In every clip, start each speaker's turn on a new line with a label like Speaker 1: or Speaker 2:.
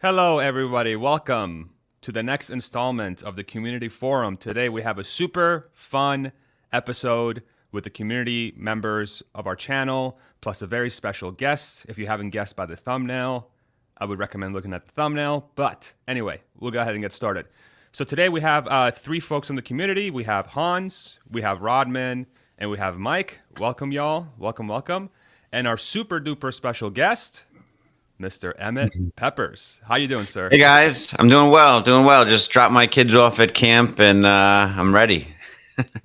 Speaker 1: Hello, everybody. Welcome to the next installment of the Community Forum. Today, we have a super fun episode with the community members of our channel, plus a very special guest. If you haven't guessed by the thumbnail, I would recommend looking at the thumbnail. But anyway, we'll go ahead and get started. So today, we have three folks from the community. We have Hans, we have Rodman, and we have Mike. Welcome, y'all. Welcome, welcome. And our super duper special guest, Mr. Emmet Peppers. How you doing, sir?
Speaker 2: Hey guys, I'm doing well, Just dropped my kids off at camp and I'm ready.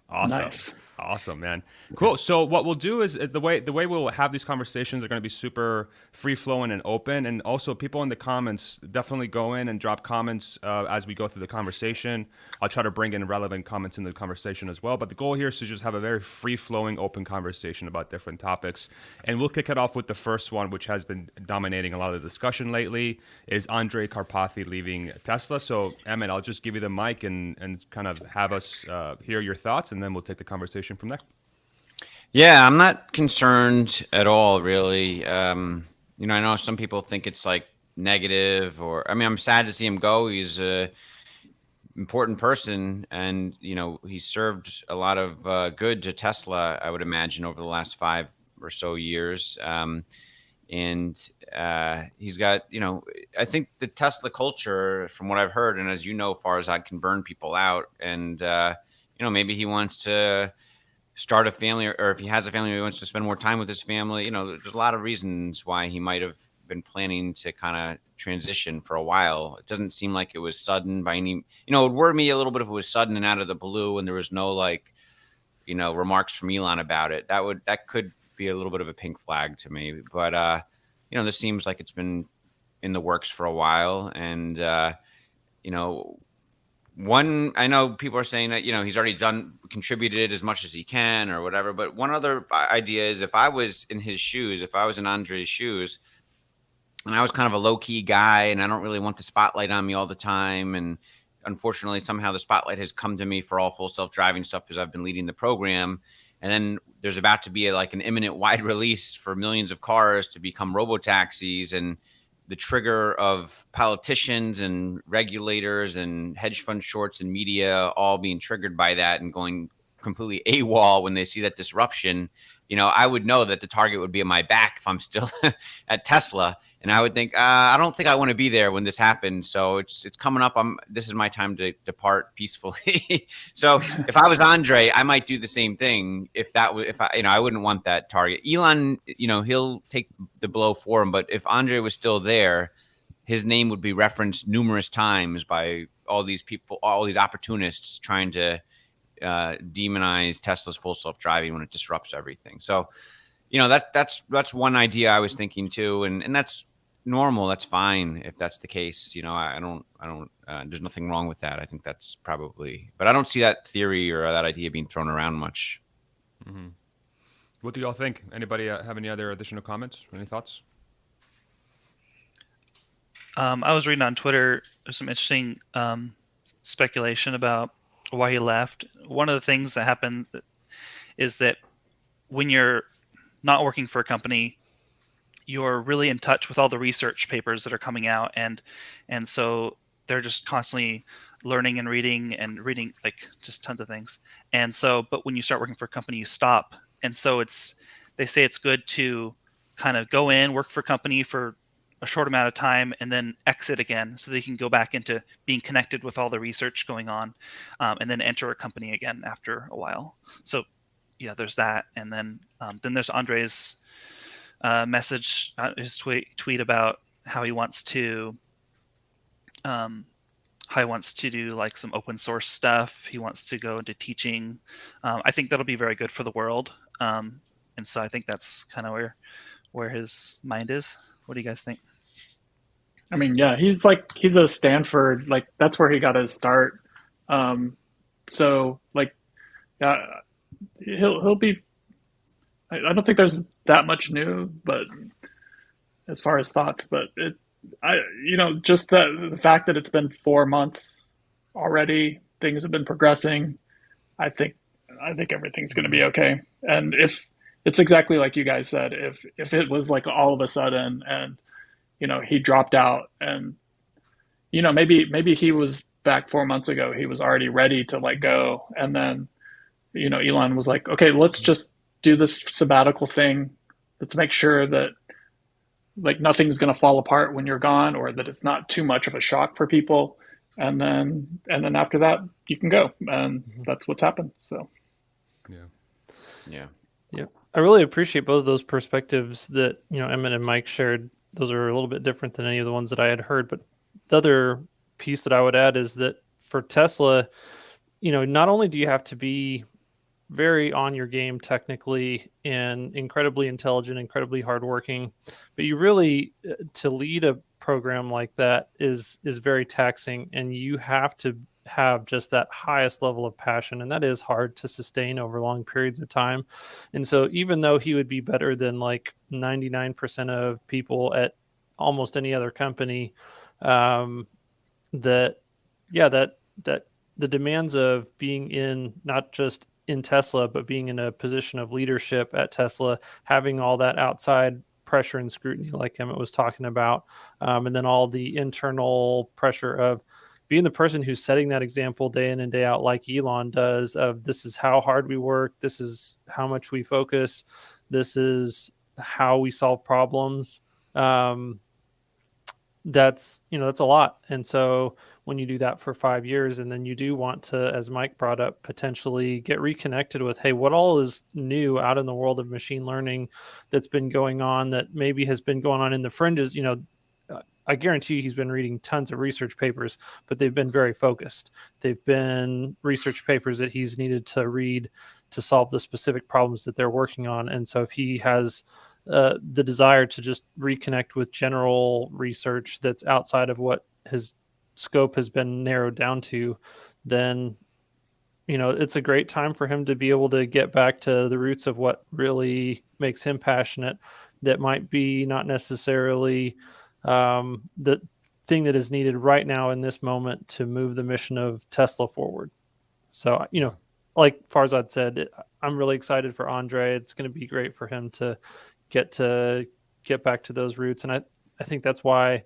Speaker 1: Awesome.
Speaker 3: Nice.
Speaker 1: Awesome, man. Cool. So what we'll do is the way we'll have these conversations are going to be super free flowing and open. And also people in the comments, definitely go in and drop comments as we go through the conversation. I'll try to bring in relevant comments in the conversation as well. But the goal here is to just have a very free flowing, open conversation about different topics. And we'll kick it off with the first one, which has been dominating a lot of the discussion lately, is Andre Karpathy leaving Tesla. So Emmett, I'll just give you the mic and kind of have us hear your thoughts, and then we'll take the conversation from there.
Speaker 2: Yeah, I'm not concerned at all, really. I know some people think it's like negative, I'm sad to see him go. He's a important person, and he served a lot of good to Tesla, I would imagine, over the last 5 or so years. And he's got, I think the Tesla culture, from what I've heard, and as you know, far as I can burn people out, and maybe he wants to start a family, or if he has a family, he wants to spend more time with his family. There's a lot of reasons why he might have been planning to kind of transition for a while. It doesn't seem like it was sudden by any, it would worry me a little bit if it was sudden and out of the blue and there was no remarks from Elon about it. That could be a little bit of a pink flag to me. But, this seems like it's been in the works for a while. And, I know people are saying that, he's already contributed as much as he can or whatever. But one other idea is, if I was in his shoes, if I was in Andre's shoes, and I was kind of a low key guy and I don't really want the spotlight on me all the time. And unfortunately, somehow the spotlight has come to me for all full self-driving stuff because I've been leading the program. And then there's about to be an imminent wide release for millions of cars to become robotaxis, and the trigger of politicians and regulators and hedge fund shorts and media all being triggered by that and going completely AWOL when they see that disruption. I would know that the target would be on my back if I'm still at Tesla. And I would think, I don't think I want to be there when this happens. So it's coming up. This is my time to depart peacefully. So if I was Andre, I might do the same thing. I wouldn't want that target. Elon, he'll take the blow for him. But if Andre was still there, his name would be referenced numerous times by all these people, all these opportunists trying to demonize Tesla's full self-driving when it disrupts everything. So, that's one idea I was thinking too. And that's normal. That's fine if that's the case. I don't, there's nothing wrong with that. I think that's probably, but I don't see that theory or that idea being thrown around much.
Speaker 1: Mm-hmm. What do y'all think? Anybody have any other additional comments? Any thoughts?
Speaker 3: I was reading on Twitter, there's some interesting speculation about why he left. One of the things that happened is that when you're not working for a company, you're really in touch with all the research papers that are coming out, and so they're just constantly learning and reading like just tons of things. And so, but when you start working for a company, you stop. And so they say it's good to kind of go in, work for a company for a short amount of time, and then exit again, so they can go back into being connected with all the research going on, and then enter a company again after a while. So yeah, there's that. And then there's Andre's message, his tweet about how he wants to do like some open source stuff. He wants to go into teaching. I think that'll be very good for the world. And so I think that's kind of where his mind is. What do you guys think?
Speaker 4: I mean, yeah, he's a Stanford, that's where he got his start. So he'll be, I don't think there's that much new, but as far as thoughts, but just the fact that it's been 4 months already, things have been progressing. I think everything's going to be okay. And if it's exactly like you guys said, if it was all of a sudden and he dropped out and maybe he was back 4 months ago. He was already ready to let go, and then Elon was like, okay, let's just do this sabbatical thing. Let's make sure that like nothing's going to fall apart when you're gone, or that it's not too much of a shock for people. And then after that, you can go, and that's what's happened. So,
Speaker 2: Yeah.
Speaker 5: Yep. I really appreciate both of those perspectives that, Emmett and Mike shared. Those are a little bit different than any of the ones that I had heard. But the other piece that I would add is that for Tesla, not only do you have to be very on your game technically and incredibly intelligent, incredibly hardworking, but you really, to lead a program like that is very taxing, and you have to have just that highest level of passion, and that is hard to sustain over long periods of time. And so even though he would be better than like 99% of people at almost any other company, that the demands of being in not just in Tesla, but being in a position of leadership at Tesla, having all that outside pressure and scrutiny like Emmett was talking about, and then all the internal pressure of being the person who's setting that example day in and day out, like Elon does, of this is how hard we work, this is how much we focus, this is how we solve problems. That's a lot. And so when you do that for 5 years, and then you do want to, as Mike brought up, potentially get reconnected with, hey, what all is new out in the world of machine learning that's been going on, that maybe has been going on in the fringes. I guarantee you he's been reading tons of research papers, but they've been very focused. They've been research papers that he's needed to read to solve the specific problems that they're working on. And so if he has the desire to just reconnect with general research that's outside of what his scope has been narrowed down to, then it's a great time for him to be able to get back to the roots of what really makes him passionate. That might be not necessarily the thing that is needed right now in this moment to move the mission of Tesla forward. So, like Farzad said, I'm really excited for Andre. It's going to be great for him to get back to those roots. And I think that's why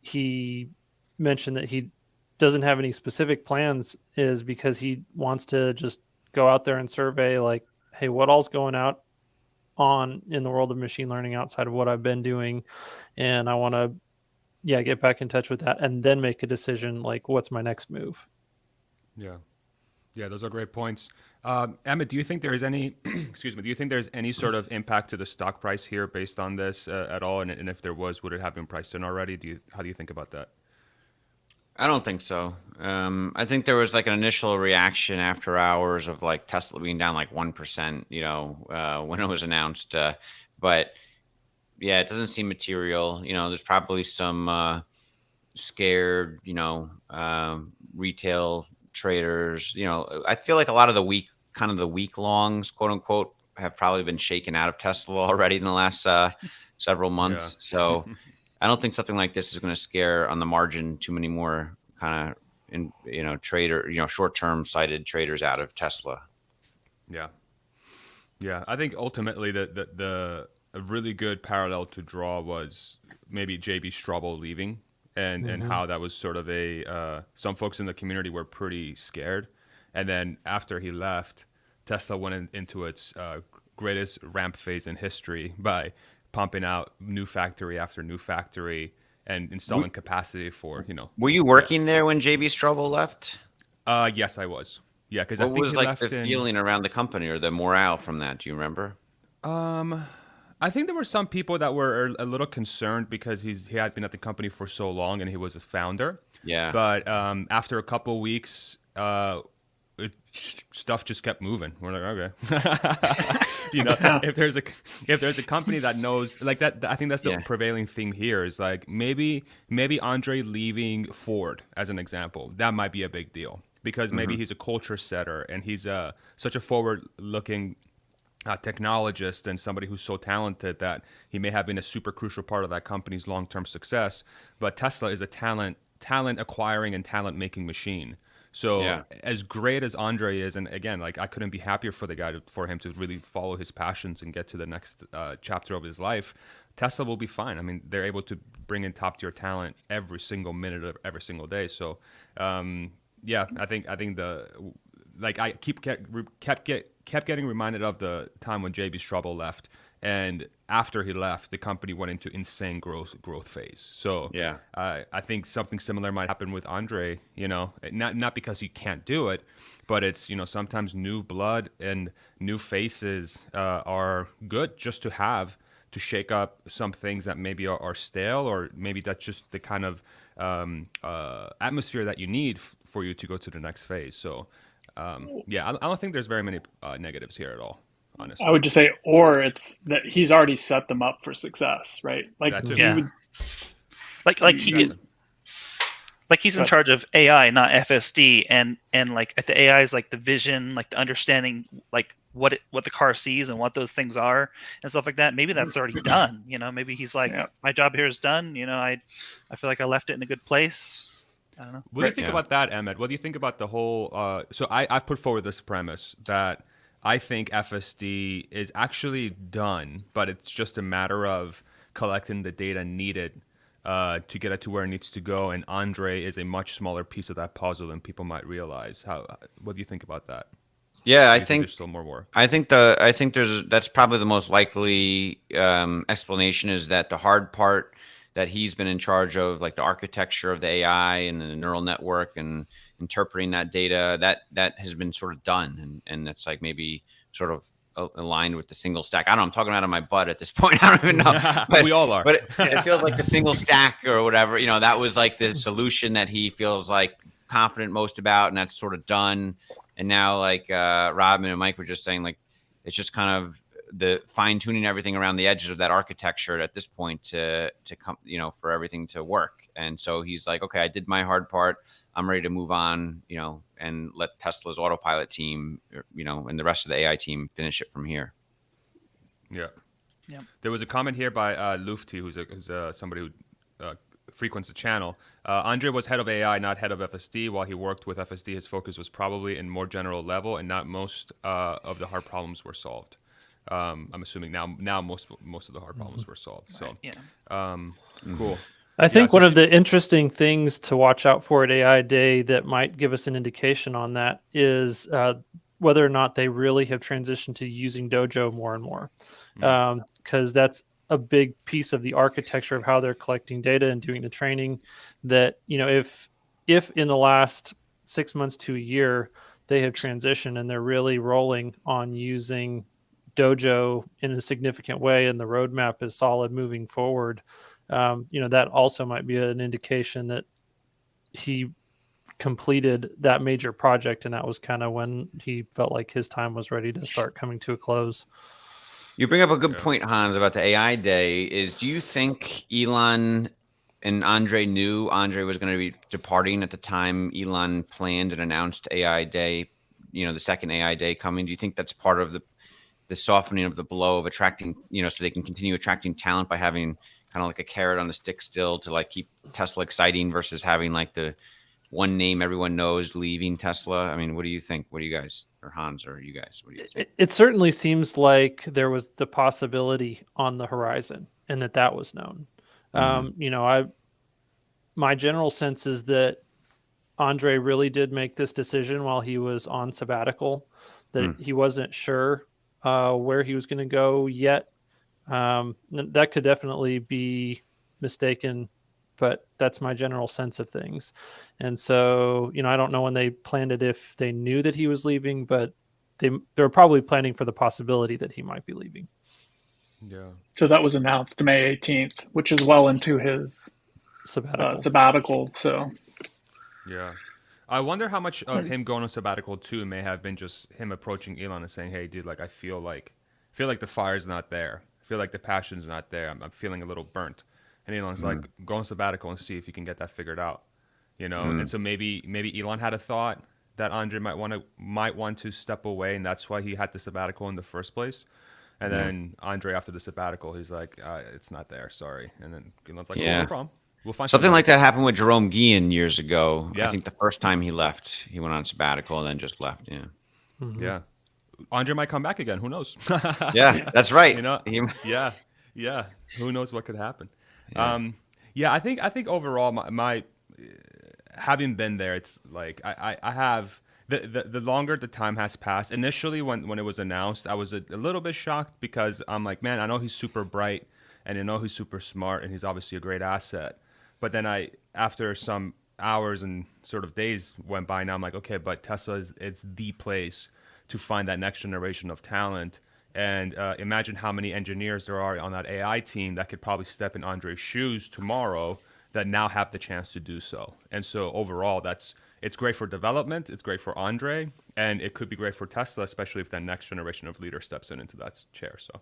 Speaker 5: he mentioned that he doesn't have any specific plans, is because he wants to just go out there and survey, like, hey, what all's going out on in the world of machine learning outside of what I've been doing. And I want to, get back in touch with that, and then make a decision, like, what's my next move?
Speaker 1: Yeah, those are great points. Emmet, do you think there is any, excuse me, do you think there's any sort of impact to the stock price here based on this at all? And if there was, would it have been priced in already? How do you think about that?
Speaker 2: I don't think so. I think there was like an initial reaction after hours of like Tesla being down like 1%, when it was announced. But yeah, it doesn't seem material. There's probably some scared, retail traders. I feel like a lot of the week longs, quote unquote, have probably been shaken out of Tesla already in the last several months. Yeah. So I don't think something like this is going to scare on the margin too many more kind of short-term sighted traders out of Tesla.
Speaker 1: Yeah. I think ultimately a really good parallel to draw was maybe JBs Trouble leaving, and how that was sort of some folks in the community were pretty scared. And then after he left, Tesla went into its greatest ramp phase in history by pumping out new factory after new factory and installing capacity for,
Speaker 2: Were you working there when JBs Trouble left?
Speaker 1: Yes, I was. Yeah, because I think
Speaker 2: was
Speaker 1: he
Speaker 2: like
Speaker 1: left
Speaker 2: the feeling around the company or the morale from that? Do you remember?
Speaker 1: I think there were some people that were a little concerned because he had been at the company for so long and he was a founder. Yeah. But after a couple weeks, stuff just kept moving. We're like, okay, if there's a company that knows like that, I think that's the prevailing thing here is like maybe Andre leaving Ford as an example, that might be a big deal because maybe he's a culture setter and he's such a forward-looking technologist and somebody who's so talented that he may have been a super crucial part of that company's long-term success. But Tesla is a talent acquiring and talent making machine. So
Speaker 2: Yeah.
Speaker 1: as great as Andre is, and again, like I couldn't be happier for the guy for him to really follow his passions and get to the next chapter of his life. Tesla will be fine. I mean, they're able to bring in top tier talent every single minute of every single day. So yeah, I think the like I kept getting reminded of the time when JBs Trouble left, and after he left, the company went into insane growth phase. So
Speaker 2: Yeah.
Speaker 1: I think something similar might happen with Andre. You know, not because he can't do it, but it's, you know, sometimes new blood and new faces are good just to have, to shake up some things that maybe are stale, or maybe that's just the kind of atmosphere that you need for you to go to the next phase. So yeah, I don't think there's very many negatives here at all, honestly.
Speaker 4: I would just say, or it's that he's already set them up for success, right? Like
Speaker 1: That too.
Speaker 4: he
Speaker 3: Yeah.
Speaker 4: would,
Speaker 3: Like he
Speaker 1: Exactly.
Speaker 3: could, like he's in
Speaker 4: But-
Speaker 3: charge of AI, not FSD, and like the AI is like the vision, like the understanding, like what the car sees and what those things are and stuff like that. Maybe that's already done. You know, maybe he's like,
Speaker 4: Yeah.
Speaker 3: my job here is done. You know, I feel like I left it in a good place. I don't know.
Speaker 1: What do you
Speaker 4: Right,
Speaker 1: think
Speaker 2: yeah.
Speaker 1: about that, Emmet? What do you think about the whole? So I've put forward this premise that I think FSD is actually done, but it's just a matter of collecting the data needed to get it to where it needs to go. And Andre is a much smaller piece of that puzzle than people might realize. What do you think about that?
Speaker 2: Yeah,
Speaker 1: Do
Speaker 2: I
Speaker 1: you
Speaker 2: think
Speaker 1: there's still more work.
Speaker 2: I think that's probably the most likely explanation, is that the hard part that he's been in charge of, like the architecture of the AI and the neural network and interpreting that data, that has been sort of done, and that's like maybe sort of aligned with the single stack. I don't know, I'm talking out of my butt at this point. I don't even know. But,
Speaker 1: We all are.
Speaker 2: But it feels like the single stack or whatever, you know, that was like the solution that he feels like confident most about, and that's sort of done. And now, like Robin and Mike were just saying, like it's just kind of the fine tuning everything around the edges of that architecture at this point to come, you know, for everything to work. And so he's like, okay, I did my hard part. I'm ready to move on, you know, and let Tesla's autopilot team, you know, and the rest of the AI team finish it from here.
Speaker 1: Yeah.
Speaker 3: Yeah.
Speaker 1: There was a comment here by Lufti, who's somebody who frequents the channel. Andre was head of AI, not head of FSD. While he worked with FSD, his focus was probably in more general level, and not most of the hard problems were solved. I'm assuming now most of the hard problems were solved. So
Speaker 3: Yeah.
Speaker 1: cool.
Speaker 5: I think
Speaker 1: so
Speaker 5: one of
Speaker 1: she-
Speaker 5: the interesting things to watch out for at AI Day that might give us an indication on that is whether or not they really have transitioned to using Dojo more and more, because that's a big piece of the architecture of how they're collecting data and doing the training. That, you know, if in the last 6 months to a year they have transitioned and they're really rolling on using Dojo in a significant way, and the roadmap is solid moving forward, you know, that also might be an indication that he completed that major project, and that was kind of when he felt like his time was ready to start coming to a close.
Speaker 2: You bring up a good
Speaker 1: Yeah.
Speaker 2: point, Hans, about the AI day. Do you think Elon and Andre knew Andre was going to be departing at the time Elon planned and announced AI day, you know, the second AI day coming? Do you think that's part of the softening of the blow of attracting, you know, so they can continue attracting talent by having kind of like a carrot on the stick still to like keep Tesla exciting versus having like the one name everyone knows leaving Tesla? I mean, what do you think? What do you guys, or Hans, or you guys, what do you think?
Speaker 5: It certainly seems like there was the possibility on the horizon, and that was known. You know, my general sense is that Andre really did make this decision while he was on sabbatical, that he wasn't sure where he was going to go yet. That could definitely be mistaken, but that's my general sense of things. And so, you know, I don't know when they planned it, if they knew that he was leaving, but they were probably planning for the possibility that he might be leaving.
Speaker 1: Yeah.
Speaker 4: so that was announced May 18th, which is well into his sabbatical. So
Speaker 1: Yeah. I wonder how much of him going on sabbatical too may have been just him approaching Elon and saying, "Hey, dude, like I feel like the fire's not there. I feel like the passion's not there. I'm feeling a little burnt." And Elon's like, "Go on sabbatical and see if you can get that figured out." You know. And so maybe Elon had a thought that Andre might want to step away, and that's why he had the sabbatical in the first place. And then Andre, after the sabbatical, he's like, "It's not there. Sorry." And then Elon's like, "Oh,
Speaker 2: Yeah.
Speaker 1: no problem. we'll find
Speaker 2: Something
Speaker 1: some
Speaker 2: like
Speaker 1: way.
Speaker 2: that happened with Jerome Guillen years ago.
Speaker 1: Yeah.
Speaker 2: I think the first time he left, he went on sabbatical and then just left. Yeah.
Speaker 5: Mhm.
Speaker 1: Yeah. Andre might come back again. Who knows?
Speaker 2: Yeah, that's right.
Speaker 1: You know,
Speaker 2: He-
Speaker 1: yeah. Who knows what could happen?
Speaker 2: Yeah.
Speaker 1: Yeah. I think overall, my having been there, it's like I have the longer the time has passed. Initially, when it was announced, I was a little bit shocked because I'm like, man, I know he's super bright and I know he's super smart and he's obviously a great asset. But then after some hours and sort of days went by, now I'm like, okay, but Tesla is the place to find that next generation of talent. And imagine how many engineers there are on that AI team that could probably step in Andre's shoes tomorrow that now have the chance to do so. And so overall, it's great for development, it's great for Andre, and it could be great for Tesla, especially if that next generation of leader steps into that chair. So,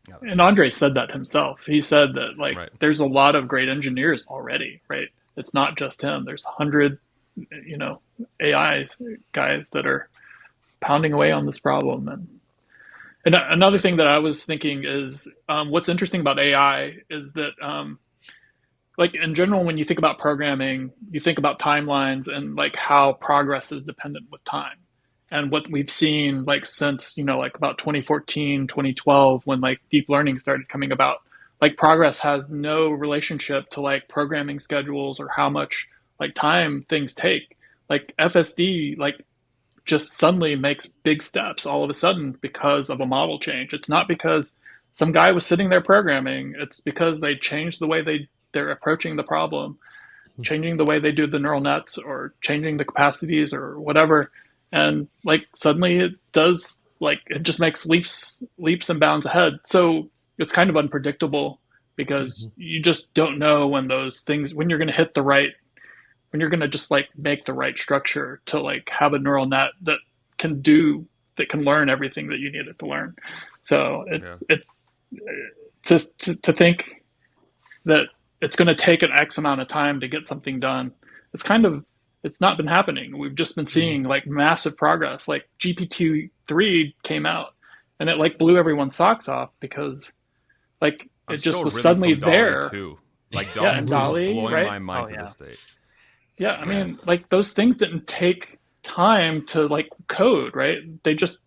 Speaker 1: yeah.
Speaker 4: And Andre said that himself. He said that like
Speaker 1: Right.
Speaker 4: there's a lot of great engineers already, right? It's not just him. There's 100, AI guys that are pounding away on this problem. And another thing that I was thinking is what's interesting about AI is that like in general, when you think about programming, you think about timelines and like how progress is dependent with time. And what we've seen like since, like about 2014, 2012, when like deep learning started coming about, like progress has no relationship to like programming schedules or how much like time things take. Like FSD, like just suddenly makes big steps all of a sudden because of a model change. It's not because some guy was sitting there programming. It's because they changed the way they're approaching the problem, changing the way they do the neural nets or changing the capacities or whatever. And like suddenly it does, like it just makes leaps and bounds ahead. So it's kind of unpredictable because you just don't know when you're going to hit the right, when you're going to just like make the right structure to like have a neural net that can learn everything that you need it to learn. So to think that it's going to take an X amount of time to get something done, it's not been happening. We've just been seeing like massive progress. Like GPT-3 came out and it like blew everyone's socks off because like
Speaker 1: I'm
Speaker 4: it just
Speaker 1: still
Speaker 4: was
Speaker 1: reeling
Speaker 4: suddenly
Speaker 1: from DALL-E
Speaker 4: there.
Speaker 1: too. Like
Speaker 4: Yeah,
Speaker 1: DALL-E 2
Speaker 4: DALL-E,
Speaker 1: is blowing
Speaker 4: right?
Speaker 1: my mind
Speaker 3: Oh,
Speaker 1: to
Speaker 3: yeah.
Speaker 1: this day.
Speaker 4: Yeah, I mean, like those things didn't take time to like code, right? They just,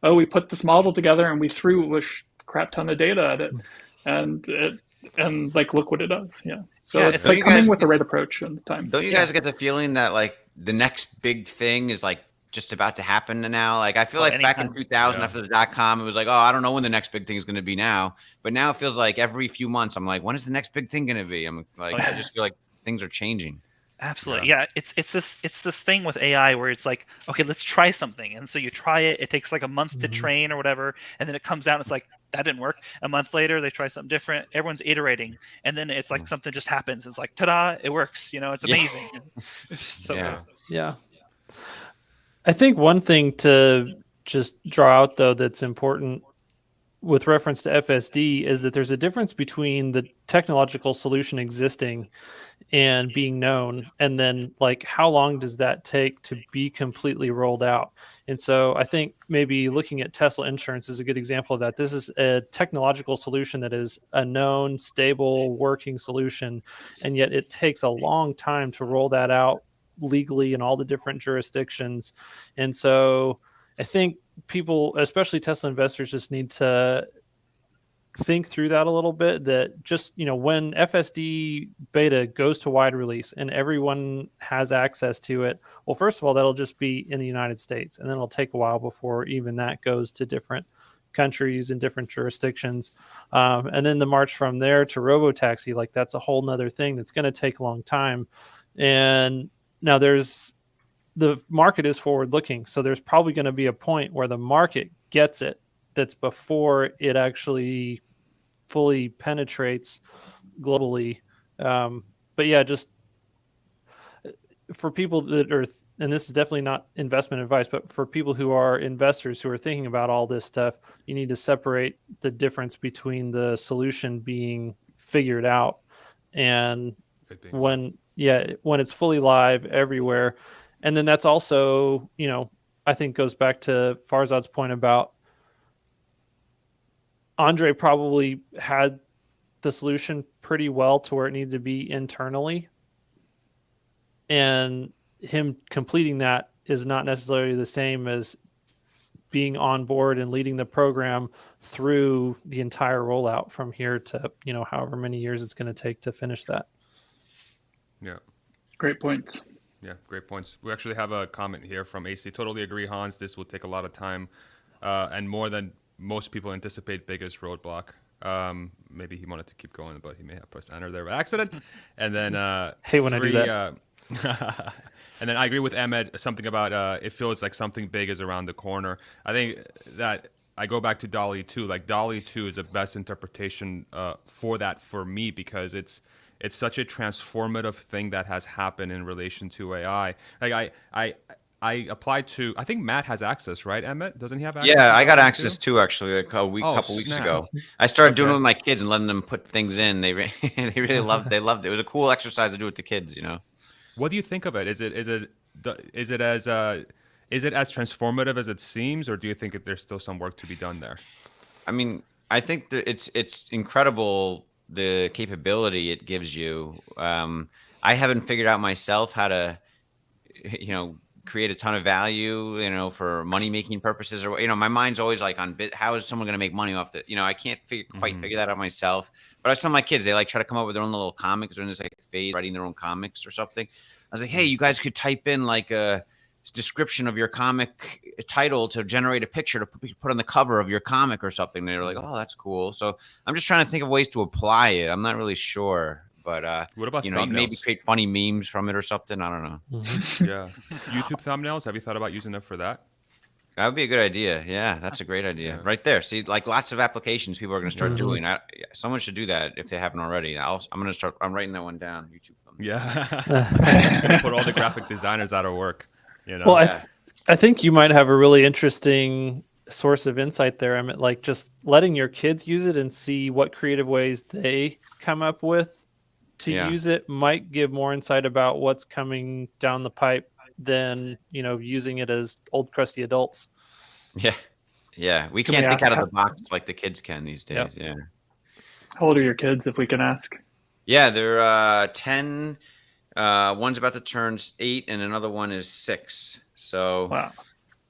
Speaker 4: we put this model together and we threw a crap ton of data at it, and like look what it does. Yeah, so
Speaker 3: Yeah,
Speaker 4: it's
Speaker 3: it's
Speaker 4: like
Speaker 2: you
Speaker 4: coming
Speaker 2: guys-
Speaker 4: with the right approach and time.
Speaker 2: Don't you guys get the feeling that like the next big thing is like just about to happen now? Like I feel like back in
Speaker 3: anytime.
Speaker 2: 2000
Speaker 1: Yeah.
Speaker 2: after the .com, it was like, oh, I don't know when the next big thing is going to be now. But now it feels like every few months, I'm like, when is the next big thing going to be? I'm like,
Speaker 3: Oh, yeah.
Speaker 2: I just feel like things are changing.
Speaker 3: Absolutely. Yeah. It's this thing with AI where it's like, okay, let's try something. And so you try it, it takes like a month to train or whatever, and then it comes out and it's like, that didn't work. A month later they try something different. Everyone's iterating. And then it's like something just happens. It's like, ta-da, it works. It's
Speaker 2: Yeah.
Speaker 3: amazing. So
Speaker 2: Yeah.
Speaker 5: Yeah. I think one thing to just draw out, though, that's important with reference to FSD is that there's a difference between the technological solution existing and being known, and then like how long does that take to be completely rolled out. And so I think maybe looking at Tesla Insurance is a good example of that. This is a technological solution that is a known, stable, working solution, and yet it takes a long time to roll that out legally in all the different jurisdictions. And so I think people, especially Tesla investors, just need to think through that a little bit, that just, when FSD beta goes to wide release and everyone has access to it, well, first of all, that'll just be in the United States, and then it'll take a while before even that goes to different countries and different jurisdictions. And then the march from there to robotaxi, like that's a whole nother thing that's going to take a long time. And now the market is forward looking. So there's probably going to be a point where the market gets it that's before it actually fully penetrates globally. But yeah, just for people that are, and this is definitely not investment advice, but for people who are investors who are thinking about all this stuff, you need to separate the difference between the solution being figured out and when it's fully live everywhere. And then that's also, I think goes back to Farzad's point about Andre probably had the solution pretty well to where it needed to be internally. And him completing that is not necessarily the same as being on board and leading the program through the entire rollout from here to, however many years it's going to take to finish that.
Speaker 1: Yeah.
Speaker 4: Great points.
Speaker 1: Yeah, great points. We actually have a comment here from AC. Totally agree, Hans. This will take a lot of time and more than most people anticipate. Biggest roadblock. Maybe he wanted to keep going, but he may have pressed enter there by accident. And then
Speaker 5: Hate when I do that.
Speaker 1: And then I agree with Emmet, something about it feels like something big is around the corner. I think that I go back to DALL-E 2. Like DALL-E 2 is the best interpretation for that for me, because it's such a transformative thing that has happened in relation to AI. Like I applied to, I think Matt has access, right, Emmet? Doesn't he have access?
Speaker 2: Yeah, I got
Speaker 1: DALL-E
Speaker 2: access
Speaker 1: 2?
Speaker 2: too, actually, a couple weeks
Speaker 1: snap.
Speaker 2: ago. I started doing it
Speaker 1: Okay.
Speaker 2: with my kids and letting them put things in. They really loved it. It was a cool exercise to do with the kids,
Speaker 1: What do you think of it? Is it as transformative as it seems, or do you think that there's still some work to be done there?
Speaker 2: I mean, I think that it's incredible, the capability it gives you. I haven't figured out myself how to, create a ton of value, for money making purposes, or my mind's always like on how is someone going to make money off that? I can't quite figure that out myself. But I was telling my kids, they like try to come up with their own little comics. They're in this like phase writing their own comics or something. I was like, hey, you guys could type in like a description of your comic title to generate a picture to put on the cover of your comic or something. They were like, oh, that's cool. So I'm just trying to think of ways to apply it. I'm not really sure. But
Speaker 1: what about
Speaker 2: maybe
Speaker 1: thumbnails?
Speaker 2: create funny memes from it or something. I don't know.
Speaker 1: Yeah, YouTube thumbnails. Have you thought about using it for that?
Speaker 2: That would be a good idea. Yeah, that's a great idea. Right there. See, like lots of applications people are going to start doing. Someone should do that if they haven't already. I'm going to start. I'm writing that one down. YouTube thumbnails.
Speaker 1: Yeah. Put all the graphic designers out of work.
Speaker 5: Well, I think you might have a really interesting source of insight there, Emmett. Like just letting your kids use it and see what creative ways they come up with to use it might give more insight about what's coming down the pipe than using it as old crusty adults.
Speaker 2: Yeah. We
Speaker 4: Can
Speaker 2: can't
Speaker 4: we
Speaker 2: think
Speaker 4: ask
Speaker 2: out of the box like the kids can these days.
Speaker 5: Yep.
Speaker 2: Yeah.
Speaker 4: How old are your kids, if we can ask?
Speaker 2: Yeah, they're 10. One's about to turn 8, and another one is 6. So
Speaker 4: Wow.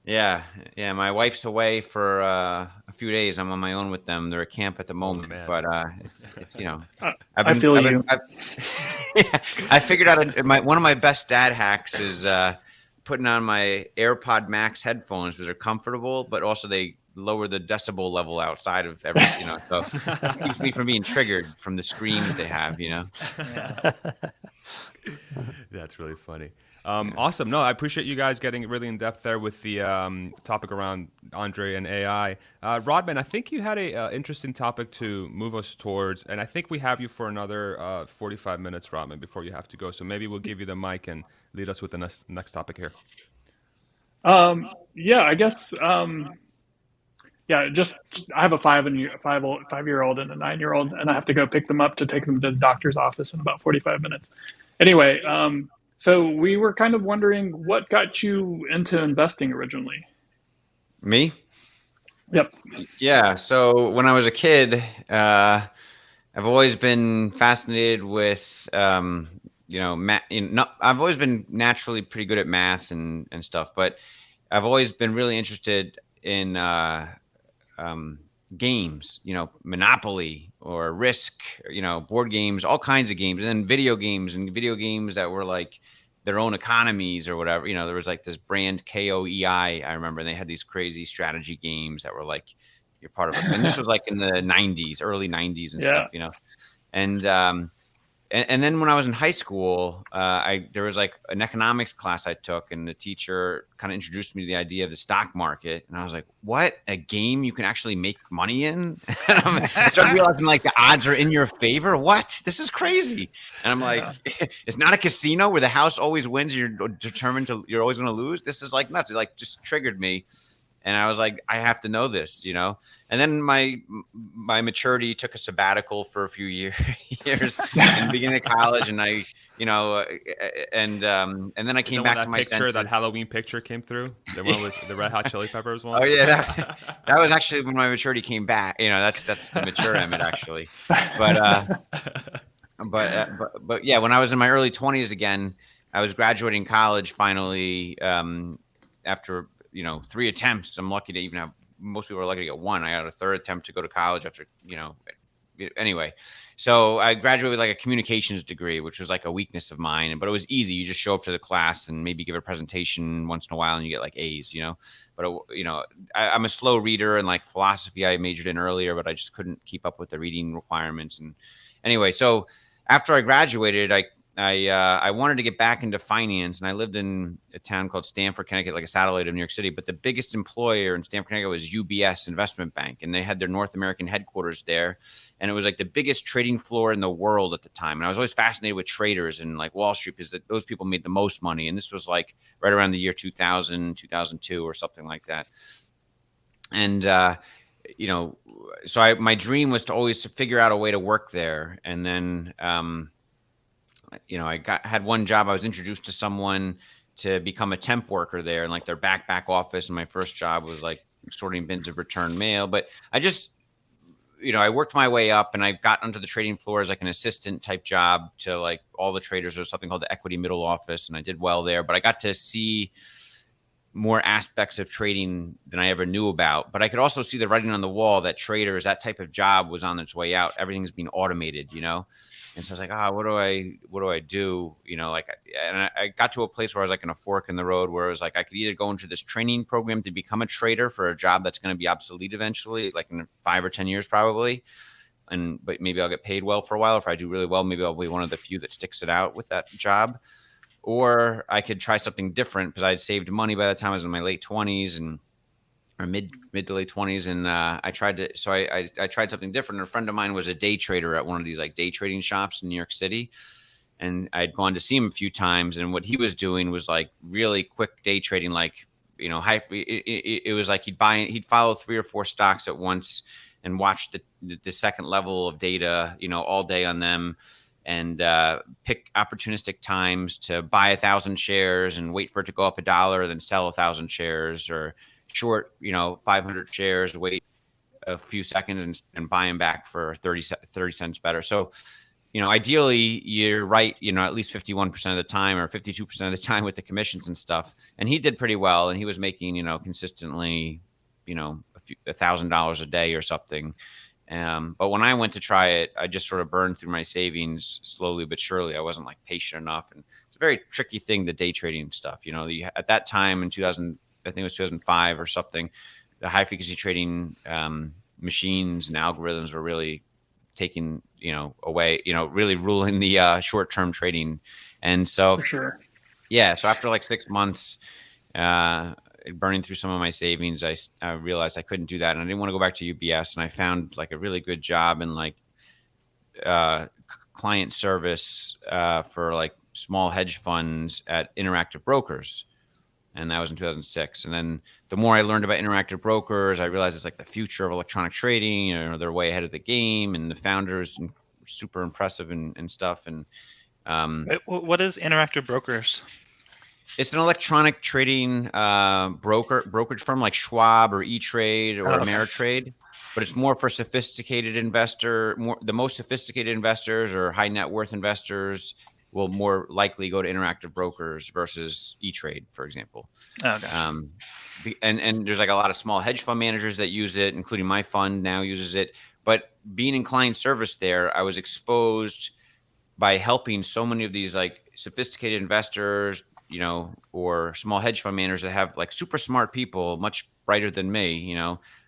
Speaker 2: Yeah. My wife's away for a few days. I'm on my own with them. They're at camp at the moment,
Speaker 1: man.
Speaker 2: but it's
Speaker 4: I feel you.
Speaker 2: I figured out one of my best dad hacks is putting on my AirPod Max headphones, because they're comfortable, but also they lower the decibel level outside of everything. So it keeps me from being triggered from the screams they have.
Speaker 1: That's really funny. Awesome. No, I appreciate you guys getting really in depth there with the topic around Andre and AI. Rodman, I think you had a interesting topic to move us towards, and I think we have you for another 45 minutes, Rodman, before you have to go. So maybe we'll give you the mic and lead us with the next topic here.
Speaker 4: Yeah, I guess. Just I have a 5-year-old and a 9-year-old, and I have to go pick them up to take them to the doctor's office in about 45 minutes. Anyway, so we were kind of wondering what got you into investing originally.
Speaker 2: Me?
Speaker 4: Yep.
Speaker 2: Yeah. So when I was a kid, I've always been fascinated with, math. I've always been naturally pretty good at math and stuff, but I've always been really interested in games, Monopoly or Risk, board games, all kinds of games, and then video games that were like their own economies or whatever. There was like this brand KOEI, I remember, and they had these crazy strategy games that were like you're part of it. And this was like in the 90s, early 90s and stuff, And then when I was in high school, there was like an economics class I took, and the teacher kind of introduced me to the idea of the stock market. And I was like, what? A game you can actually make money in? I started realizing like the odds are in your favor. What? This is crazy. And I'm like, it's not a casino where the house always wins. You're determined you're always going to lose. This is like nuts. It like just triggered me. And I was like, I have to know this, And then my maturity took a sabbatical for a few years in the beginning of college, and I and then I
Speaker 1: Is
Speaker 2: came
Speaker 1: that when
Speaker 2: back to
Speaker 1: that
Speaker 2: my
Speaker 1: picture,
Speaker 2: senses.
Speaker 1: that Halloween picture came through? The one with the Red Hot Chili Peppers one?
Speaker 2: Oh yeah, that was actually when my maturity came back. That's the mature Emmett actually. But yeah, when I was in my early 20s again, I was graduating college finally after 3 attempts. I'm lucky to even have. Most people are lucky to get one. I had a third attempt to go to college after anyway. So I graduated with like a communications degree, which was like a weakness of mine, but it was easy. You just show up to the class and maybe give a presentation once in a while and you get like A's, but I'm a slow reader, and like philosophy I majored in earlier, but I just couldn't keep up with the reading requirements. And anyway, so after I graduated, I wanted to get back into finance, and I lived in a town called Stamford, Connecticut, like a satellite of New York City. But the biggest employer in Stamford, Connecticut was UBS Investment Bank, and they had their North American headquarters there. And it was like the biggest trading floor in the world at the time. And I was always fascinated with traders and like Wall Street, because those people made the most money. And this was like right around the year 2000, 2002 or something like that. And, so my dream was to always figure out a way to work there. And then, I had one job. I was introduced to someone to become a temp worker there in like their back office. And my first job was like sorting bins of return mail. But I just, I worked my way up, and I got onto the trading floor as like an assistant type job to like all the traders. There's something called the equity middle office, and I did well there. But I got to see more aspects of trading than I ever knew about. But I could also see the writing on the wall that traders, that type of job was on its way out. Everything's being automated, And so I was like, what do I do? And I got to a place where I was like in a fork in the road, where it was like, I could either go into this training program to become a trader for a job that's going to be obsolete eventually, like in 5 or 10 years, probably. But maybe I'll get paid well for a while. If I do really well, maybe I'll be one of the few that sticks it out with that job. Or I could try something different, because I had saved money by the time I was in my late 20s or mid to late 20s. And I tried something different. And a friend of mine was a day trader at one of these like day trading shops in New York City. And I'd gone to see him a few times. And what he was doing was like really quick day trading, like, it was like he'd follow 3 or 4 stocks at once and watch the second level of data, all day on them, and pick opportunistic times to buy 1,000 shares and wait for it to go up $1, then sell 1,000 shares, or short, 500 shares, wait a few seconds and buy them back for 30 cents better. So, ideally you're right, at least 51% of the time or 52% of the time with the commissions and stuff. And he did pretty well, and he was making, consistently, $1,000 a day or something. But when I went to try it, I just sort of burned through my savings slowly but surely. I wasn't like patient enough. And it's a very tricky thing, the day trading stuff. At that time in 2000, I think it was 2005 or something, the high frequency trading machines and algorithms were really taking, away, really ruling the short-term trading. And so,
Speaker 4: For sure.
Speaker 2: Yeah. So after like 6 months, burning through some of my savings, I realized I couldn't do that, and I didn't want to go back to UBS. And I found like a really good job in like client service for like small hedge funds at Interactive Brokers, and that was in 2006. And then the more I learned about Interactive Brokers, I realized it's like the future of electronic trading. They're way ahead of the game, and the founders are super impressive and stuff. And
Speaker 3: what is Interactive Brokers?
Speaker 2: It's an electronic trading brokerage firm like Schwab or E-Trade or Ameritrade, but it's more for sophisticated the most sophisticated investors or high net worth investors will more likely go to Interactive Brokers versus E-Trade, for example.
Speaker 3: Okay.
Speaker 2: And there's like a lot of small hedge fund managers that use it, including my fund now uses it. But being in client service there, I was exposed by helping so many of these like sophisticated investors, or small hedge fund managers that have like super smart people, much brighter than me.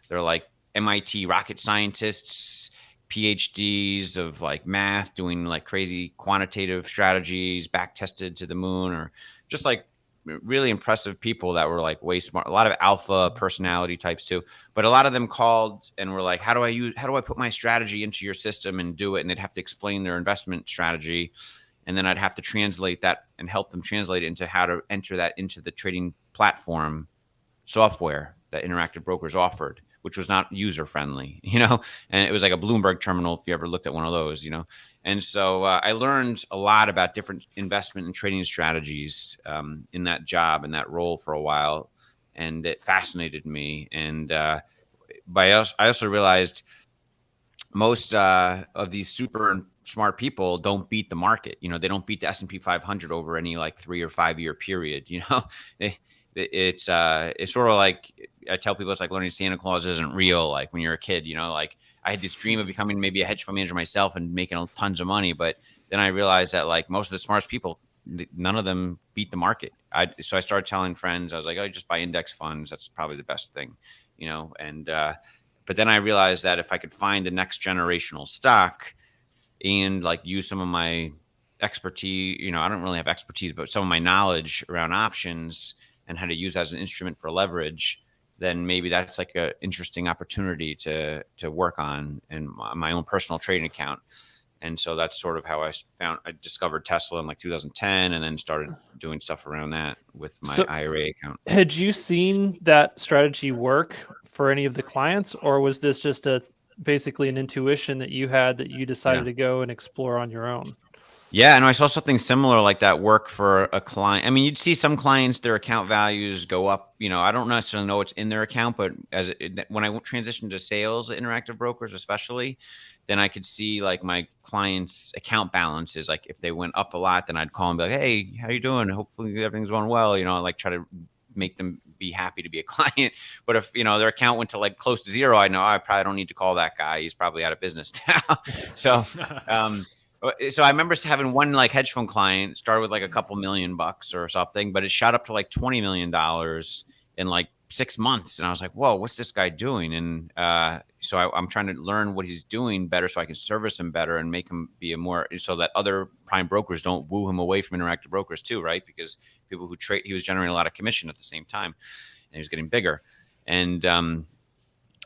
Speaker 2: They're like MIT rocket scientists, PhDs of like math, doing like crazy quantitative strategies, back tested to the moon, or just like really impressive people that were like way smart. A lot of alpha personality types too, but a lot of them called and were like, how do I put my strategy into your system and do it? And they'd have to explain their investment strategy. And then I'd have to translate that and help them translate it into how to enter that into the trading platform software that Interactive Brokers offered, which was not user friendly, you know, and it was like a Bloomberg terminal if you ever looked at one of those, you know. And so I learned a lot about different investment and trading strategies in that job, in that role for a while, and it fascinated me. And I also realized most of these super smart people don't beat the market. You know, they don't beat the S&P 500 over any like 3 or 5 year period. You know, it's sort of like I tell people, it's like learning Santa Claus isn't real. Like when you're a kid, you know, like I had this dream of becoming maybe a hedge fund manager myself and making tons of money, but then I realized that like most of the smartest people, none of them beat the market. So I started telling friends, I was like, oh, just buy index funds. That's probably the best thing, you know. And but then I realized that if I could find the next generational stock and like use some of my expertise, you know, I don't really have expertise, but some of my knowledge around options and how to use that as an instrument for leverage, then maybe that's like an interesting opportunity to work on in my own personal trading account. And so that's sort of how I discovered Tesla in like 2010 and then started doing stuff around that with my IRA account.
Speaker 5: Had you seen that strategy work for any of the clients, or was this just basically an intuition that you had that you decided to go and explore on your own?
Speaker 2: Yeah, and I saw something similar like that work for a client. I mean, you'd see some clients, their account values go up. You know, I don't necessarily know what's in their account, but when I transitioned to sales at Interactive Brokers, especially, then I could see like my clients' account balances. Like if they went up a lot, then I'd call and be like, "Hey, how you doing? Hopefully everything's going well." You know, like try to make them be happy to be a client. But if, you know, their account went to like close to zero, I know I probably don't need to call that guy. He's probably out of business now. So I remember having one like hedge fund client started with like a couple $1,000,000 or something, but it shot up to like $20 million in like 6 months. And I was like, whoa, what's this guy doing? And so I'm trying to learn what he's doing better so I can service him better and make him be so that other prime brokers don't woo him away from Interactive Brokers too, right? Because people who trade, he was generating a lot of commission at the same time and he was getting bigger. And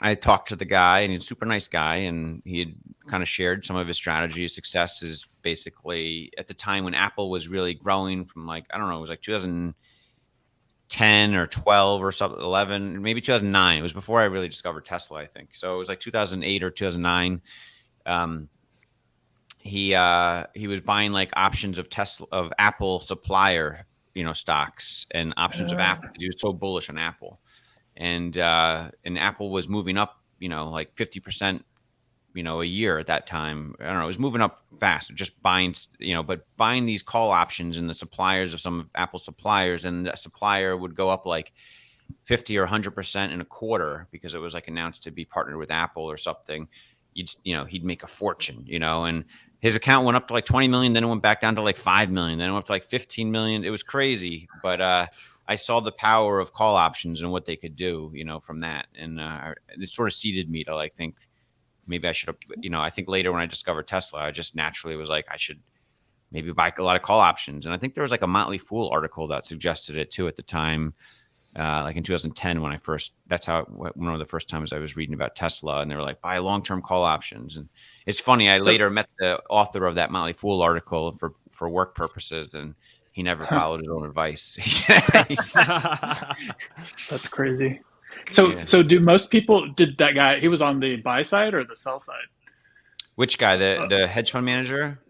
Speaker 2: I talked to the guy, and he's a super nice guy, and he had kind of shared some of his strategies. Success is basically at the time when Apple was really growing from like, I don't know, it was like 2010 or 12 or something, 11, maybe 2009. It was before I really discovered Tesla, I think. So it was like 2008 or 2009. He was buying like options of Apple supplier, you know, stocks and options of Apple because he was so bullish on Apple. And Apple was moving up, you know, like 50%, you know, a year at that time. I don't know, it was moving up fast, just buying, you know, but buying these call options in the suppliers of some of Apple suppliers, and that supplier would go up like 50 or 100% in a quarter because it was like announced to be partnered with Apple or something. He'd make a fortune, you know, and his account went up to like 20 million, then it went back down to like 5 million, then it went up to like 15 million. It was crazy, but I saw the power of call options and what they could do, you know, from that. And it sort of seeded me to like think maybe I should have, you know, I think later when I discovered Tesla, I just naturally was like, I should maybe buy a lot of call options. And I think there was like a Motley Fool article that suggested it too at the time, like in 2010 when that's one of the first times I was reading about Tesla, and they were like, buy long-term call options. And it's funny, I later met the author of that Motley Fool article for work purposes, and he never followed his own advice.
Speaker 4: That's crazy. So do most people, did that guy, he was on the buy side or the sell side?
Speaker 2: Which guy, the hedge fund manager?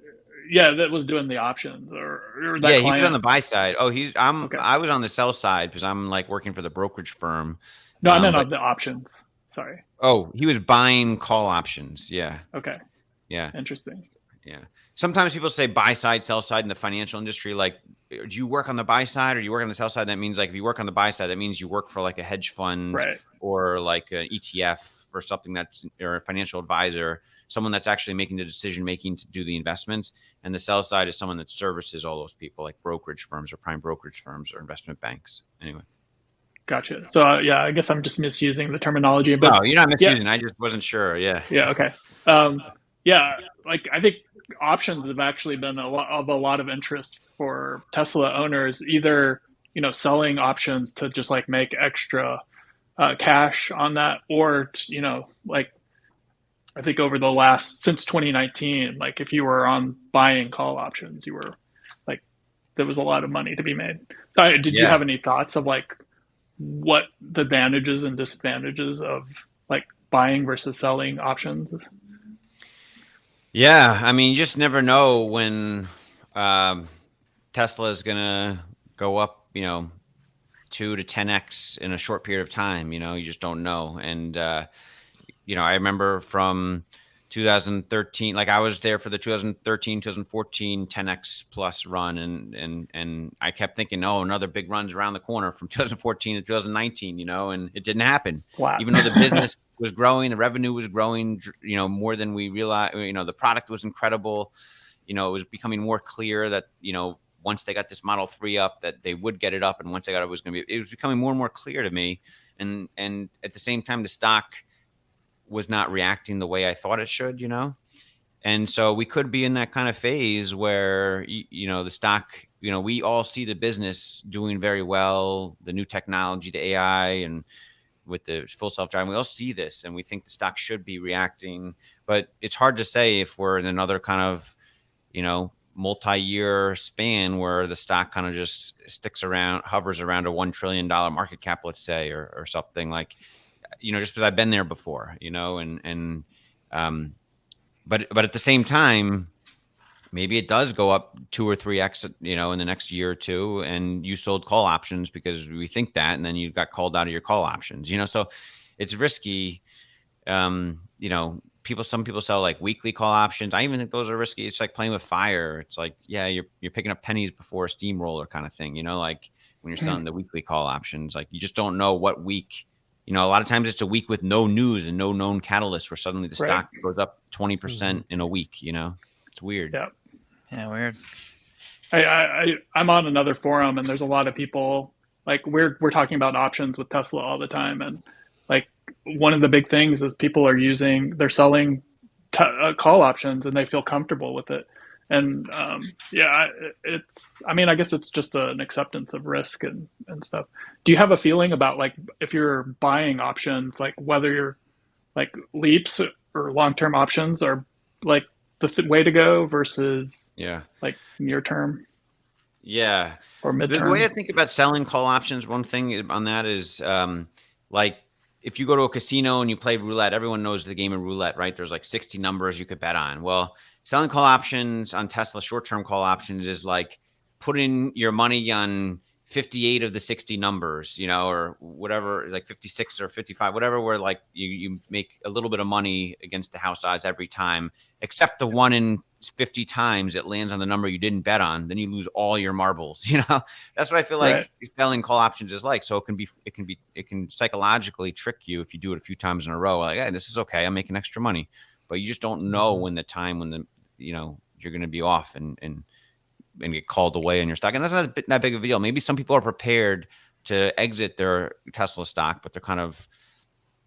Speaker 4: Yeah, that was doing the options or that
Speaker 2: client?
Speaker 4: He
Speaker 2: was on the buy side. Oh,
Speaker 4: Okay.
Speaker 2: I was on the sell side because I'm like working for the brokerage firm.
Speaker 4: No, I meant on the options. Sorry.
Speaker 2: Oh, he was buying call options. Yeah.
Speaker 4: Okay.
Speaker 2: Yeah.
Speaker 4: Interesting.
Speaker 2: Yeah. Sometimes people say buy side, sell side in the financial industry. Like, do you work on the buy side or do you work on the sell side? That means like if you work on the buy side, that means you work for like a hedge fund,
Speaker 4: right,
Speaker 2: or like an ETF or something or a financial advisor, someone that's actually making the decision making to do the investments. And the sell side is someone that services all those people, like brokerage firms or prime brokerage firms or investment banks. Anyway.
Speaker 4: Gotcha. So yeah, I guess I'm just misusing the terminology. But
Speaker 2: no, you're not misusing. I just wasn't sure. Yeah.
Speaker 4: Yeah. Okay. Yeah. Like I think options have actually been a lot of interest for Tesla owners, either, you know, selling options to just like make extra cash on that, or, you know, like I think over the since 2019, like if you were on buying call options, you were like, there was a lot of money to be made. Did you have any thoughts of like what the advantages and disadvantages of like buying versus selling options?
Speaker 2: Yeah, I mean, you just never know when Tesla is gonna go up, 2 to 10x in a short period of time. You just don't know. And I remember from 2013, like I was there for the 2013, 2014 10x plus run, and I kept thinking, oh, another big run's around the corner from 2014 to 2019, and it didn't happen.
Speaker 4: Flat.
Speaker 2: Even though the business was growing, the revenue was growing, more than we realized. The product was incredible. It was becoming more clear that, once they got this Model 3 up, that they would get it up, and once they got it, it was becoming more and more clear to me. And at the same time, the stock was not reacting the way I thought it should, and so we could be in that kind of phase where, the stock, we all see the business doing very well, the new technology, the AI, and with the full self-driving, we all see this and we think the stock should be reacting, but it's hard to say if we're in another kind of, multi-year span where the stock kind of just hovers around a $1 trillion market cap, let's say, or something like, just because I've been there before, but at the same time, maybe it does go up 2 or 3x, in the next year or two, and you sold call options because we think that, and then you got called out of your call options, so it's risky. Some people sell like weekly call options. I even think those are risky. It's like playing with fire. It's like, yeah, you're picking up pennies before a steamroller kind of thing, like when you're selling the weekly call options, like you just don't know what week. A lot of times it's a week with no news and no known catalyst where suddenly the stock goes up 20% in a week. It's weird.
Speaker 3: Yeah, weird.
Speaker 4: I'm on another forum, and there's a lot of people, like we're talking about options with Tesla all the time, and like one of the big things is they're selling call options, and they feel comfortable with it. And I guess it's just an acceptance of risk and stuff. Do you have a feeling about, like, if you're buying options, like whether you're like leaps or long-term options are like the way to go versus like near term?
Speaker 2: Yeah.
Speaker 4: Or midterm?
Speaker 2: The way I think about selling call options, one thing on that is like if you go to a casino and you play roulette, everyone knows the game of roulette, right? There's like 60 numbers you could bet on. Well, selling call options on Tesla, short-term call options, is like putting your money on 58 of the 60 numbers, or whatever, like 56 or 55, whatever, where like you make a little bit of money against the house odds every time, except the 1 in 50 times it lands on the number you didn't bet on, then you lose all your marbles. That's what I feel like selling call options is like. So it can psychologically trick you if you do it a few times in a row. Like, hey, this is okay, I'm making extra money, but you just don't know when you're going to be off and get called away on your stock. And that's not that big of a deal. Maybe some people are prepared to exit their Tesla stock, but they're kind of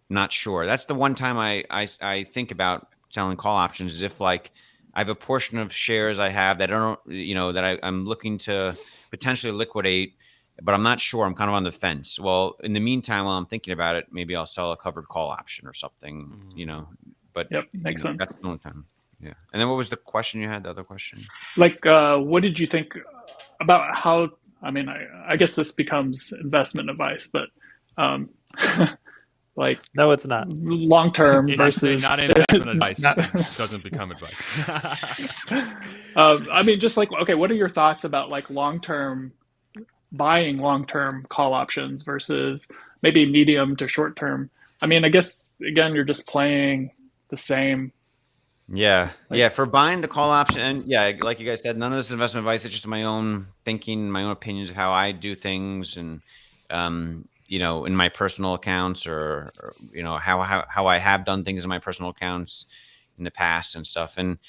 Speaker 2: not sure. That's the one time I think about selling call options, is if like I have a portion of shares I have that I don't, that I'm looking to potentially liquidate, but I'm not sure. I'm kind of on the fence. Well, in the meantime, while I'm thinking about it, maybe I'll sell a covered call option or something, but
Speaker 4: makes sense.
Speaker 2: That's the only time. Yeah. And then what was the question you had? The other question?
Speaker 4: Like, what did you think about how, I guess this becomes investment advice, but like,
Speaker 5: no, it's not
Speaker 4: long-term versus
Speaker 1: not investment advice. Doesn't become advice.
Speaker 4: Just like, okay, what are your thoughts about like buying long-term call options versus maybe medium to short-term? I guess, again, you're just playing the same.
Speaker 2: Yeah. For buying the call option, and like you guys said, none of this is investment advice. It's just my own thinking, my own opinions of how I do things, and in my personal accounts, or how I have done things in my personal accounts in the past and stuff. And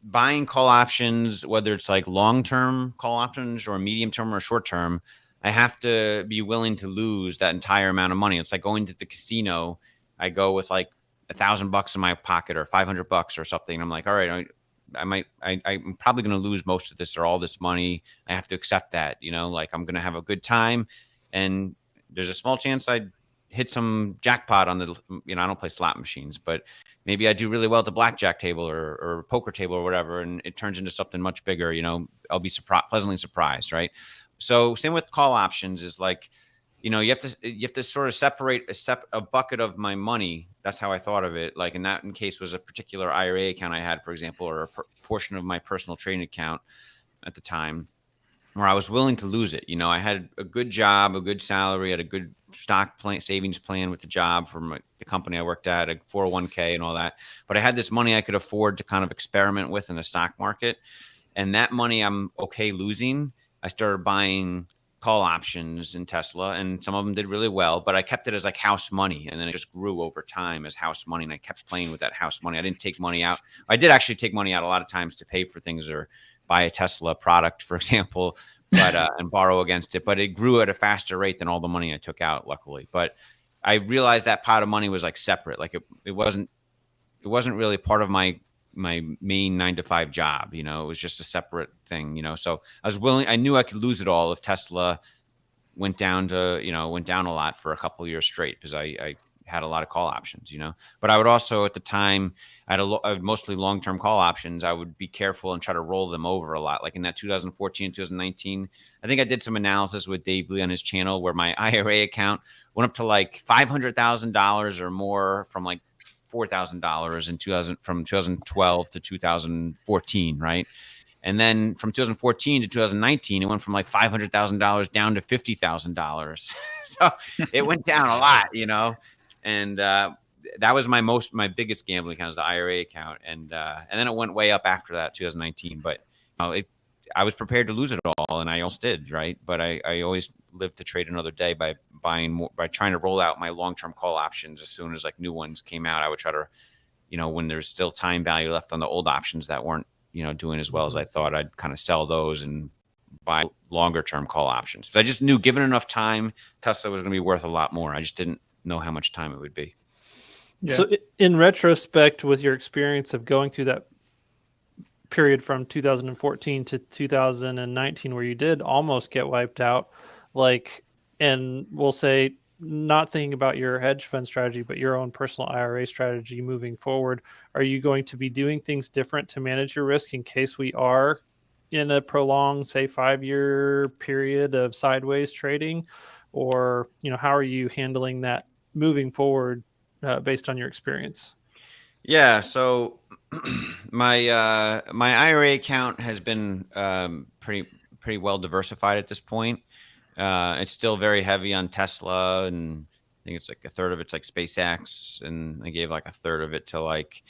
Speaker 2: buying call options, whether it's like long-term call options or medium-term or short-term, I have to be willing to lose that entire amount of money. It's like going to the casino. I go with like $1,000 in my pocket or $500 or something. I'm like, all right, I'm probably going to lose most of this or all this money. I have to accept that, like I'm going to have a good time, and there's a small chance I'd hit some jackpot on the, I don't play slot machines, but maybe I do really well at the blackjack table or poker table or whatever, and it turns into something much bigger. I'll be pleasantly surprised, right? So same with call options, is like, you have to sort of separate a bucket of my money. That's how I thought of it. Like in that case was a particular IRA account I had, for example, or a portion of my personal trading account at the time, where I was willing to lose it. I had a good job, a good salary, had a good stock savings plan with the job from the company I worked at, a 401k and all that. But I had this money I could afford to kind of experiment with in the stock market. And that money I'm okay losing. I started buying call options in Tesla, and some of them did really well, but I kept it as like house money. And then it just grew over time as house money. And I kept playing with that house money. I didn't take money out. I did actually take money out a lot of times to pay for things or buy a Tesla product, for example, but and borrow against it. But it grew at a faster rate than all the money I took out, luckily. But I realized that pot of money was like separate. Like it wasn't really part of my main 9-to-5 job. It was just a separate thing. So I knew I could lose it all if Tesla went down a lot for a couple of years straight, because I had a lot of call options, but I would also, at the time, I had mostly long-term call options. I would be careful and try to roll them over a lot. Like in that 2014, 2019, I think I did some analysis with Dave Lee on his channel where my IRA account went up to like $500,000 or more from like $4,000 from 2012 to 2014. Right. And then from 2014 to 2019, it went from like $500,000 down to $50,000. So it went down a lot, and that was my biggest gambling account, was the IRA account. And then it went way up after that, 2019. But I was prepared to lose it all, and I almost did, right? But I always lived to trade another day by trying to roll out my long-term call options as soon as like new ones came out. I would try to, when there's still time value left on the old options that weren't, doing as well as I thought, I'd kind of sell those and buy longer-term call options. So I just knew, given enough time, Tesla was going to be worth a lot more. I just didn't know how much time it would be.
Speaker 5: Yeah. So in retrospect, with your experience of going through that period from 2014 to 2019 where you did almost get wiped out, and we'll say, not thinking about your hedge fund strategy, but your own personal IRA strategy moving forward, are you going to be doing things different to manage your risk in case we are in a prolonged, say, 5-year period of sideways trading? Or, how are you handling that moving forward based on your experience?
Speaker 2: Yeah. So my IRA account has been pretty well diversified at this point. It's still very heavy on Tesla, and I think it's like a third of it's like SpaceX, and I gave like a third of it to like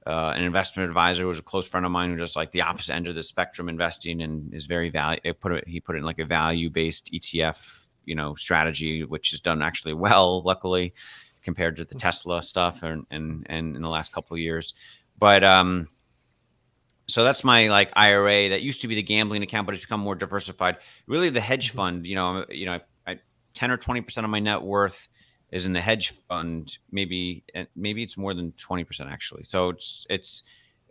Speaker 2: an investment advisor who was a close friend of mine who just like the opposite end of the spectrum investing, and is very he put it in like a value-based ETF, strategy, which has done actually well, luckily, compared to the Tesla stuff and in the last couple of years. But so that's my like IRA. That used to be the gambling account, but it's become more diversified. Really, the hedge fund, I 10 or 20% of my net worth is in the hedge fund. Maybe it's more than 20% actually. So it's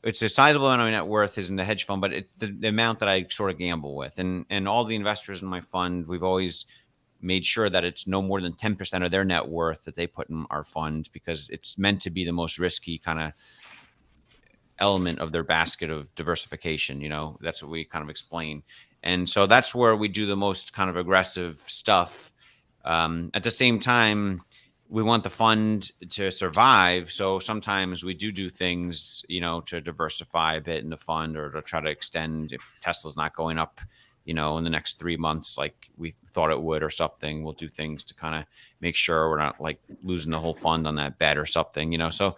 Speaker 2: a sizable amount of my net worth is in the hedge fund, but it's the amount that I sort of gamble with. And all the investors in my fund, we've always made sure that it's no more than 10% of their net worth that they put in our fund, because it's meant to be the most risky kind of element of their basket of diversification. That's what we kind of explain. And so that's where we do the most kind of aggressive stuff. At the same time, we want the fund to survive. So sometimes we do things, to diversify a bit in the fund, or to try to extend if Tesla's not going up, in the next 3 months, like we thought it would or something. We'll do things to kind of make sure we're not like losing the whole fund on that bet or something, So,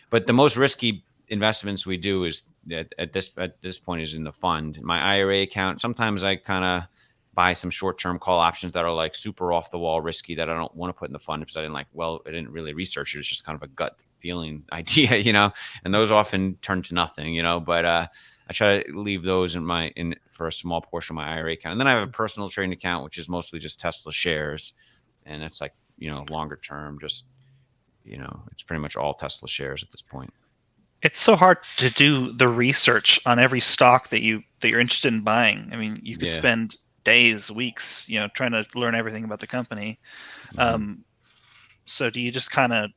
Speaker 2: but the most risky investments we do is at this point is in the fund. My IRA account, sometimes I kind of buy some short-term call options that are like super off the wall risky that I don't want to put in the fund, because I didn't really research it. It's just kind of a gut feeling idea, and those often turn to nothing, but I try to leave those in for a small portion of my IRA account. And then I have a personal trading account, which is mostly just Tesla shares. And it's like, longer term, just, it's pretty much all Tesla shares at this point.
Speaker 3: It's so hard to do the research on every stock that you're interested in buying. I mean, you could spend days, weeks, trying to learn everything about the company.
Speaker 2: Mm-hmm.
Speaker 3: So do you just kind of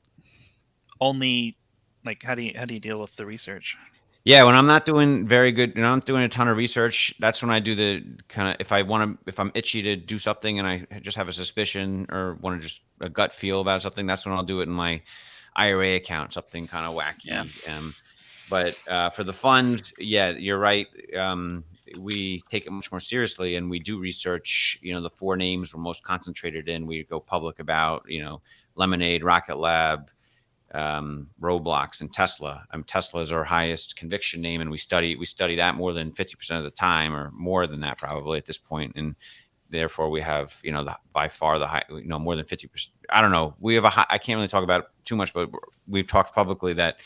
Speaker 3: only, like, how do you deal with the research?
Speaker 2: Yeah, when I'm not doing very good, and I'm doing a ton of research, that's when I do the kind of, if I'm itchy to do something and I just have a suspicion or want to just a gut feel about something, that's when I'll do it in my IRA account, something kind of
Speaker 3: Yeah.
Speaker 2: wacky. But for the fund, yeah, you're right. We take it much more seriously, and we do research. The 4 names we're most concentrated in. We go public about, Lemonade, Rocket Lab, Roblox, and Tesla. Tesla is our highest conviction name, and we study that more than 50% of the time, or more than that probably at this point. And therefore, we have by far the high, more than 50%. I don't know. We have a high, I can't really talk about it too much, but we've talked publicly that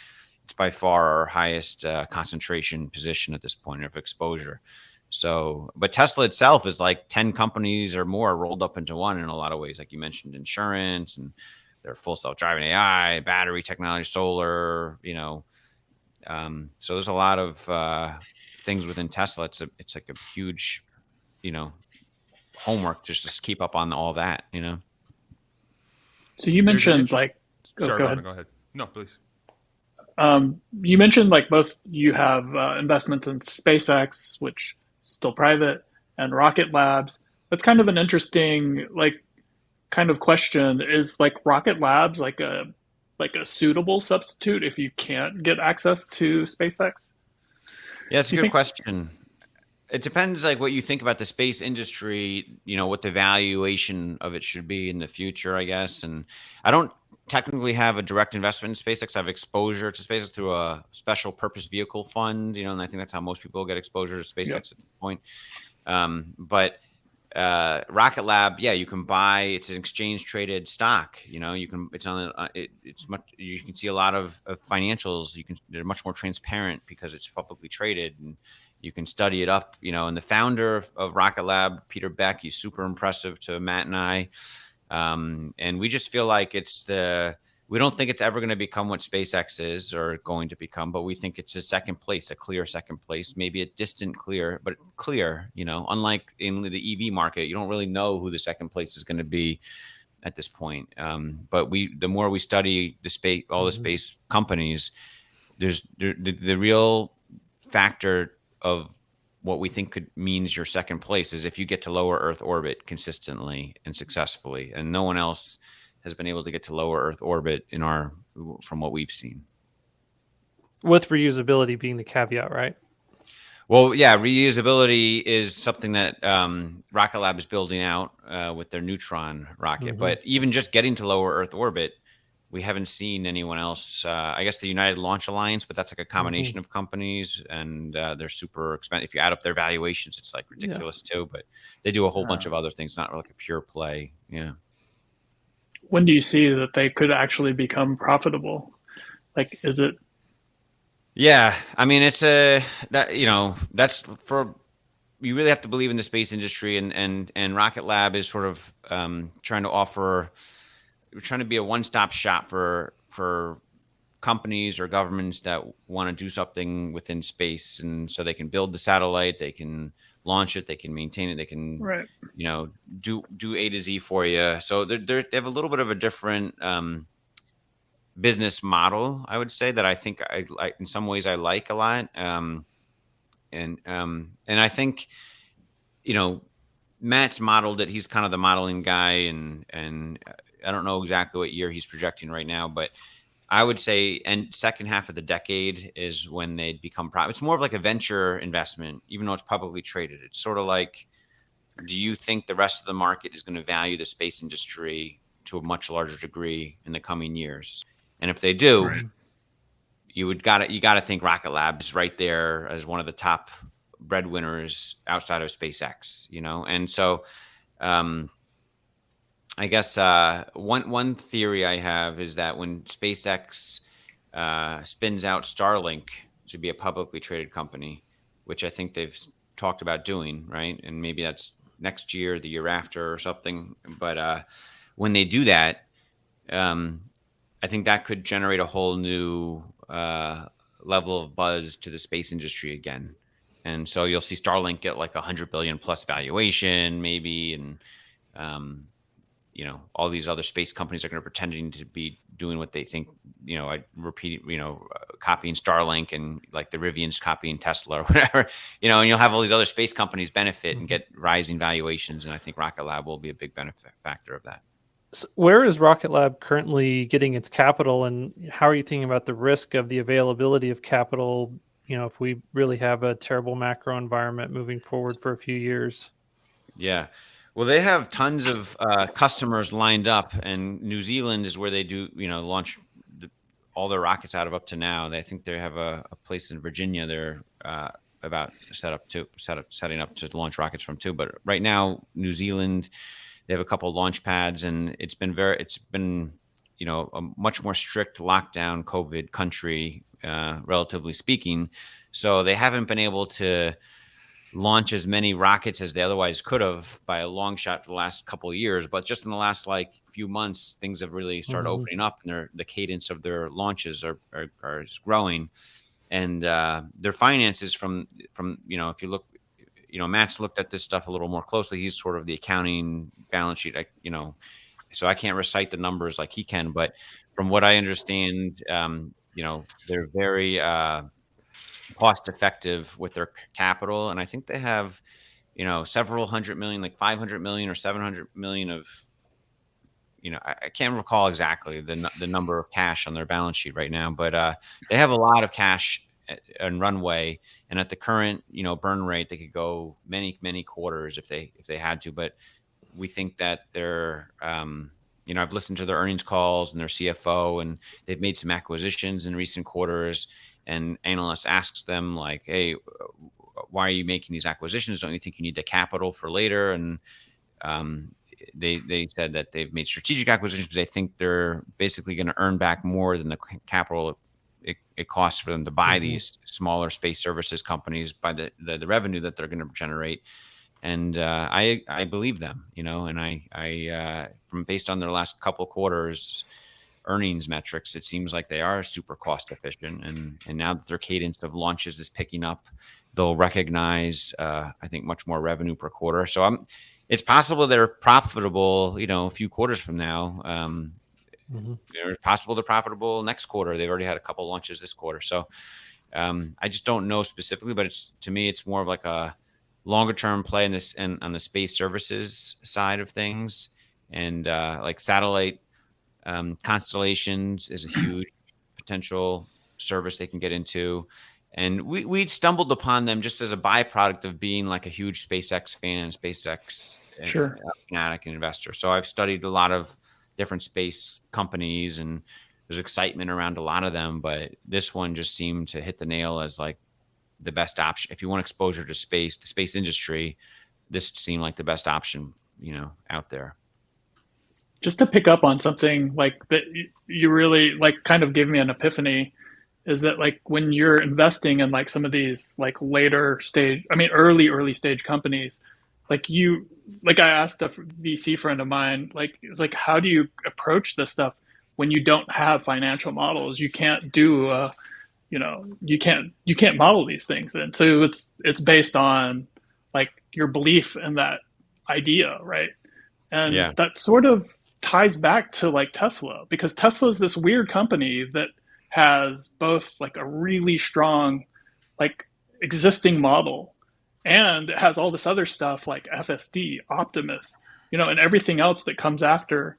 Speaker 2: it's by far our highest concentration position at this point of exposure. So, but Tesla itself is like 10 companies or more rolled up into one in a lot of ways, like you mentioned, insurance, and their full self-driving AI, battery technology, solar, so there's a lot of things within Tesla. It's like a huge, homework just to keep up on all that,
Speaker 4: So you
Speaker 1: There's an
Speaker 4: mentioned
Speaker 1: interest-
Speaker 4: go
Speaker 1: Sorry,
Speaker 4: ahead.
Speaker 1: go ahead. No, please.
Speaker 4: You mentioned both you have investments in SpaceX, which is still private, and Rocket Labs. That's kind of an interesting kind of question. Is Rocket Labs like a suitable substitute if you can't get access to SpaceX?
Speaker 2: Yeah, it's a
Speaker 4: You
Speaker 2: good
Speaker 4: think?
Speaker 2: question. It depends, what you think about the space industry, what the valuation of it should be in the future, I guess. And I don't technically have a direct investment in SpaceX. I have exposure to SpaceX through a special purpose vehicle fund, and I think that's how most people get exposure to SpaceX
Speaker 4: Yep.
Speaker 2: at this point. But Rocket Lab, yeah, you can buy. It's an exchange traded stock. You can. It's on. It's much. You can see a lot of financials. They're much more transparent because it's publicly traded, and you can study it up. And the founder of Rocket Lab, Peter Beck, he's super impressive to Matt and I. And we just feel like we don't think it's ever going to become what SpaceX is or going to become, but we think it's a clear second place, maybe a distant clear, but clear, unlike in the EV market, you don't really know who the second place is going to be at this point. But the more we study the space, all the space companies, there's the real factor of what we think means your second place is if you get to lower Earth orbit consistently and successfully, and no one else has been able to get to lower Earth orbit from what we've seen.
Speaker 5: With reusability being the caveat, right?
Speaker 2: Well, yeah, reusability is something that Rocket Lab is building out with their Neutron rocket.
Speaker 5: Mm-hmm.
Speaker 2: But even just getting to lower Earth orbit, we haven't seen anyone else. I guess the United Launch Alliance, but that's like a combination of companies, and they're super expensive. If you add up their valuations, it's ridiculous too. But they do a whole bunch of other things, not like a pure play. Yeah.
Speaker 4: When do you see that they could actually become profitable? Is it?
Speaker 2: Yeah, I mean, it's that's for, you really have to believe in the space industry, and Rocket Lab is sort of trying to be a one-stop shop for companies or governments that want to do something within space, and so they can build the satellite, they can launch it, they can maintain it, they can do A to Z for you. So they have a little bit of a different business model, I would say, that I think I in some ways I like a lot. And I think Matt's modeled it. He's kind of the modeling guy, and I don't know exactly what year he's projecting right now, but I would say, and second half of the decade is when they'd become profitable. It's more of like a venture investment, even though it's publicly traded. It's sort of like, do you think the rest of the market is going to value the space industry to a much larger degree in the coming years? And if they do, you got to think Rocket Lab is right there as one of the top breadwinners outside of SpaceX, And so, I guess one theory I have is that when SpaceX spins out Starlink to be a publicly traded company, which I think they've talked about doing, right? And maybe that's next year, the year after, or something. But when they do that, I think that could generate a whole new level of buzz to the space industry again. And so you'll see Starlink get like $100 billion plus valuation, maybe, and all these other space companies are going to pretending to be doing what they think, I repeat, copying Starlink and like the Rivian's copying Tesla or whatever, you know, and you'll have all these other space companies benefit and get rising valuations. And I think Rocket Lab will be a big benefit factor of that.
Speaker 5: So where is Rocket Lab currently getting its capital, and how are you thinking about the risk of the availability of capital, you know, if we really have a terrible macro environment moving forward for a few years?
Speaker 2: Yeah. Well, they have tons of customers lined up, and New Zealand is where they do, you know, launch all their rockets out of up to now. I think they have a place in Virginia they're about setting up to launch rockets from too. But right now, New Zealand, they have a couple launch pads, and it's been, you know, a much more strict lockdown COVID country, relatively speaking. So they haven't been able to launch as many rockets as they otherwise could have by a long shot for the last couple of years. But just in the last like few months, things have really started opening up, and the cadence of their launches are growing, and their finances from, you know, if you look, you know, Matt's looked at this stuff a little more closely. He's sort of the accounting balance sheet, you know, so I can't recite the numbers like he can, but from what I understand, you know, they're very cost effective with their capital. And I think they have, you know, several hundred million, like 500 million or 700 million of, you know, I can't recall exactly the number of cash on their balance sheet right now, but they have a lot of cash and runway. And at the current, you know, burn rate, they could go many quarters if they had to. But we think that they're, you know, I've listened to their earnings calls and their CFO, and they've made some acquisitions in recent quarters. And analysts asks them like, hey, why are you making these acquisitions? Don't you think you need the capital for later? And they said that they've made strategic acquisitions because they think they're basically going to earn back more than the capital it costs for them to buy these smaller space services companies by the revenue that they're going to generate. And I believe them, you know, and I from based on their last couple of quarters earnings metrics, it seems like they are super cost efficient. And now that their cadence of launches is picking up, they'll recognize, I think, much more revenue per quarter. So it's possible they're profitable, you know, a few quarters from now. It's possible they're profitable next quarter. They've already had a couple launches this quarter. So I just don't know specifically, but to me, it's more of like a longer term play in this and on the space services side of things. And like satellite constellations is a huge potential service they can get into. And we stumbled upon them just as a byproduct of being like a huge SpaceX fan, SpaceX fanatic and investor. So I've studied a lot of different space companies, and there's excitement around a lot of them. But this one just seemed to hit the nail as like the best option. If you want exposure to space, the space industry, this seemed like the best option, you know, out there.
Speaker 4: Just to pick up on something like that, you really like kind of gave me an epiphany, is that like when you're investing in like some of these like later stage, I mean, early stage companies, like I asked a VC friend of mine, like, it was like, how do you approach this stuff when you don't have financial models? You can't do, you know, you can't model these things. And so it's based on like your belief in that idea. Right. And that sort of ties back to like Tesla, because Tesla is this weird company that has both like a really strong, like existing model, and it has all this other stuff like FSD, Optimus, you know, and everything else that comes after.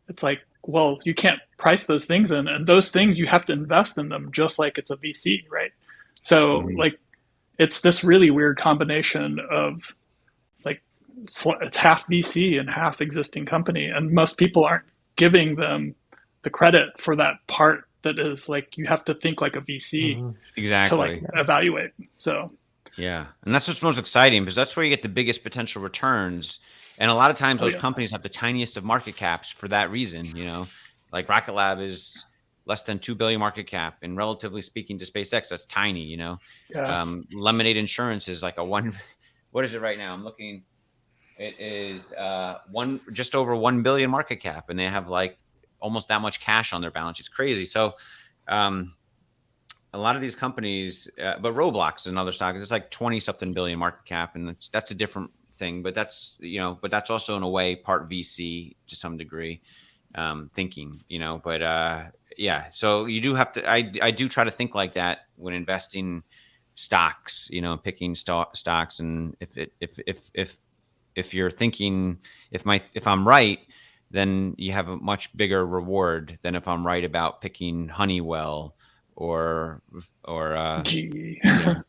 Speaker 4: It's like, well, you can't price those things in, and those things you have to invest in them just like it's a VC, right? So like, it's this really weird combination of like, it's half VC and half existing company, and most people aren't giving them the credit for that part that is like, you have to think like a VC
Speaker 2: exactly
Speaker 4: to like evaluate. So
Speaker 2: yeah, and that's what's most exciting, because that's where you get the biggest potential returns. And a lot of times those companies have the tiniest of market caps for that reason. You know, like Rocket Lab is less than 2 billion market cap, and relatively speaking to SpaceX, that's tiny. You know, Lemonade Insurance is like what is it right now? I'm looking. It is just over 1 billion market cap, and they have like almost that much cash on their balance sheet. It's crazy. So a lot of these companies, but Roblox is another stock. It's like 20 something billion market cap, and that's a different thing. But that's, you know, but that's also in a way part VC to some degree, thinking, you know. But yeah. So you do have to. I do try to think like that when investing stocks. Picking stocks, and if you're thinking if I'm right, then you have a much bigger reward than if I'm right about picking Honeywell or
Speaker 4: GE.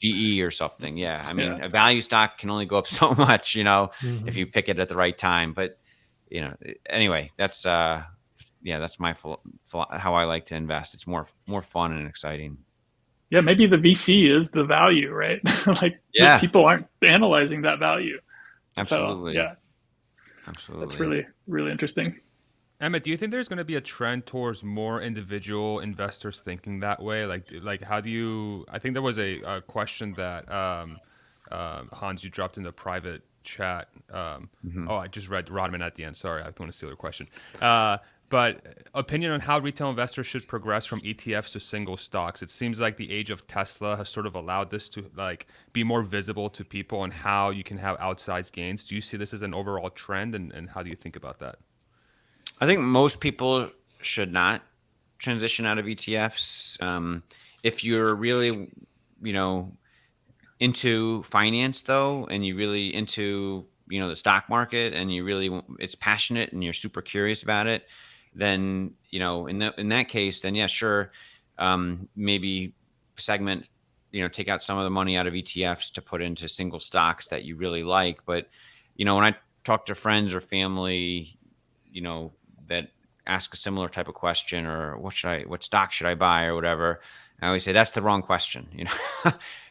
Speaker 2: GE or something. Yeah, I mean,
Speaker 4: Yeah.
Speaker 2: a value stock can only go up so much, if
Speaker 5: Mhm.
Speaker 2: you pick it at the right time. But anyway, that's that's my how I like to invest. It's more fun and exciting.
Speaker 4: Yeah, maybe the VC is the value, right? Like
Speaker 2: Yeah,
Speaker 4: people aren't analyzing that value. So
Speaker 2: absolutely,
Speaker 4: yeah,
Speaker 2: absolutely.
Speaker 4: that's really, really interesting.
Speaker 1: Emmett, do you think there's going to be a trend towards more individual investors thinking that way? Like how do you? I think there was a question that Hans, you dropped in the private chat. Oh, I just read Rodman at the end. Sorry, I want to steal your question. But opinion on how retail investors should progress from ETFs to single stocks. It seems like the age of Tesla has sort of allowed this to be more visible to people and how you can have outsized gains. Do you see this as an overall trend, and how do you think about that?
Speaker 2: I think most people should not transition out of ETFs. If you're really, into finance though, and you really into, the stock market, and it's passionate and you're super curious about it, then, in that case, then yeah, sure. Maybe segment, take out some of the money out of ETFs to put into single stocks that you really like. But, when I talk to friends or family, that ask a similar type of question, or what stock should I buy or whatever, I always say that's the wrong question.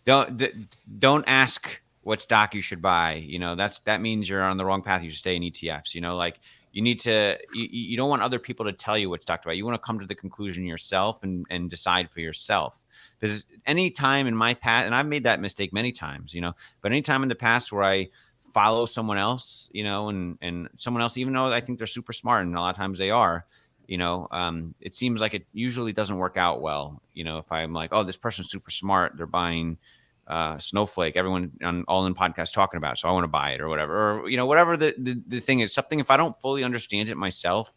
Speaker 2: Don't ask what stock you should buy. That means you're on the wrong path. You should stay in ETFs. Like you need to. You don't want other people to tell you what stock to buy. You want to come to the conclusion yourself and decide for yourself. Because any time in my past, and I've made that mistake many times, but any time in the past where I follow someone else, and someone else, even though I think they're super smart, and a lot of times they are, it seems like it usually doesn't work out well. If I'm like, oh, this person's super smart, they're buying Snowflake, everyone on All In podcast talking about it, so I want to buy it or whatever, or, whatever the thing is, something, if I don't fully understand it myself,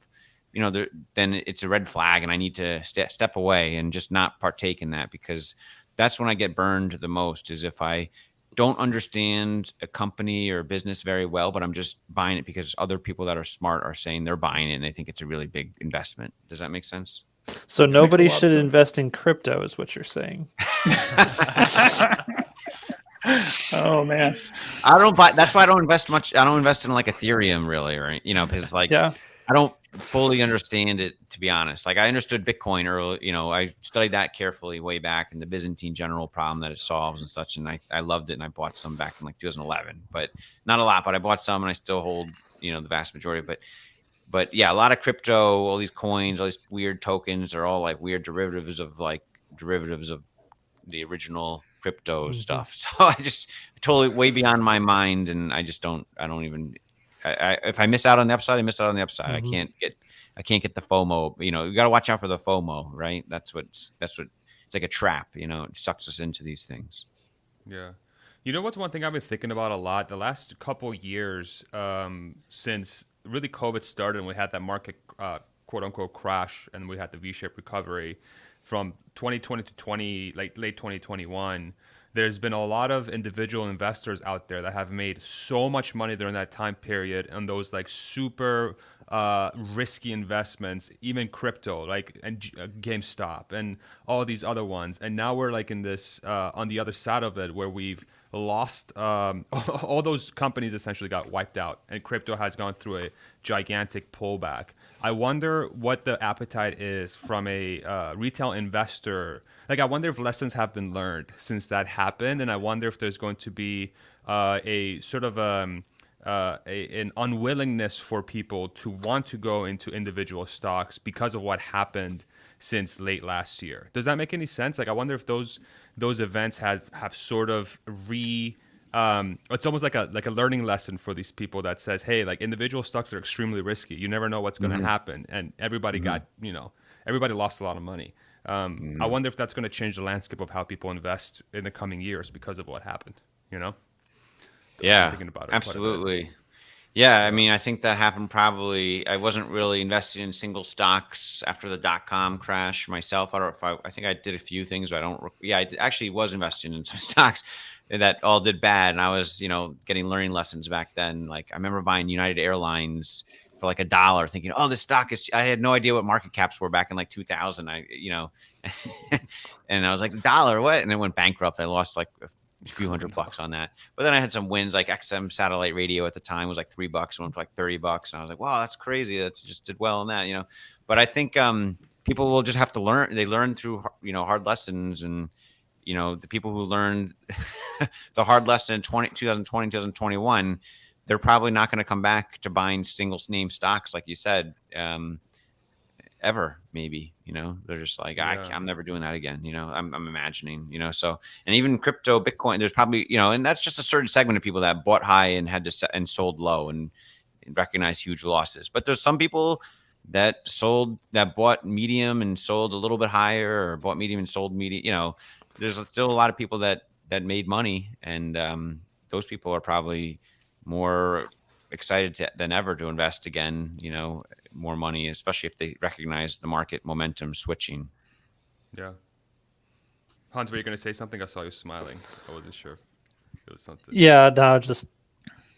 Speaker 2: then it's a red flag, and I need to step away and just not partake in that, because that's when I get burned the most, is if I don't understand a company or a business very well, but I'm just buying it because other people that are smart are saying they're buying it and they think it's a really big investment. Does that make sense?
Speaker 5: So nobody
Speaker 4: lot of
Speaker 5: should
Speaker 4: sense.
Speaker 5: invest in crypto, is what you're saying.
Speaker 4: Oh man.
Speaker 2: I don't buy. That's why I don't invest much. I don't invest in like Ethereum really, or because
Speaker 5: Yeah.
Speaker 2: I don't fully understand it, to be honest. Like I understood Bitcoin early, I studied that carefully way back, and the Byzantine general problem that it solves and such. And I loved it. And I bought some back in like 2011, but not a lot, but I bought some, and I still hold, the vast majority. But yeah, a lot of crypto, all these coins, all these weird tokens are all like weird derivatives of the original crypto stuff. So I just totally way beyond my mind. And I don't even, if I miss out on the upside, I miss out on the upside. I can't get the FOMO. You got to watch out for the FOMO, right? That's what it's like a trap. It sucks us into these things.
Speaker 1: Yeah. What's one thing I've been thinking about a lot the last couple years, since really COVID started and we had that market quote unquote crash, and we had the V-shaped recovery from 2020 to late 2021. There's been a lot of individual investors out there that have made so much money during that time period on those like super risky investments, even crypto, and GameStop and all these other ones. And now we're like in this on the other side of it, where we've lost all those companies essentially got wiped out, and crypto has gone through a gigantic pullback. I wonder what the appetite is from a retail investor. Like, I wonder if lessons have been learned since that happened, and I wonder if there's going to be a sort of an unwillingness for people to want to go into individual stocks because of what happened since late last year. Does that make any sense? Like, I wonder if those events have sort of it's almost like a learning lesson for these people that says, hey, like, individual stocks are extremely risky. You never know what's going to happen, and everybody everybody lost a lot of money. I wonder if that's going to change the landscape of how people invest in the coming years because of what happened.
Speaker 2: Yeah,
Speaker 1: I'm thinking about it
Speaker 2: absolutely. Yeah, I mean, I think that happened probably. I wasn't really invested in single stocks after the dot-com crash myself. I don't know if I think I did a few things, but I don't. Yeah, actually was investing in some stocks that all did bad, and I was, getting learning lessons back then. Like I remember buying United Airlines for like $1, thinking, "Oh, this stock is." I had no idea what market caps were back in like 2000. And I was like, $1, what? And it went bankrupt. I lost like a few $100 on that. But then I had some wins, like XM satellite radio at the time was like $3, went for like $30, and I was like, wow, that's crazy. That's just did well on that. But I think people will just have to learn. They learn through hard lessons, and the people who learned the hard lesson in 2020, 2021, they're probably not going to come back to buying single name stocks, like you said. Ever, maybe, they're just like, I'm never doing that again. I'm imagining, so, and even crypto, Bitcoin, there's probably, and that's just a certain segment of people that bought high and had to and sold low and recognize huge losses. But there's some people that bought medium and sold a little bit higher, or bought medium and sold medium. There's still a lot of people that made money, and those people are probably more excited than ever to invest again, more money, especially if they recognize the market momentum switching.
Speaker 1: Yeah. Hans, were you going to say something? I saw you smiling. I wasn't sure if it was something.
Speaker 5: Yeah, no, just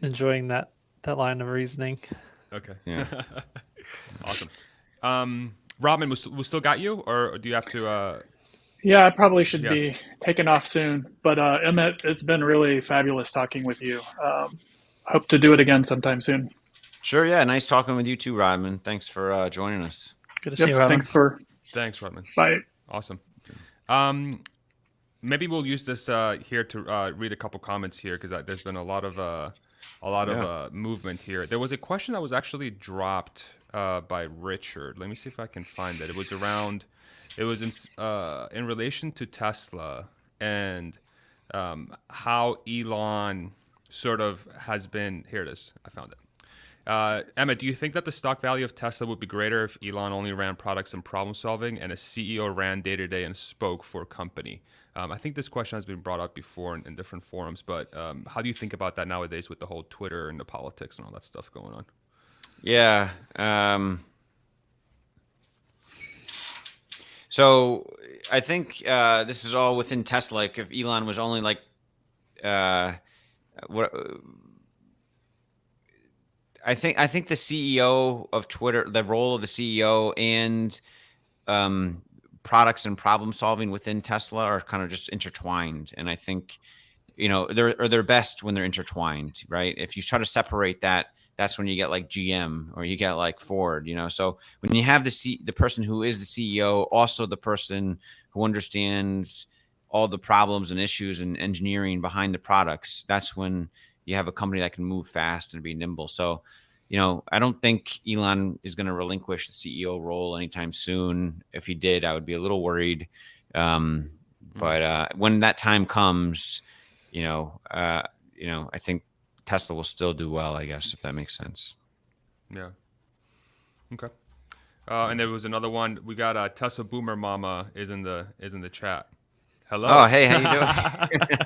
Speaker 5: enjoying that line of reasoning.
Speaker 1: Okay.
Speaker 2: Yeah.
Speaker 1: Awesome. Robin, we still got you, or do you have to?
Speaker 4: Yeah, I probably should be taking off soon. But Emmet, it's been really fabulous talking with you. Hope to do it again sometime soon.
Speaker 2: Sure, yeah. Nice talking with you too, Rodman. Thanks for joining us.
Speaker 3: Good to see you, Robin.
Speaker 1: Thanks, Rodman.
Speaker 4: Bye.
Speaker 1: Awesome. Maybe we'll use this here to read a couple comments here, because there's been a lot of movement here. There was a question that was actually dropped by Richard. Let me see if I can find it. It was in relation to Tesla and how Elon sort of has been. Here it is. I found it. Emmet, do you think that the stock value of Tesla would be greater if Elon only ran products and problem solving, and a CEO ran day to day and spoke for a company? I think this question has been brought up before in different forums, but how do you think about that nowadays with the whole Twitter and the politics and all that stuff going on?
Speaker 2: Yeah. So I think this is all within Tesla. Like if Elon was only like what. I think the CEO of Twitter, the role of the CEO and products and problem solving within Tesla are kind of just intertwined. And I think, they're best when they're intertwined, right? If you try to separate that, that's when you get like GM or you get like Ford, So when you have the person who is the CEO, also the person who understands all the problems and issues and engineering behind the products, that's when you have a company that can move fast and be nimble. So, I don't think Elon is going to relinquish the CEO role anytime soon. If he did, I would be a little worried. But when that time comes, I think Tesla will still do well, I guess, if that makes sense.
Speaker 1: Yeah. Okay. And there was another one. We got Tesla Boomer Mama is in the chat. Hello.
Speaker 2: Oh, hey, how you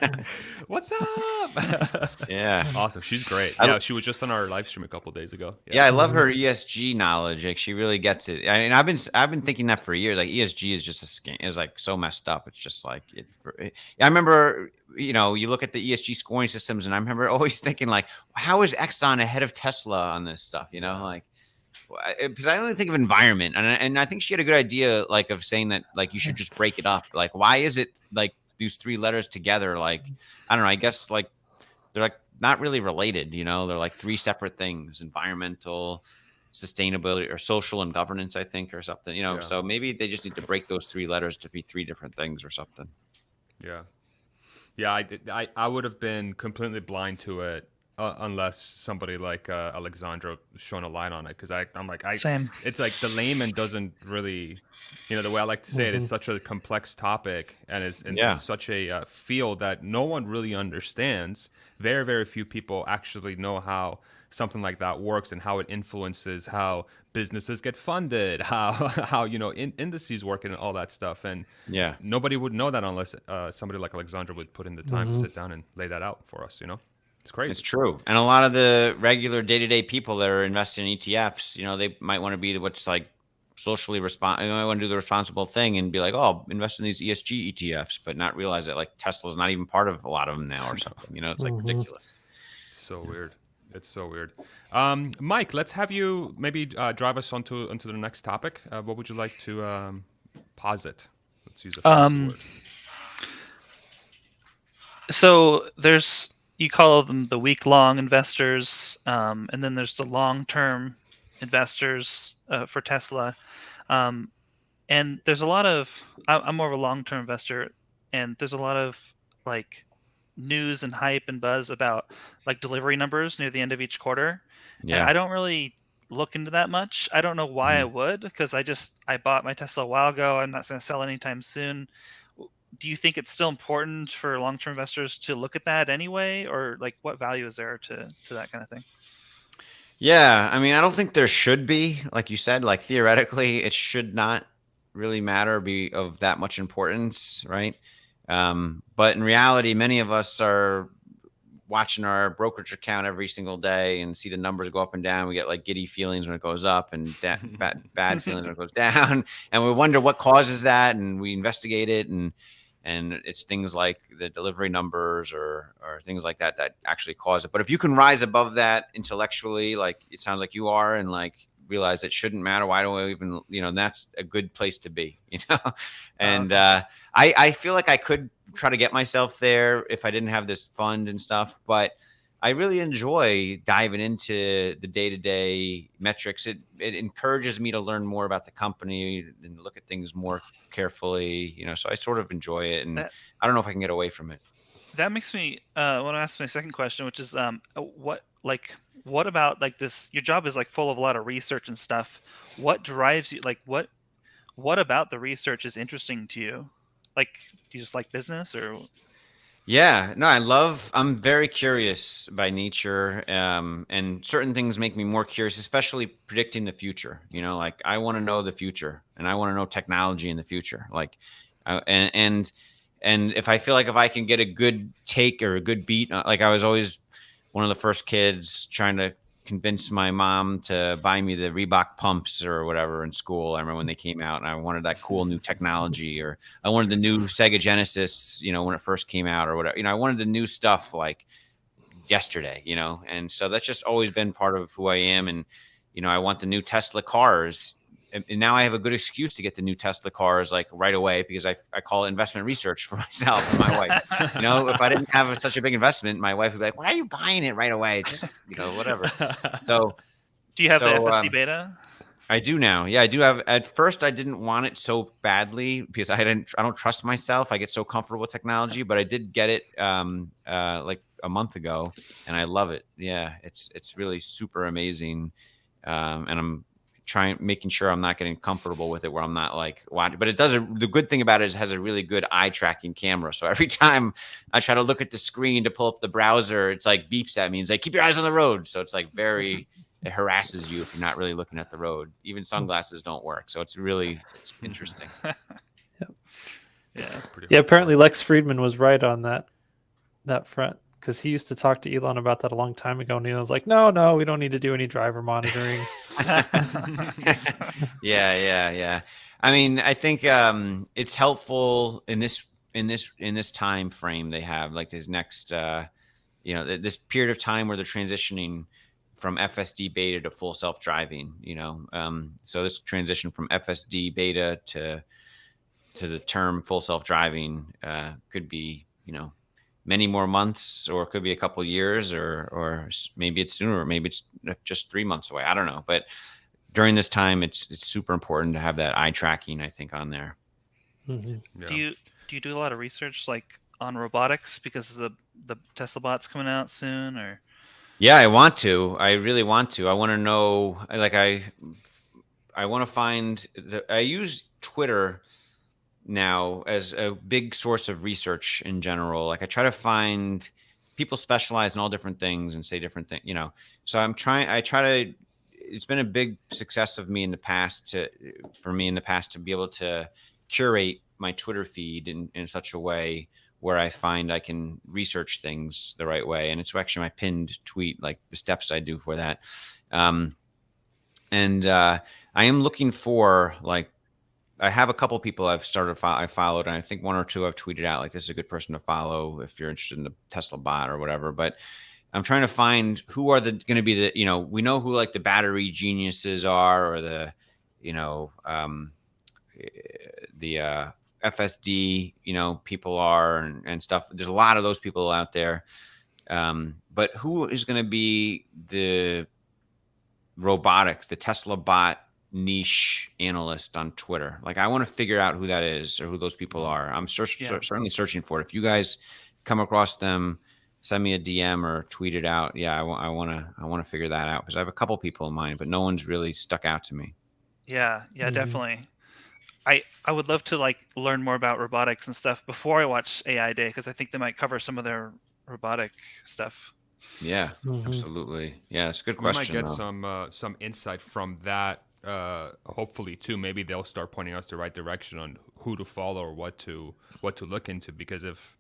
Speaker 2: doing?
Speaker 1: What's up?
Speaker 2: Yeah.
Speaker 1: Awesome. She's great. She was just on our live stream a couple days ago.
Speaker 2: Yeah, I love her ESG knowledge. Like she really gets it. I mean, I've been thinking that for years. Like ESG is just a scam. It's like so messed up. It's just like I remember, you look at the ESG scoring systems, and I remember always thinking like, how is Exxon ahead of Tesla on this stuff? Like. Because I only think of environment, and I think she had a good idea, like of saying that, like you should just break it up. Like, why is it like these three letters together? Like, I don't know. I guess like they're like not really related. They're like three separate things: environmental, sustainability, or social and governance. I think, or something. So maybe they just need to break those three letters to be three different things or something.
Speaker 1: Yeah, yeah. I would have been completely blind to it. Unless somebody like Alexandra shone a light on it, because I'm like,
Speaker 3: Same.
Speaker 1: It's like the layman doesn't really, the way I like to say it is such a complex topic, and it's such a field that no one really understands. Very, very few people actually know how something like that works and how it influences how businesses get funded, how indices work and all that stuff. And nobody would know that unless somebody like Alexandra would put in the time to sit down and lay that out for us. It's crazy.
Speaker 2: It's true. And a lot of the regular day-to-day people that are investing in ETFs, they might want to be what's like socially responsible. I want to do the responsible thing and be like, oh, I'll invest in these ESG ETFs, but not realize that like Tesla's not even part of a lot of them now or something. It's like ridiculous.
Speaker 1: So weird. It's so weird. Mike, let's have you maybe drive us onto the next topic. What would you like to posit? Let's use a fancy word.
Speaker 3: So you call them the week-long investors, and then there's the long-term investors for Tesla. And there's a lot of, I'm more of a long-term investor, and there's a lot of like news and hype and buzz about like delivery numbers near the end of each quarter.
Speaker 2: Yeah.
Speaker 3: And I don't really look into that much. I don't know why I would, because I bought my Tesla a while ago. I'm not going to sell anytime soon. Do you think it's still important for long-term investors to look at that anyway, or like what value is there to that kind of thing?
Speaker 2: Yeah, I mean, I don't think there should be, like you said, like theoretically, it should not really matter, be of that much importance, right? But in reality, many of us are watching our brokerage account every single day and see the numbers go up and down. We get like giddy feelings when it goes up and bad feelings when it goes down, and we wonder what causes that, and we investigate it, and it's things like the delivery numbers or things like that actually cause it. But if you can rise above that intellectually, like it sounds like you are, and like realize it shouldn't matter, why do I even, that's a good place to be, And I feel like I could try to get myself there if I didn't have this fund and stuff, but I really enjoy diving into the day-to-day metrics. It encourages me to learn more about the company and look at things more carefully, so I sort of enjoy it, and I don't know if I can get away from it.
Speaker 3: That makes me want to ask my second question, which is what about like this, your job is like full of a lot of research and stuff. What drives you? Like what about the research is interesting to you? Like, do you just like business or?
Speaker 2: Yeah, no, I'm very curious by nature. And certain things make me more curious, especially predicting the future, like I want to know the future, and I want to know technology in the future. Like, and if I feel like if I can get a good take or a good beat, like I was always one of the first kids trying to convince my mom to buy me the Reebok pumps or whatever in school. I remember when they came out, and I wanted that cool new technology, or I wanted the new Sega Genesis, when it first came out or whatever. I wanted the new stuff like yesterday, and so that's just always been part of who I am. And, I want the new Tesla cars. And now I have a good excuse to get the new Tesla cars like right away, because I call it investment research for myself and my wife. If I didn't have such a big investment, my wife would be like, "Why are you buying it right away? Just whatever." So,
Speaker 3: do you have the FSD beta?
Speaker 2: I do now. Yeah, I do have. At first, I didn't want it so badly because I don't trust myself. I get so comfortable with technology, but I did get it like a month ago, and I love it. Yeah, it's really super amazing, and I'm making sure I'm not getting comfortable with it where I'm not like watching. But it does. The good thing about it is it has a really good eye tracking camera. So every time I try to look at the screen to pull up the browser, it's like beeps at me. It's like, keep your eyes on the road. So it's like it harasses you if you're not really looking at the road. Even sunglasses don't work. So it's interesting.
Speaker 5: Yeah. Apparently Lex Friedman was right on that front, because he used to talk to Elon about that a long time ago, and he was like, no, we don't need to do any driver monitoring.
Speaker 2: Yeah. I mean, I think it's helpful in this time frame they have, like this next this period of time where they're transitioning from FSD beta to full self-driving, so this transition from FSD beta to the term full self-driving could be, many more months, or it could be a couple of years, or maybe it's sooner, or maybe it's just 3 months away. I don't know. But during this time, it's super important to have that eye tracking, I think, on there.
Speaker 5: Mm-hmm.
Speaker 3: Yeah. Do you do a lot of research like on robotics because of the Tesla bots coming out soon, or?
Speaker 2: Yeah, I want to. I really want to. I want to know, like I want to find I use Twitter now as a big source of research in general. Like I try to find people specialize in all different things and say different things, so it's been a big success of me in the past to be able to curate my Twitter feed in such a way where I find I can research things the right way. And it's actually my pinned tweet, like the steps I do for that. I am looking for, like, I have a couple people I followed, and I think one or two I've tweeted out, like, this is a good person to follow if you're interested in the Tesla bot or whatever. But I'm trying to find who are going to be the, we know who like the battery geniuses are, or the, the FSD, people are, and stuff. There's a lot of those people out there. But who is going to be the robotics, the Tesla bot niche analyst on Twitter? Like, I want to figure out who that is or who those people are. I'm certainly searching for it. If you guys come across them, send me a DM or tweet it out. Yeah, I want to figure that out, because I have a couple people in mind, but no one's really stuck out to me.
Speaker 3: Yeah, definitely. I would love to like learn more about robotics and stuff before I watch AI Day, because I think they might cover some of their robotic stuff.
Speaker 2: Yeah, absolutely. Yeah, it's a good question.
Speaker 1: We might get some insight from that. Hopefully too. Maybe they'll start pointing us the right direction on who to follow or what to look into. Because if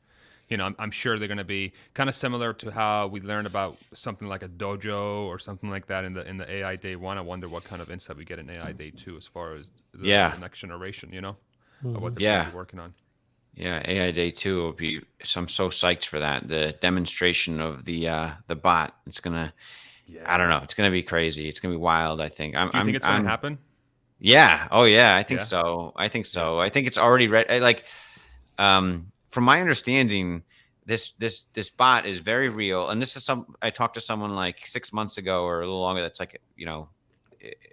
Speaker 1: I'm sure they're going to be kind of similar to how we learned about something like a dojo or something like that in the AI Day 1. I wonder what kind of insight we get in AI Day 2 as far as the next generation, of what they're working on.
Speaker 2: Yeah, AI Day 2 will be. I'm so psyched for that. The demonstration of the bot. It's gonna. Yeah. I don't know. It's gonna be crazy. It's gonna be wild. I think.
Speaker 1: Do you think it's gonna happen?
Speaker 2: Yeah. Oh yeah. I think so. I think so. I think it's already ready. Like, from my understanding, this bot is very real. And this is I talked to someone like 6 months ago or a little longer. That's like,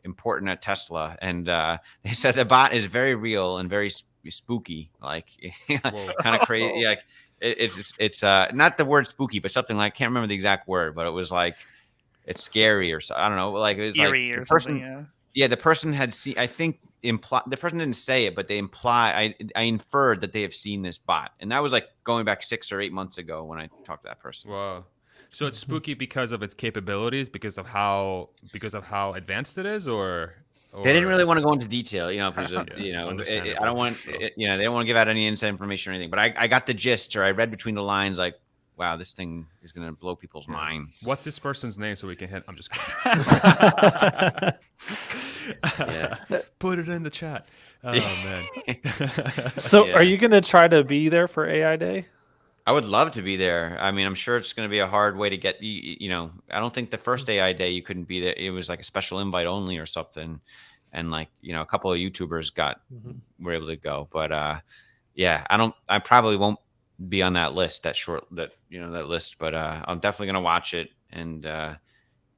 Speaker 2: important at Tesla, and they said the bot is very real and very spooky, like kind of crazy. Like it's not the word spooky, but something like, can't remember the exact word, but it was like, it's scary or so. I don't know. Like, it was
Speaker 3: eerie
Speaker 2: like
Speaker 3: or something.
Speaker 2: Yeah, the person had seen. I think the person didn't say it, but they imply. I inferred that they have seen this bot, and that was like going back 6 or 8 months ago when I talked to that person.
Speaker 1: Wow. So it's spooky because of its capabilities, because of how advanced it is, or
Speaker 2: they didn't really want to go into detail, because I don't want, they don't want to give out any inside information or anything. But I got the gist, or I read between the lines, like, wow, this thing is going to blow people's minds.
Speaker 1: What's this person's name so we can hit? I'm just kidding. Put it in the chat. Oh man.
Speaker 5: So are you going to try to be there for AI Day?
Speaker 2: I would love to be there. I mean, I'm sure it's going to be a hard way to get, I don't think the first AI Day you couldn't be there. It was like a special invite only or something. And like, a couple of YouTubers were able to go. But I probably won't be on that list, that list, but I'm definitely going to watch it. And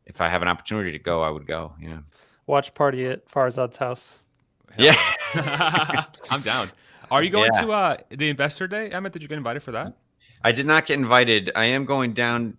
Speaker 2: if I have an opportunity to go, I would go. Yeah.
Speaker 5: Watch party at Farzad's house.
Speaker 2: Yeah.
Speaker 1: I'm down. Are you going to the Investor Day, Emmet? Did you get invited for that?
Speaker 2: I did not get invited. I am going down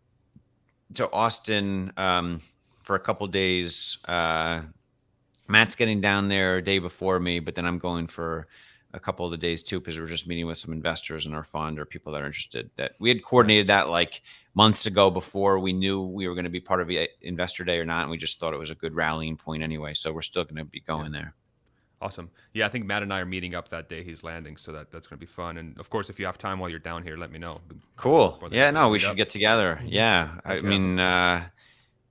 Speaker 2: to Austin for a couple days. Matt's getting down there a day before me, but then I'm going for a couple of the days too, because we're just meeting with some investors in our fund or people that are interested. That we had coordinated that like months ago before we knew we were going to be part of the Investor Day or not, and we just thought it was a good rallying point anyway. So we're still going to be going there.
Speaker 1: Awesome. Yeah, I think Matt and I are meeting up that day he's landing, so that's going to be fun. And of course, if you have time while you're down here, let me know.
Speaker 2: Cool. Yeah, no, we should get together. Yeah, I mean,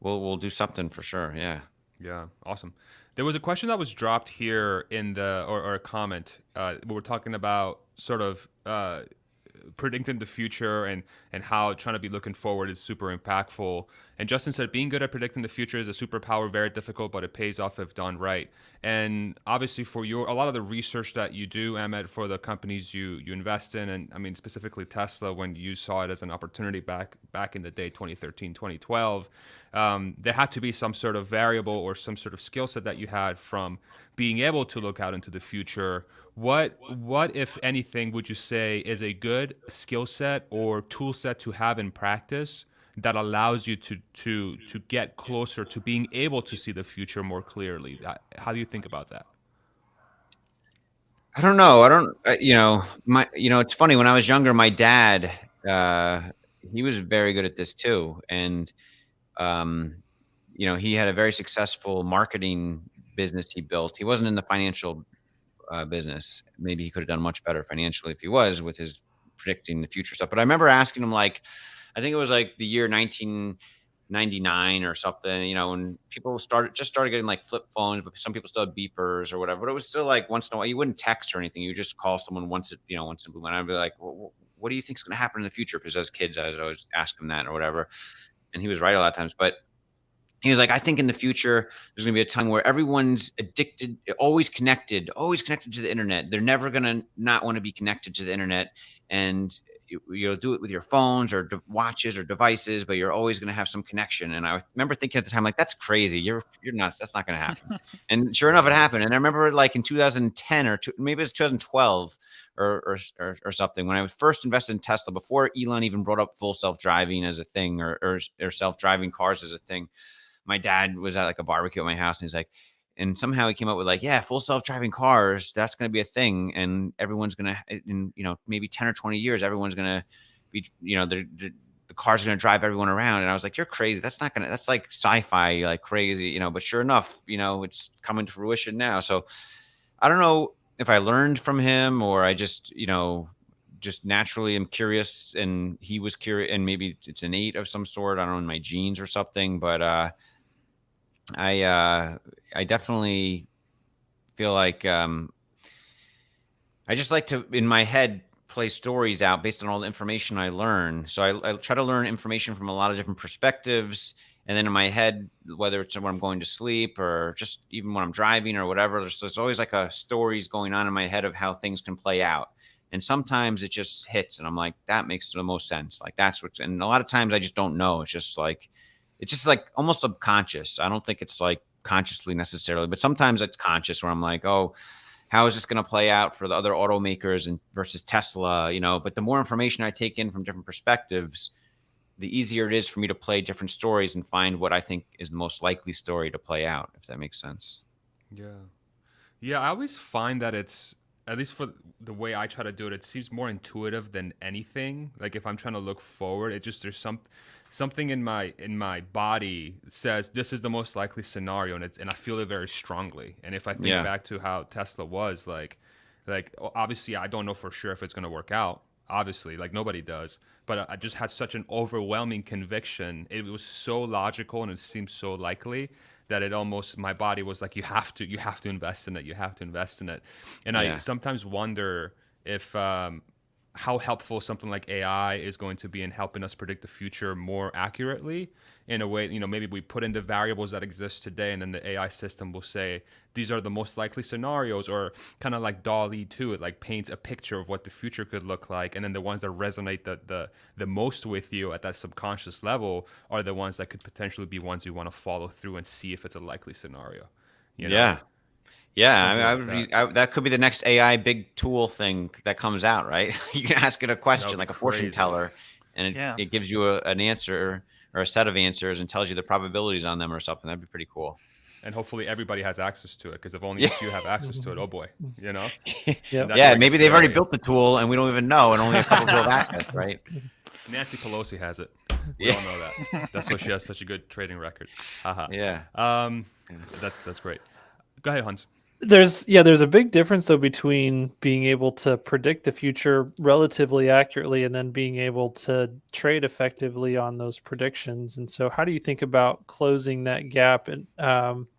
Speaker 2: we'll do something for sure. Yeah.
Speaker 1: Yeah, awesome. There was a question that was dropped here in or a comment. We were talking about sort of predicting the future and how trying to be looking forward is super impactful. And Justin said, being good at predicting the future is a superpower, very difficult, but it pays off if done right. And obviously for a lot of the research that you do, Emmet, for the companies you invest in, and I mean, specifically Tesla, when you saw it as an opportunity back in the day, 2013, 2012, there had to be some sort of variable or some sort of skill set that you had from being able to look out into the future. What, if anything, would you say is a good skill set or tool set to have in practice that allows you to get closer to being able to see the future more clearly? How do you think about that?
Speaker 2: I don't know. It's funny. When I was younger, my dad, he was very good at this too. And, he had a very successful marketing business he built. He wasn't in the financial business. Maybe he could have done much better financially if he was with his predicting the future stuff. But I remember asking him, like, I think it was like the year 1999 or something, when people started getting like flip phones, but some people still had beepers or whatever. But it was still like once in a while, you wouldn't text or anything. You just call someone once in a blue moon. I'd be like, what do you think is going to happen in the future? Because as kids, I was always asking that or whatever. And he was right a lot of times. But he was like, I think in the future, there's going to be a time where everyone's addicted, always connected to the internet. They're never going to not want to be connected to the internet. And you'll do it with your phones or watches or devices, but you're always going to have some connection. And I remember thinking at the time, like, that's crazy. You're nuts. That's not going to happen. And sure enough, it happened. And I remember like in 2010 or maybe it was 2012 or something, when I first invested in Tesla, before Elon even brought up full self-driving as a thing or self-driving cars as a thing. My dad was at like a barbecue at my house, and he's like, and somehow he came up with like, yeah, full self-driving cars, that's going to be a thing. And everyone's going to, in, maybe 10 or 20 years, everyone's going to be, the car's going to drive everyone around. And I was like, you're crazy. That's like sci-fi, like crazy, but sure enough, it's coming to fruition now. So I don't know if I learned from him or I just, just naturally am curious and he was curious, and maybe it's innate of some sort. I don't know, in my genes or something, but, I definitely feel like I just like to, in my head, play stories out based on all the information I learn. So I try to learn information from a lot of different perspectives. And then in my head, whether it's when I'm going to sleep or just even when I'm driving or whatever, there's always like a stories going on in my head of how things can play out. And sometimes it just hits and I'm like, that makes the most sense. Like and a lot of times I just don't know. It's just like almost subconscious. I don't think it's like consciously necessarily, but sometimes it's conscious where I'm like, oh, how is this going to play out for the other automakers and versus Tesla, but the more information I take in from different perspectives, the easier it is for me to play different stories and find what I think is the most likely story to play out, if that makes sense.
Speaker 1: Yeah. I always find that it's, at least for the way I try to do it, it seems more intuitive than anything. Like if I'm trying to look forward, there's something in my body says this is the most likely scenario, and I feel it very strongly. And if I think back to how Tesla was, like obviously I don't know for sure if it's going to work out. Obviously, like nobody does. But I just had such an overwhelming conviction. It was so logical and it seemed so likely that it almost, my body was like, you have to invest in it. You have to invest in it. And I sometimes wonder if how helpful something like AI is going to be in helping us predict the future more accurately in a way, maybe we put in the variables that exist today and then the AI system will say, these are the most likely scenarios, or kind of like DALL-E 2, it like paints a picture of what the future could look like. And then the ones that resonate the most with you at that subconscious level are the ones that could potentially be ones you want to follow through and see if it's a likely scenario.
Speaker 2: Yeah. That could be the next AI big tool thing that comes out, right? You can ask it a question like a fortune teller, and it gives you an answer or a set of answers and tells you the probabilities on them or something. That'd be pretty cool.
Speaker 1: And hopefully everybody has access to it, because if only a few have access to it, oh boy,
Speaker 2: Maybe they've already built the tool and we don't even know, and only a couple people have access, right?
Speaker 1: Nancy Pelosi has it. We all know that. That's why she has such a good trading record.
Speaker 2: Yeah.
Speaker 1: That's great. Go ahead, Hans.
Speaker 5: There's a big difference though between being able to predict the future relatively accurately and then being able to trade effectively on those predictions. And so how do you think about closing that gap? And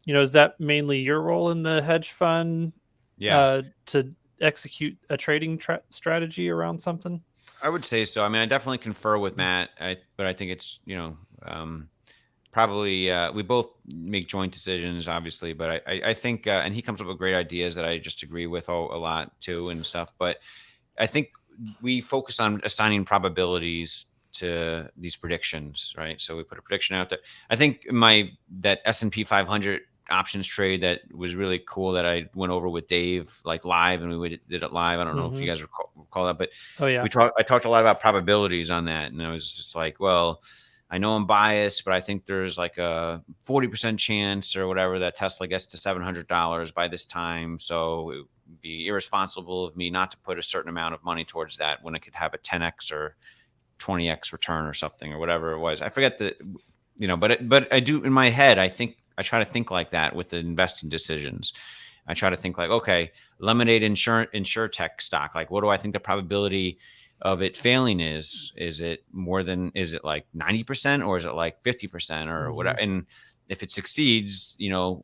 Speaker 5: is that mainly your role in the hedge fund to execute a trading strategy around something?
Speaker 2: I would say so. I mean, I definitely confer with Matt, but I think it's probably we both make joint decisions, obviously, but I think and he comes up with great ideas that I just agree with a lot too and stuff. But I think we focus on assigning probabilities to these predictions, right? So we put a prediction out there. I think that S&P 500 options trade that was really cool that I went over with Dave like live, and we did it live. I don't know if you guys recall that, but I talked a lot about probabilities on that, and I was just like, well, I know I'm biased, but I think there's like a 40% chance or whatever that Tesla gets to $700 by this time. So it would be irresponsible of me not to put a certain amount of money towards that when it could have a 10x or 20x return or something or whatever it was. I forget but I do in my head. I try to think like that with the investing decisions. I try to think like, okay, Lemonade insure tech stock. Like, what do I think the probability of it failing is it more than, is it like 90% or is it like 50% or whatever? And if it succeeds,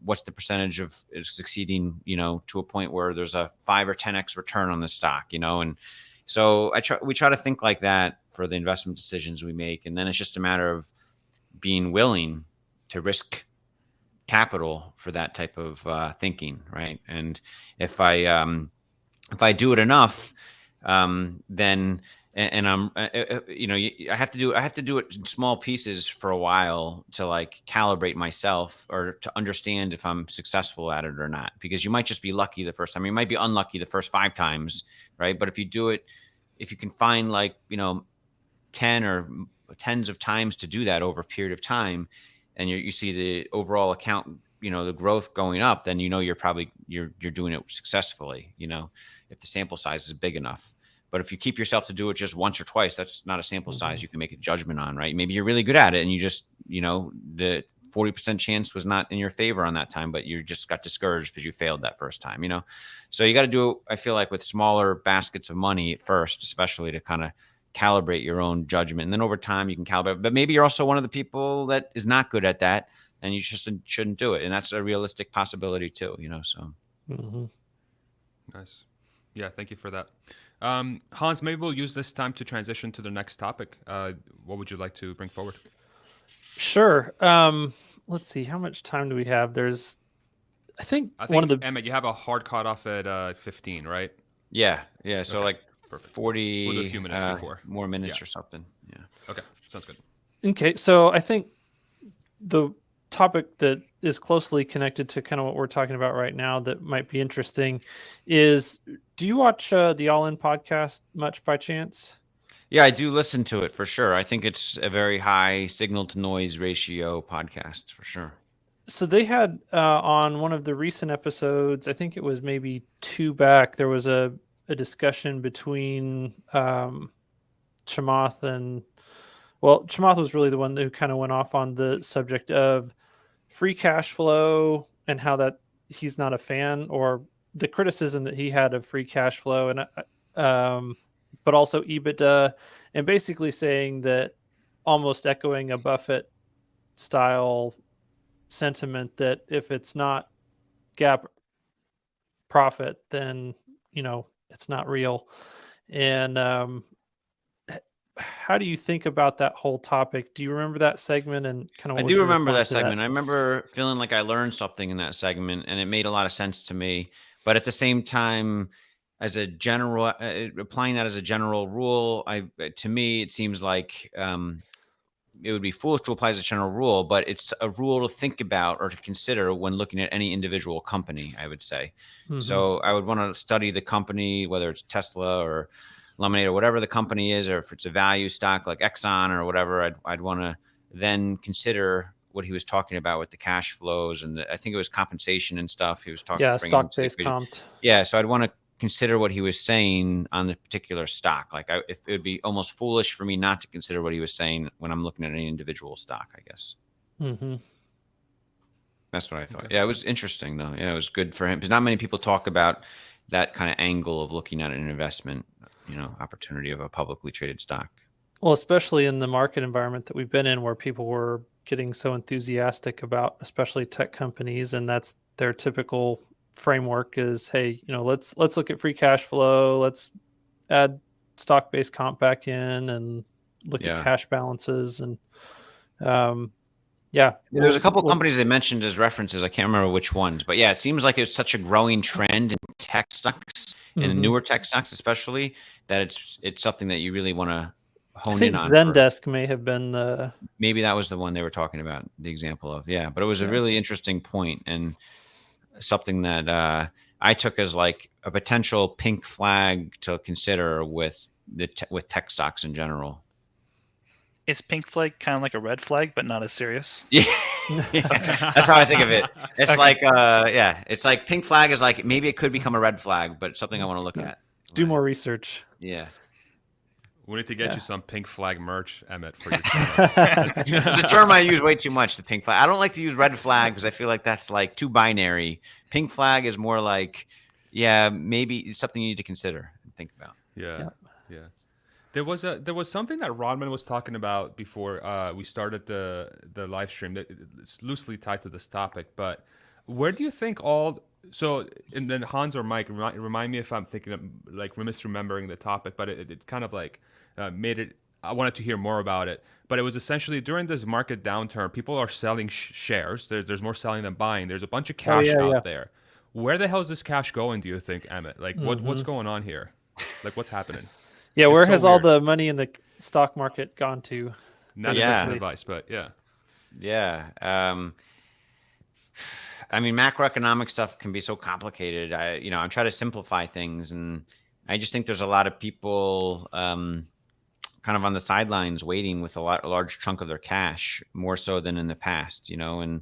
Speaker 2: what's the percentage of it succeeding, to a point where there's a 5 or 10x return on the stock, and so we try to think like that for the investment decisions we make. And then it's just a matter of being willing to risk capital for that type of thinking, right? And if I do it enough, then I have to do it in small pieces for a while to like calibrate myself or to understand if I'm successful at it or not. Because you might just be lucky the first time, you might be unlucky the first 5 times, right? But if you do it, if you can find like 10 or tens of times to do that over a period of time, and you see the overall account, the growth going up, then you're probably you're doing it successfully, if the sample size is big enough. But if you keep yourself to do it just once or twice, that's not a sample size you can make a judgment on, right? Maybe you're really good at it and you just, the 40% chance was not in your favor on that time, but you just got discouraged because you failed that first time, So you got to do it, I feel like, with smaller baskets of money at first, especially to kind of calibrate your own judgment. And then over time you can calibrate, but maybe you're also one of the people that is not good at that and you just shouldn't do it. And that's a realistic possibility too, so.
Speaker 1: Nice. Yeah. Thank you for that. Hans, maybe we'll use this time to transition to the next topic. What would you like to bring forward?
Speaker 5: Sure. Let's see. How much time do we have? I think one of the
Speaker 1: Emmet, you have a hard cutoff at 15, right?
Speaker 2: Yeah. So
Speaker 1: okay.
Speaker 2: like
Speaker 1: Perfect.
Speaker 2: 40
Speaker 1: We'll do a few minutes before.
Speaker 2: More minutes or something. Yeah.
Speaker 1: Okay. Sounds good.
Speaker 5: Okay. So I think the topic that is closely connected to kind of what we're talking about right now that might be interesting is, do you watch the All In podcast much by chance?
Speaker 2: Yeah, I do listen to it for sure. I think it's a very high signal to noise ratio podcast for sure.
Speaker 5: So they had on one of the recent episodes, I think it was maybe 2 back, there was a discussion between Chamath and, Chamath was really the one who kind of went off on the subject of free cash flow and how that he's not a fan, or the criticism that he had of free cash flow, and but also EBITDA, and basically saying that, almost echoing a Buffett style sentiment, that if it's not GAAP profit, then it's not real. And how do you think about that whole topic? Do you remember that segment and kind of?
Speaker 2: I do remember that segment. I remember feeling like I learned something in that segment, and it made a lot of sense to me. But at the same time, as a general, applying that as a general rule, to me it seems like it would be foolish to apply as a general rule, but it's a rule to think about or to consider when looking at any individual company, I would say. So I would want to study the company, whether it's Tesla or Lemonade or whatever the company is, or if it's a value stock like Exxon or whatever, I'd want to then consider what he was talking about with the cash flows. And I think it was compensation and stuff. He was talking.
Speaker 5: Yeah, stock-based comp.
Speaker 2: Yeah. So I'd want to consider what he was saying on the particular stock. Like if it would be almost foolish for me not to consider what he was saying when I'm looking at any individual stock, I guess. That's what I thought. Okay. Yeah, it was interesting though. Yeah, it was good for him because not many people talk about that kind of angle of looking at an investment, opportunity of a publicly traded stock.
Speaker 5: Well, especially in the market environment that we've been in, where people were getting so enthusiastic about, especially tech companies, and that's their typical framework is, hey, let's look at free cash flow, let's add stock-based comp back in and look at cash balances. And
Speaker 2: there's a couple companies they mentioned as references. I can't remember which ones, but yeah, it seems like it's such a growing trend in tech stocks and newer tech stocks especially, that it's something that you really want to hone in on.
Speaker 5: Zendesk may have been
Speaker 2: maybe that was the one they were talking about, the example of. Yeah, but it was a really interesting point and something that I took as like a potential pink flag to consider with with tech stocks in general.
Speaker 3: Is pink flag kind of like a red flag, but not as serious?
Speaker 2: Yeah. That's how I think of it. It's okay. It's like pink flag is like, maybe it could become a red flag, but it's something I want to look at.
Speaker 5: Do more research.
Speaker 2: Yeah.
Speaker 1: We need to get you some pink flag merch, Emmet, for your
Speaker 2: It's a term I use way too much, the pink flag. I don't like to use red flag because I feel like that's like too binary. Pink flag is more like, maybe it's something you need to consider and think about.
Speaker 1: Yeah. There was something that Rodman was talking about before we started the live stream that it's loosely tied to this topic. But where do you think and then Hans or Mike remind me if I'm thinking of like misremembering the topic, but it kind of like made it. I wanted to hear more about it, but it was essentially during this market downturn, people are selling shares. There's more selling than buying. There's a bunch of cash out there. Where the hell is this cash going? Do you think, Emmett? Like what's going on here? Like what's happening?
Speaker 5: Yeah, where
Speaker 1: so
Speaker 5: has all
Speaker 1: weird.
Speaker 5: the money in the stock market gone to?
Speaker 1: Not
Speaker 2: Yeah.
Speaker 1: necessarily advice, but yeah.
Speaker 2: Yeah. I mean, macroeconomic stuff can be so complicated. I'm trying to simplify things, and I just think there's a lot of people kind of on the sidelines waiting with a large chunk of their cash, more so than in the past, and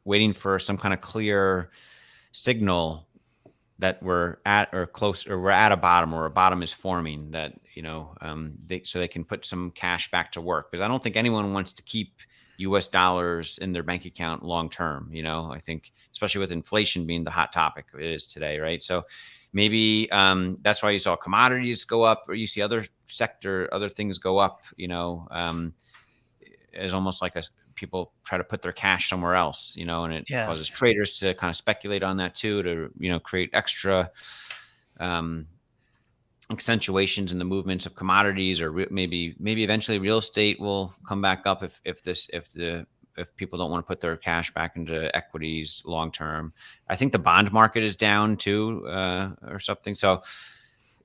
Speaker 2: waiting for some kind of clear signal that we're at or close, or we're at a bottom, or a bottom is forming, that so they can put some cash back to work, because I don't think anyone wants to keep US dollars in their bank account long term. I think especially with inflation being the hot topic it is today, right? So maybe that's why you saw commodities go up, or you see other things go up, as almost like people try to put their cash somewhere else, and it causes traders to kind of speculate on that too, to, create extra accentuations in the movements of commodities, or maybe eventually real estate will come back up if people don't want to put their cash back into equities long term. I think the bond market is down too, or something. So,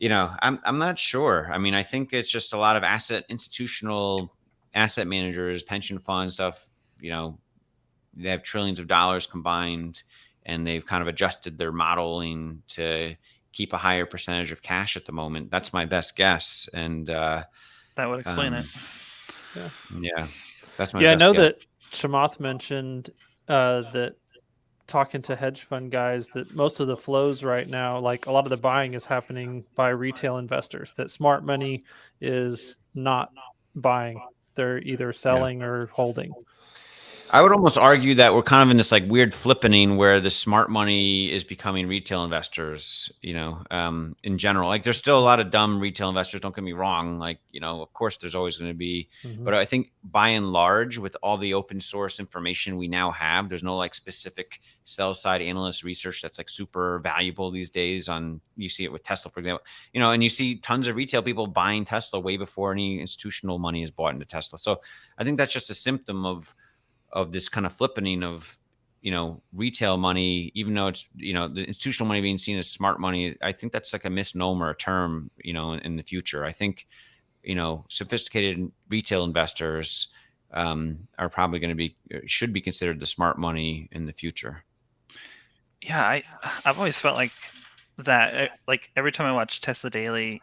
Speaker 2: I'm not sure. I mean, I think it's just a lot of institutional asset managers, pension funds, stuff. They have trillions of dollars combined, and they've kind of adjusted their modeling to keep a higher percentage of cash at the moment. That's my best guess. And
Speaker 3: that would explain it.
Speaker 2: Yeah. That's my
Speaker 5: I
Speaker 2: best
Speaker 5: know
Speaker 2: guess.
Speaker 5: that Chamath mentioned that talking to hedge fund guys, that most of the flows right now, like a lot of the buying is happening by retail investors, that smart money is not buying. They're either selling or holding.
Speaker 2: I would almost argue that we're kind of in this like weird flippening where the smart money is becoming retail investors, in general. Like there's still a lot of dumb retail investors, don't get me wrong. Like, of course there's always going to be, but I think by and large, with all the open source information we now have, there's no like specific sell side analyst research that's like super valuable these days. You see it with Tesla, for example, and you see tons of retail people buying Tesla way before any institutional money is bought into Tesla. So I think that's just a symptom of this kind of flippening of, retail money, even though it's, the institutional money being seen as smart money. I think that's like a misnomer, a term, in the future. I think, sophisticated retail investors are probably should be considered the smart money in the future.
Speaker 3: Yeah, I've always felt like that. Like every time I watch Tesla Daily,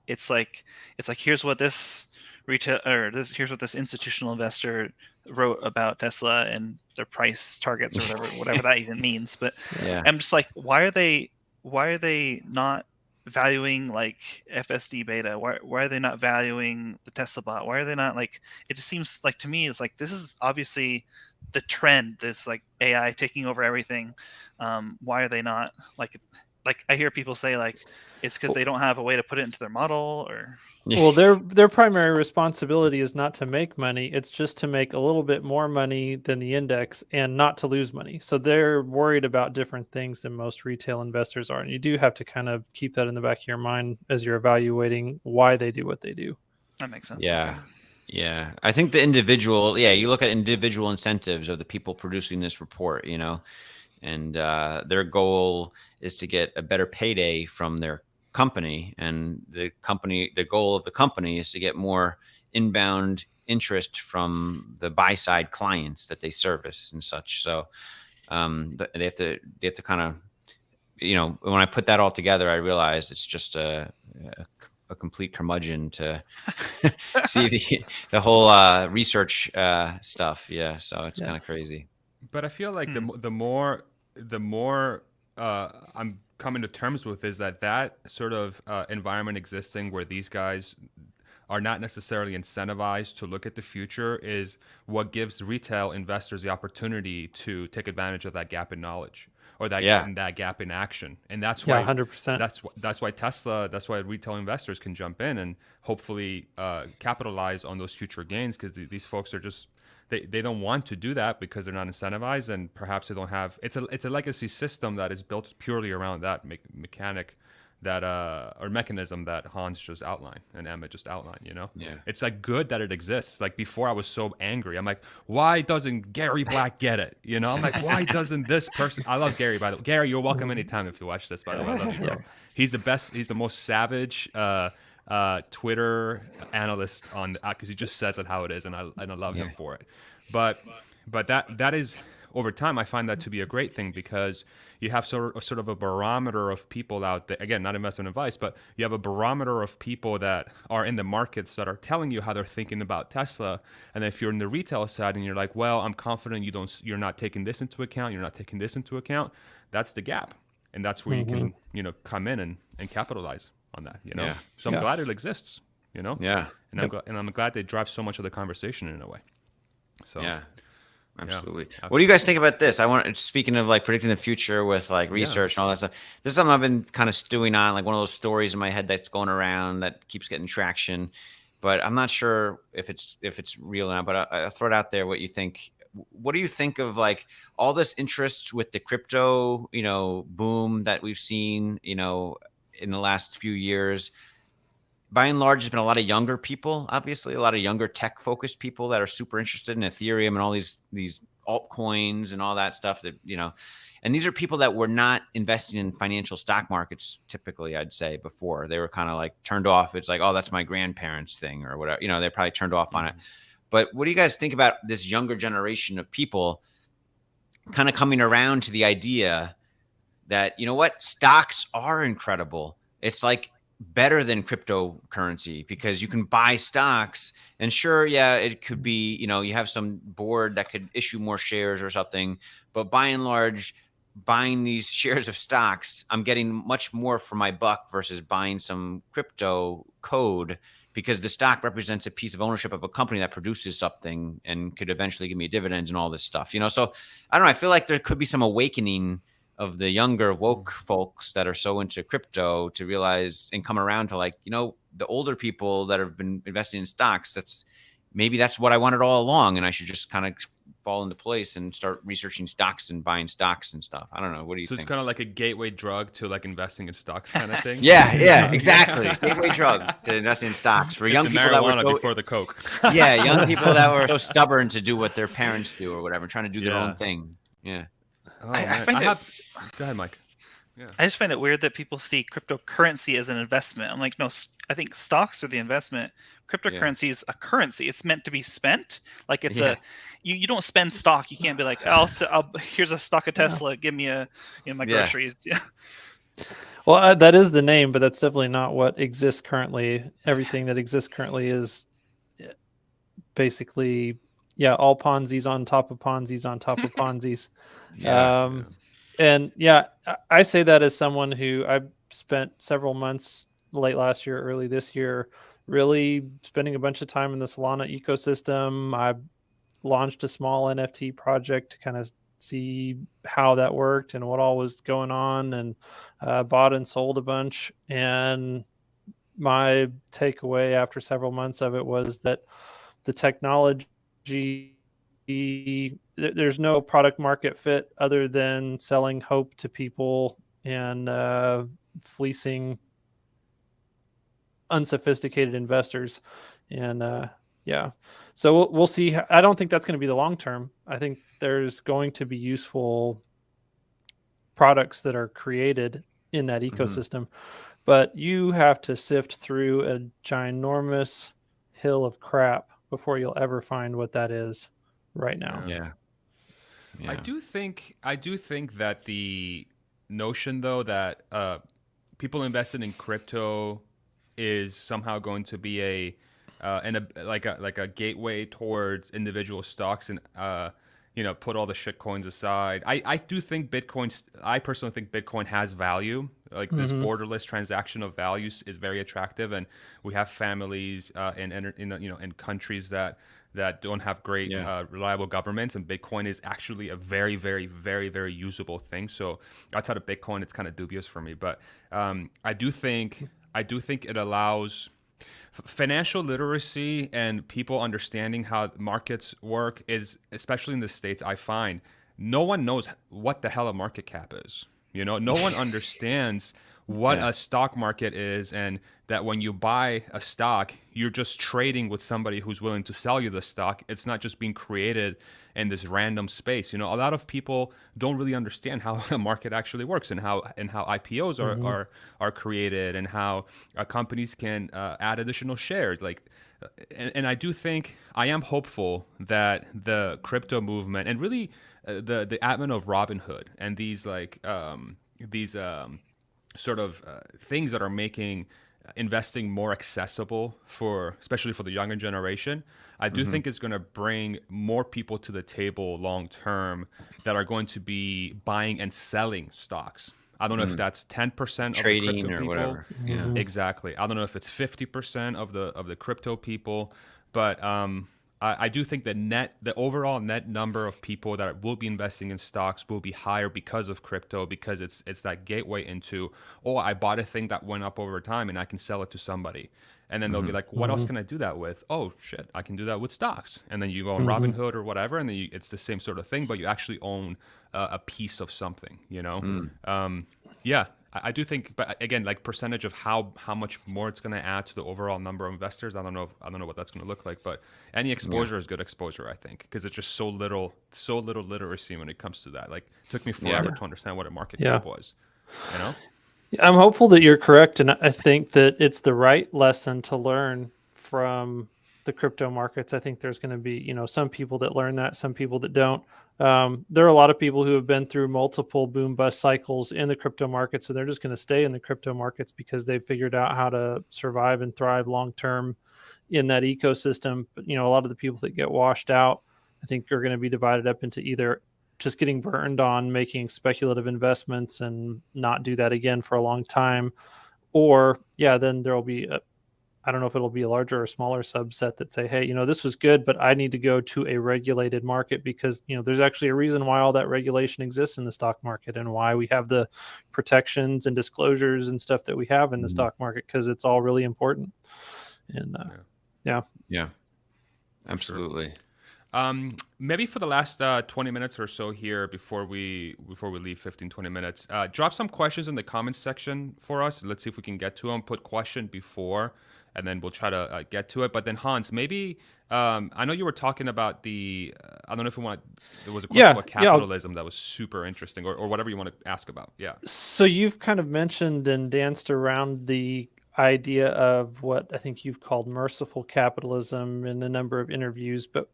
Speaker 3: it's like here's what this here's what this institutional investor wrote about Tesla and their price targets, or whatever that even means. But
Speaker 2: Yeah.
Speaker 3: I'm just like, why are they not valuing like FSD beta? Why are they not valuing the Tesla bot? Why are they not like? It just seems like to me it's like this is obviously the trend. This like AI taking over everything. Why are they not like I hear people say like it's because they don't have a way to put it into their model, or
Speaker 5: Well, their primary responsibility is not to make money. It's just to make a little bit more money than the index and not to lose money. So they're worried about different things than most retail investors are. And you do have to kind of keep that in the back of your mind as you're evaluating why they do what they do.
Speaker 3: that makes sense.
Speaker 2: Yeah.
Speaker 3: Okay.
Speaker 2: Yeah. I think you look at individual incentives of the people producing this report, and their goal is to get a better payday from their company, and the goal of the company is to get more inbound interest from the buy side clients that they service and such. So they have to kind of, when I put that all together, I realized it's just a complete curmudgeon to see the whole research stuff. Yeah, so it's kind of crazy.
Speaker 1: But I feel like the more I'm coming to terms with is that sort of environment existing where these guys are not necessarily incentivized to look at the future is what gives retail investors the opportunity to take advantage of that gap in knowledge. or that
Speaker 2: Yeah.
Speaker 1: that gap in action. And that's
Speaker 5: Yeah,
Speaker 1: why
Speaker 5: 100%.
Speaker 1: that's why Tesla, that's why retail investors can jump in and hopefully capitalize on those future gains, because these folks are just they don't want to do that because they're not incentivized, and perhaps they don't have it's a legacy system that is built purely around that mechanic that or mechanism that Hans just outlined and Emmet just outlined, you know?
Speaker 2: Yeah.
Speaker 1: It's like good that it exists. Like before I was so angry. I'm like, why doesn't Gary Black get it? You know, I'm like, why doesn't this person, I love Gary, by the way. Gary, you're welcome anytime if you watch this, by the way. I love you, bro. He's the best, he's the most savage Twitter analyst on, because he just says it how it is, and I love him for it. But that is, over time, I find that to be a great thing, because you have sort of a barometer of people out there. Again, not investment advice, but you have a barometer of people that are in the markets that are telling you how they're thinking about Tesla. And if you're in the retail side and you're like, well, I'm confident you're not taking this into account, you're not taking this into account, that's the gap. And that's where you can, come in and capitalize on that, you know?
Speaker 2: Yeah.
Speaker 1: So I'm glad it exists, you know?
Speaker 2: Yeah.
Speaker 1: And I'm glad they drive so much of the conversation in a way. So
Speaker 2: Yeah. Absolutely.
Speaker 1: Yeah.
Speaker 2: What do you guys think about this? Speaking of like predicting the future with like research and all that stuff, this is something I've been kind of stewing on, like one of those stories in my head that's going around that keeps getting traction, but I'm not sure if it's real or not, but I'll throw it out there. What you think? What do you think of like all this interest with the crypto, boom that we've seen, in the last few years? By and large, there's been a lot of younger people, obviously, a lot of younger tech-focused people that are super interested in Ethereum and all these altcoins and all that stuff that, and these are people that were not investing in financial stock markets typically, I'd say, before. They were kind of like turned off. It's like, oh, that's my grandparents' thing or whatever. They're probably turned off on it. But what do you guys think about this younger generation of people kind of coming around to the idea that, stocks are incredible? It's like better than cryptocurrency because you can buy stocks, and sure, it could be, you have some board that could issue more shares or something, but by and large, buying these shares of stocks, I'm getting much more for my buck versus buying some crypto code, because the stock represents a piece of ownership of a company that produces something and could eventually give me dividends and all this stuff, so I don't know, I feel like there could be some awakening of the younger woke folks that are so into crypto to realize and come around to like, the older people that have been investing in stocks, that's what I wanted all along. And I should just kind of fall into place and start researching stocks and buying stocks and stuff. I don't know. What do you think?
Speaker 1: So it's kind of like a gateway drug to like investing in stocks kind of thing.
Speaker 2: Yeah, exactly. Gateway drug to investing in stocks for young people that were
Speaker 1: before the Coke.
Speaker 2: young people that were so stubborn to do what their parents do or whatever, trying to do their own thing. Yeah.
Speaker 1: Oh,
Speaker 3: I find it.
Speaker 1: Go ahead, Mike. Yeah.
Speaker 3: I just find it weird that people see cryptocurrency as an investment. I'm like, no, I think stocks are the investment. Cryptocurrency is a currency. It's meant to be spent. Like it's you don't spend stock. You can't be like, here's a stock of Tesla. Give me my groceries. Yeah.
Speaker 5: Well, that is the name, but that's definitely not what exists currently. Everything that exists currently is basically, all Ponzi's on top of Ponzi's on top of Ponzi's. And I say that as someone who I spent several months late last year, early this year, really spending a bunch of time in the Solana ecosystem. I launched a small NFT project to kind of see how that worked and what all was going on, and bought and sold a bunch. And my takeaway after several months of it was that the technology, there's no product market fit other than selling hope to people and fleecing unsophisticated investors. And so we'll see. I don't think that's going to be the long term. I think there's going to be useful products that are created in that ecosystem, but you have to sift through a ginormous hill of crap before you'll ever find what that is right now.
Speaker 2: Yeah.
Speaker 1: I do think that the notion, though, that people invested in crypto is somehow going to be like a gateway towards individual stocks and put all the shit coins aside. I do think I personally think Bitcoin has value. Like this borderless transaction of values is very attractive, and we have families in countries that don't have great reliable governments, and Bitcoin is actually a very, very, very, very usable thing. So outside of Bitcoin, it's kind of dubious for me. But I do think it allows financial literacy and people understanding how markets work is, especially in the States, I find no one knows what the hell a market cap is. No one understands what a stock market is, and that when you buy a stock, you're just trading with somebody who's willing to sell you the stock. It's not just being created in this random space. A lot of people don't really understand how a market actually works, and how IPOs are created, and how companies can add additional shares. And I do think I am hopeful that the crypto movement, and really the advent of Robinhood, and these sort of things that are making investing more accessible especially for the younger generation, I do think it's going to bring more people to the table long term that are going to be buying and selling stocks. I don't know if that's 10% of
Speaker 2: trading
Speaker 1: the crypto
Speaker 2: or
Speaker 1: people.
Speaker 2: whatever. Yeah.
Speaker 1: Exactly. I don't know if it's 50% of the crypto people, but I do think the overall net number of people that will be investing in stocks will be higher because of crypto, because it's that gateway into, I bought a thing that went up over time and I can sell it to somebody. And then they'll be like, what else can I do that with? Oh, shit, I can do that with stocks. And then you go on Robinhood or whatever, and then it's the same sort of thing, but you actually own a piece of something, Yeah, I do think, but again, like percentage of how much more it's going to add to the overall number of investors, I don't know what that's going to look like, but any exposure is good exposure, I think, because it's just so little literacy when it comes to that. Like, it took me forever to understand what a market cap was,
Speaker 5: I'm hopeful that you're correct, and I think that it's the right lesson to learn from the crypto markets. I think there's going to be, some people that learn that, some people that don't. There are a lot of people who have been through multiple boom bust cycles in the crypto markets, and they're just going to stay in the crypto markets because they've figured out how to survive and thrive long term in that ecosystem. But a lot of the people that get washed out, I think, are going to be divided up into either just getting burned on making speculative investments and not do that again for a long time, or then there'll be I don't know if it'll be a larger or smaller subset that say, hey, this was good, but I need to go to a regulated market because, there's actually a reason why all that regulation exists in the stock market, and why we have the protections and disclosures and stuff that we have in the stock market, because it's all really important. And
Speaker 2: Yeah, absolutely.
Speaker 1: Maybe for the last 20 minutes or so here before we leave, 15-20 minutes, drop some questions in the comments section for us. Let's see if we can get to them. Put question before, and then we'll try to get to it. But then Hans, maybe I know you were talking about I don't know if there was a question about capitalism that was super interesting, or whatever you want to ask about. Yeah.
Speaker 5: So you've kind of mentioned and danced around the idea of what I think you've called merciful capitalism in a number of interviews, but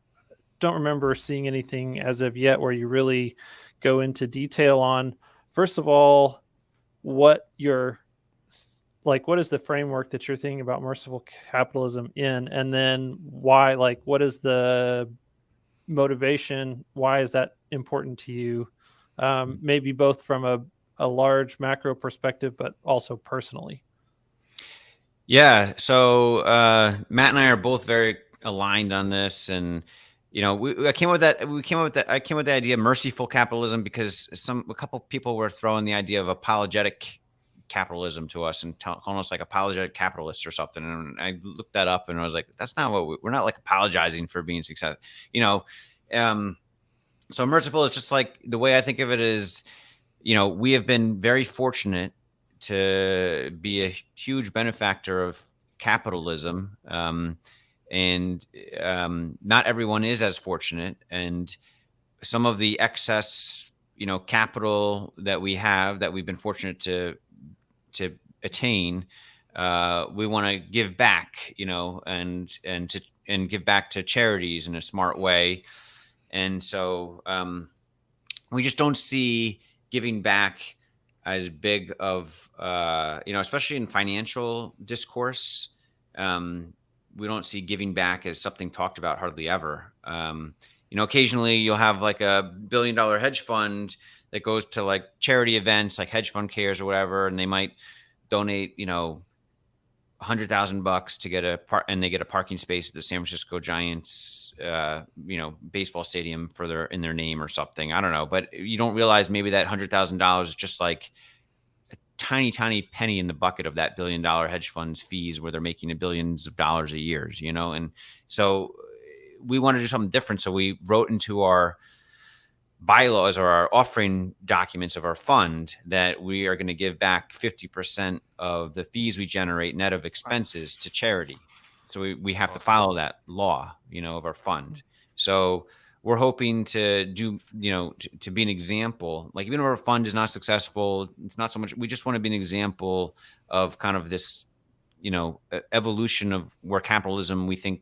Speaker 5: don't remember seeing anything as of yet where you really go into detail on, first of all, what is the framework that you're thinking about merciful capitalism in, and then why, what is the motivation? Why is that important to you? Maybe both from a large macro perspective, but also personally.
Speaker 2: Yeah. So Matt and I are both very aligned on this, and I came up with the idea of merciful capitalism because a couple people were throwing the idea of apologetic capitalism to us and calling us like apologetic capitalists or something. And I looked that up and I was like, that's not what we're not like apologizing for being successful, so merciful is just like, the way I think of it is, we have been very fortunate to be a huge benefactor of capitalism. And not everyone is as fortunate, and some of the excess, capital that we have, that we've been fortunate to attain, we want to give back, and give back to charities in a smart way. And so we just don't see giving back as big of, especially in financial discourse. We don't see giving back as something talked about hardly ever. occasionally you'll have like a $1 billion hedge fund that goes to like charity events like Hedge Fund Cares or whatever, and they might donate, $100,000 to get and they get a parking space at the San Francisco Giants, baseball stadium in their name or something. I don't know, but you don't realize maybe that $100,000 is just like a tiny, tiny penny in the bucket of that $1 billion hedge fund's fees, where they're making billions of dollars a year, and so we want to do something different. So we wrote into our bylaws or our offering documents of our fund that we are going to give back 50% of the fees we generate net of expenses to charity. So we have to follow that law, of our fund. So we're hoping to do, to be an example. Like, even if our fund is not successful, it's not so much, we just want to be an example of kind of this, evolution of where capitalism we think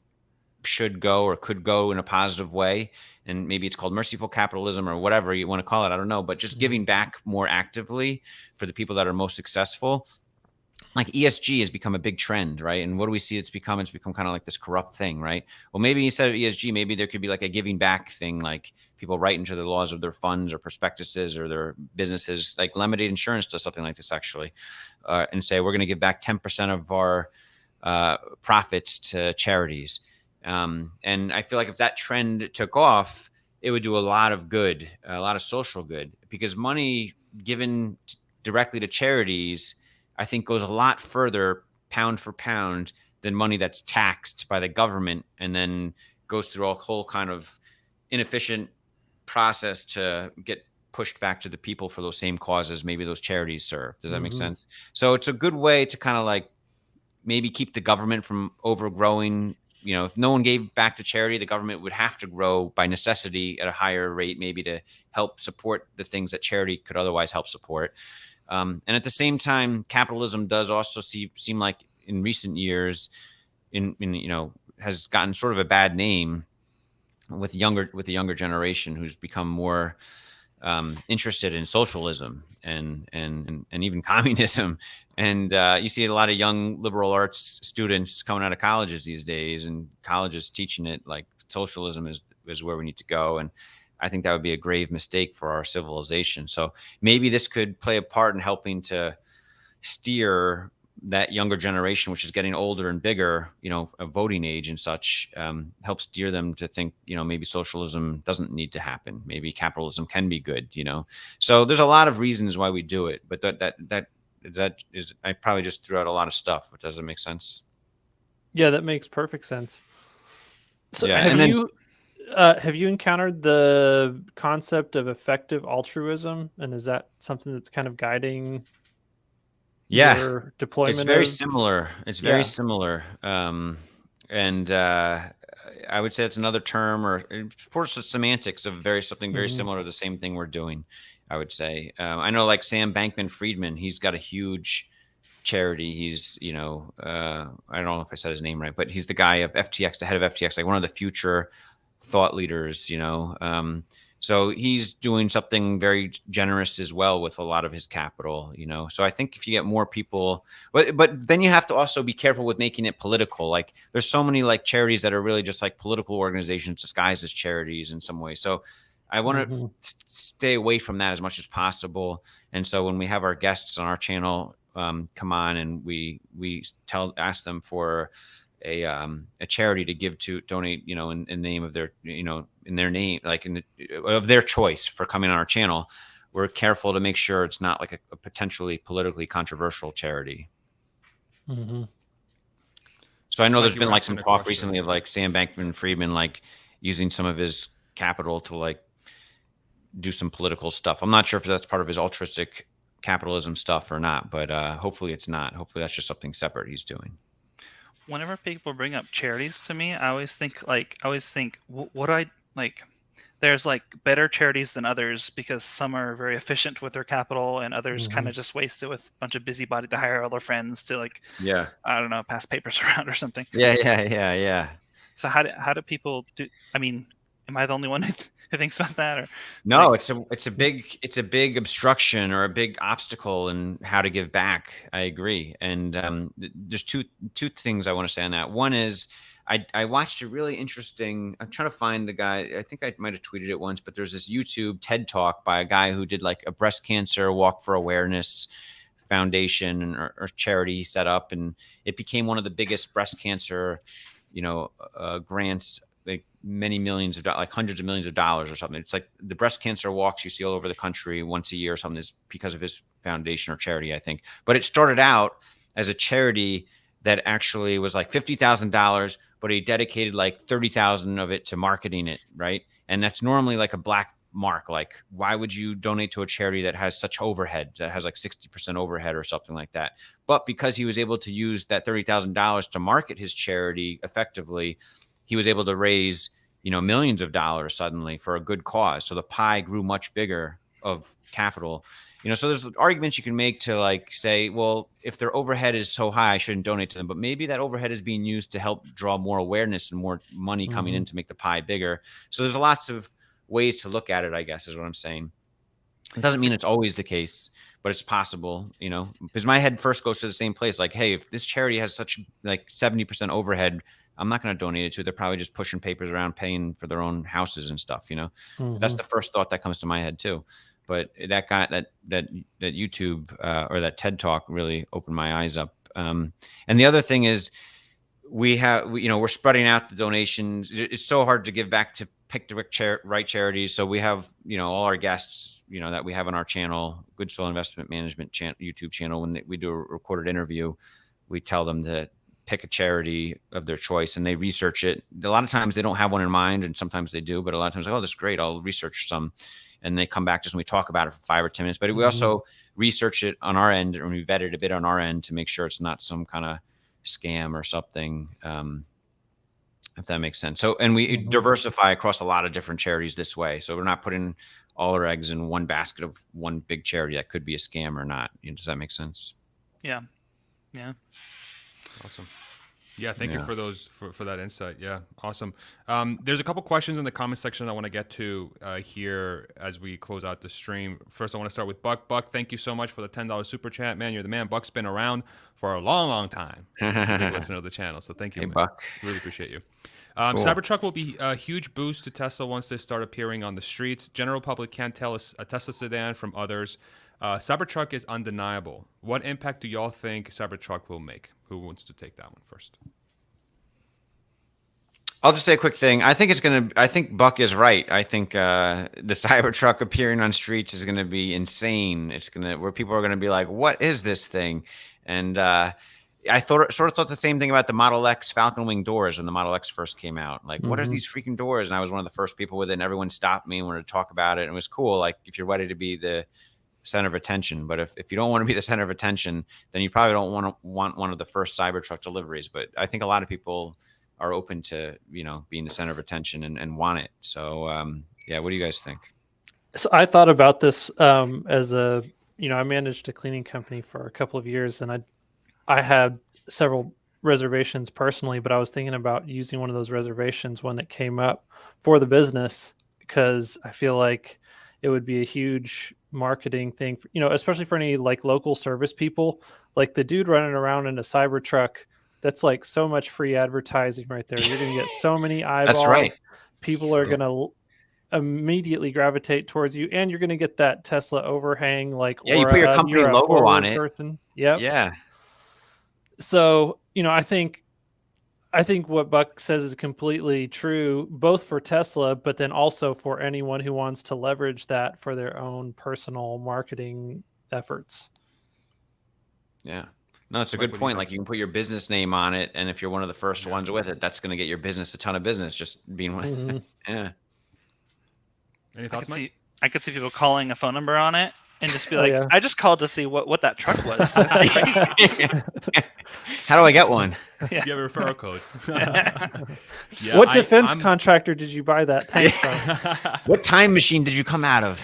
Speaker 2: should go or could go in a positive way. And maybe it's called merciful capitalism or whatever you want to call it. I don't know, but just giving back more actively for the people that are most successful. Like ESG has become a big trend, right? And what do we see? It's become kind of like this corrupt thing, right? Well, maybe instead of ESG, maybe there could be like a giving back thing, like people write into the laws of their funds or prospectuses or their businesses. Like Lemonade Insurance does something like this, actually, and say we're going to give back 10% of our profits to charities. And I feel like if that trend took off, it would do a lot of good, a lot of social good, because money given directly to charities, I think, goes a lot further pound for pound than money that's taxed by the government and then goes through a whole kind of inefficient process to get pushed back to the people for those same causes maybe those charities serve. Does that make sense? So it's a good way to kind of like maybe keep the government from overgrowing. If no one gave back to charity, the government would have to grow by necessity at a higher rate, maybe to help support the things that charity could otherwise help support. And at the same time, capitalism does also seem like in recent years, has gotten sort of a bad name with the younger generation, who's become more interested in socialism and even communism. And you see a lot of young liberal arts students coming out of colleges these days, and colleges teaching it like socialism is where we need to go. And I think that would be a grave mistake for our civilization. So maybe this could play a part in helping to steer that younger generation, which is getting older and bigger, of voting age and such, help steer them to think, maybe socialism doesn't need to happen. Maybe capitalism can be good, So there's a lot of reasons why we do it, but that is, I probably just threw out a lot of stuff, but does it make sense?
Speaker 5: Yeah, that makes perfect sense. So
Speaker 2: Yeah,
Speaker 5: have you encountered the concept of effective altruism, and is that something that's kind of guiding your deployment?
Speaker 2: It's very similar. It's very similar. And I would say it's another term, or of course the semantics of something very similar to the same thing we're doing, I would say. I know like Sam Bankman-Friedman, he's got a huge charity. He's, I don't know if I said his name right, but he's the guy of FTX, the head of FTX, like one of the future thought leaders, so he's doing something very generous as well with a lot of his capital, So I think if you get more people, but then you have to also be careful with making it political. Like there's so many like charities that are really just like political organizations disguised as charities in some way. So I want to stay away from that as much as possible. And so when we have our guests on our channel come on, and we ask them for a charity to give to donate, in name of their, in their name, like of their choice for coming on our channel, we're careful to make sure it's not like a potentially politically controversial charity. So I know there's been like some talk recently of like Sam Bankman-Friedman, like using some of his capital to like do some political stuff. I'm not sure if that's part of his altruistic capitalism stuff or not, but hopefully it's not. Hopefully that's just something separate he's doing.
Speaker 3: Whenever people bring up charities to me, I always think what I like. There's like better charities than others because some are very efficient with their capital, and others kind of just waste it with a bunch of busybody to hire all their friends to like, I don't know, pass papers around or something.
Speaker 2: Yeah.
Speaker 3: So how do people do? I mean, am I the only one who thinks about that? Or
Speaker 2: no,
Speaker 3: like,
Speaker 2: it's a big obstruction or a big obstacle in how to give back. I agree. And there's two things I want to say on that. One is I watched a really interesting. I'm trying to find the guy. I think I might have tweeted it once, but there's this YouTube TED talk by a guy who did like a breast cancer walk for awareness foundation or charity he set up, and it became one of the biggest breast cancer, grants, like many millions of like hundreds of millions of dollars or something. It's like the breast cancer walks you see all over the country once a year or something is because of his foundation or charity, I think. But it started out as a charity that actually was like $50,000, but he dedicated like 30,000 of it to marketing it, right? And that's normally like a black mark. Like, why would you donate to a charity that has such overhead, that has like 60% overhead or something like that? But because he was able to use that $30,000 to market his charity effectively, he was able to raise, millions of dollars suddenly for a good cause. So the pie grew much bigger of capital. So there's arguments you can make to like say, well, if their overhead is so high, I shouldn't donate to them. But maybe that overhead is being used to help draw more awareness and more money coming in to make the pie bigger. So there's lots of ways to look at it, I guess, is what I'm saying. It doesn't mean it's always the case, but it's possible, because my head first goes to the same place. Like, hey, if this charity has such like 70% overhead, I'm not going to donate it to. They're probably just pushing papers around, paying for their own houses and stuff. That's the first thought that comes to my head too. But that guy, that YouTube or that TED talk really opened my eyes up. And the other thing is, we're spreading out the donations. It's so hard to give back to pick the right charities. So we have, all our guests, that we have on our channel, Good Soil Investment Management YouTube channel. When we do a recorded interview, we tell them to pick a charity of their choice, and they research it. A lot of times they don't have one in mind, and sometimes they do. But a lot of times, like, oh, that's great, I'll research some. And they come back just when we talk about it for 5 or 10 minutes. But we also research it on our end, and we vet it a bit on our end to make sure it's not some kind of scam or something, if that makes sense. So, and we diversify across a lot of different charities this way. So we're not putting all our eggs in one basket of one big charity that could be a scam or not. Does that make sense?
Speaker 3: Yeah.
Speaker 1: Awesome. Yeah, thank you for those for that insight. Yeah, awesome. There's a couple questions in the comment section I want to get to here as we close out the stream. First, I want to start with Buck. Buck, thank you so much for the $10 super chat, man. You're the man. Buck's been around for a long, long time. Big listener of the channel, so thank you,
Speaker 2: hey,
Speaker 1: man.
Speaker 2: Buck.
Speaker 1: Really appreciate you.
Speaker 2: Cool.
Speaker 1: Cybertruck will be a huge boost to Tesla once they start appearing on the streets. General public can't tell a Tesla sedan from others. Cybertruck is undeniable. What impact do y'all think Cybertruck will make? Who wants to take that one first?
Speaker 2: I'll just say a quick thing. I think Buck is right. I think the Cybertruck appearing on streets is gonna be insane. It's where people are gonna be like, "What is this thing?" And I sort of thought the same thing about the Model X Falcon Wing doors when the Model X first came out. Like, what are these freaking doors? And I was one of the first people with it, and everyone stopped me and wanted to talk about it. And it was cool. Like, if you're ready to be the center of attention, but if you don't want to be the center of attention, then you probably don't want one of the first Cybertruck deliveries. But I think a lot of people are open to, being the center of attention and want it. So, what do you guys think?
Speaker 5: So I thought about this as I managed a cleaning company for a couple of years, and I had several reservations personally, but I was thinking about using one of those reservations when it came up for the business, because I feel like it would be a huge marketing thing, especially for any like local service people. Like the dude running around in a Cybertruck, that's like so much free advertising right there. You're going to get so many eyeballs.
Speaker 2: That's right.
Speaker 5: People are going to immediately gravitate towards you, and you're going to get that Tesla overhang. Like,
Speaker 2: you put your company logo on it.
Speaker 5: Person. Yep.
Speaker 2: Yeah.
Speaker 5: So, I think what Buck says is completely true, both for Tesla, but then also for anyone who wants to leverage that for their own personal marketing efforts.
Speaker 2: Yeah. No, it's a good point. Like, you can put your business name on it, and if you're one of the first ones with it, that's going to get your business a ton of business, just being one. Yeah.
Speaker 1: Any thoughts, Mike?
Speaker 3: I could see people calling a phone number on it and just be like, I just called to see what that truck was.
Speaker 2: How do I get one?
Speaker 1: Yeah. You have a referral code.
Speaker 5: What defense contractor did you buy that tank from?
Speaker 2: What time machine did you come out of?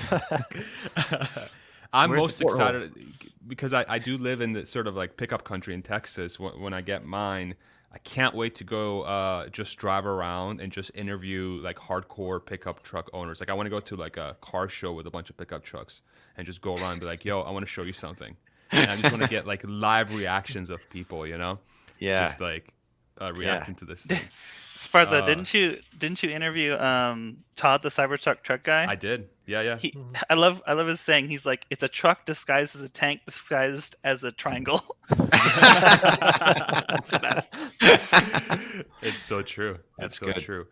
Speaker 1: I'm most excited because I do live in the sort of like pickup country in Texas. When I get mine, I can't wait to go just drive around and just interview like hardcore pickup truck owners. Like, I want to go to like a car show with a bunch of pickup trucks and just go around and be like, yo, I want to show you something. And I just want to get like live reactions of people,
Speaker 2: Yeah.
Speaker 1: Just like, reacting to this thing.
Speaker 3: Sparza, didn't you interview Todd, the Cybertruck truck guy?
Speaker 1: I did. Yeah.
Speaker 3: I love his saying. He's like, it's a truck disguised as a tank disguised as a triangle. That's the best.
Speaker 1: It's so true.
Speaker 2: That's
Speaker 1: so
Speaker 2: good.
Speaker 1: true.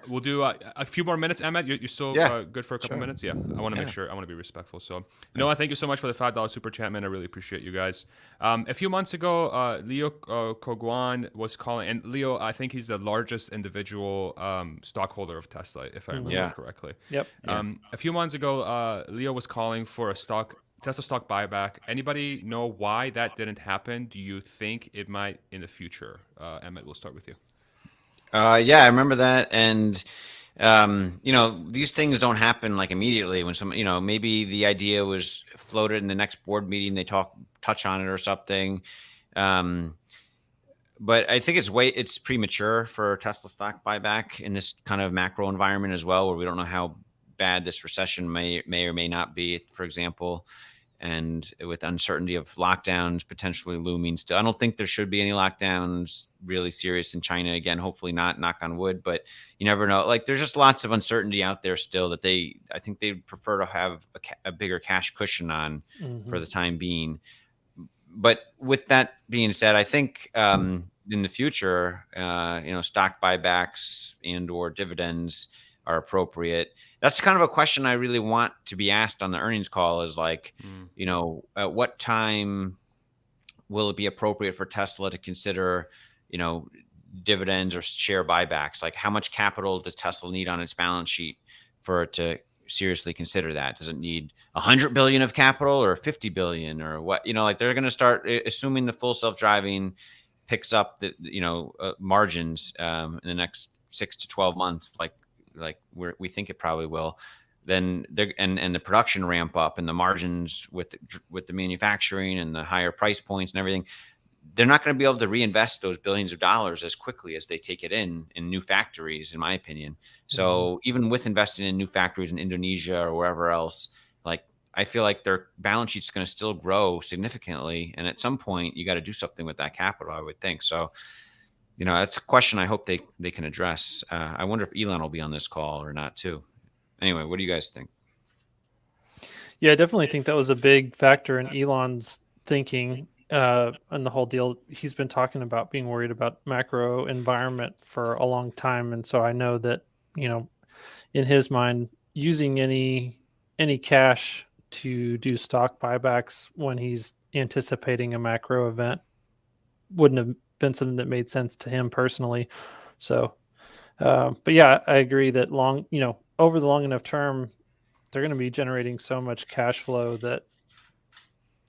Speaker 1: We'll do a few more minutes, Emmet. You're still good for a couple minutes? Yeah. I want to make sure. I want to be respectful. So, Noah, thank you so much for the $5 super chat, man. I really appreciate you guys. A few months ago, Leo Koguan was calling, and Leo, I think he's the largest individual stockholder of Tesla, if I remember correctly.
Speaker 5: Yep.
Speaker 1: A few months ago, Leo was calling for a Tesla stock buyback. Anybody know why that didn't happen? Do you think it might in the future? Emmet, we'll start with you.
Speaker 2: Yeah, I remember that. And, these things don't happen like immediately when maybe the idea was floated in the next board meeting, they touch on it or something. But I think it's premature for Tesla stock buyback in this kind of macro environment as well, where we don't know how bad this recession may or may not be, for example. And with uncertainty of lockdowns potentially looming still, I don't think there should be any lockdowns really serious in China again. Hopefully not, knock on wood, but you never know. Like there's just lots of uncertainty out there still that I think they'd prefer to have a bigger cash cushion on for the time being. But with that being said, I think in the future, stock buybacks and or dividends are appropriate. That's kind of a question I really want to be asked on the earnings call is like, at what time will it be appropriate for Tesla to consider, dividends or share buybacks? Like how much capital does Tesla need on its balance sheet for it to seriously consider that? Does it need 100 billion of capital or 50 billion or what? They're going to start assuming the full self-driving picks up the, margins in the next 6 to 12 months, like we think it probably will, then and the production ramp up and the margins with the manufacturing and the higher price points and everything, they're not going to be able to reinvest those billions of dollars as quickly as they take it in new factories, in my opinion. So even with investing in new factories in Indonesia or wherever else, like I feel like their balance sheet's going to still grow significantly. And at some point you got to do something with that capital, I would think. So that's a question I hope they can address. I wonder if Elon will be on this call or not too. Anyway, what do you guys think?
Speaker 5: Yeah, I definitely think that was a big factor in Elon's thinking and the whole deal. He's been talking about being worried about macro environment for a long time. And so I know that, in his mind, using any cash to do stock buybacks when he's anticipating a macro event wouldn't have been something that made sense to him personally. So, but yeah, I agree that over the long enough term, they're going to be generating so much cash flow that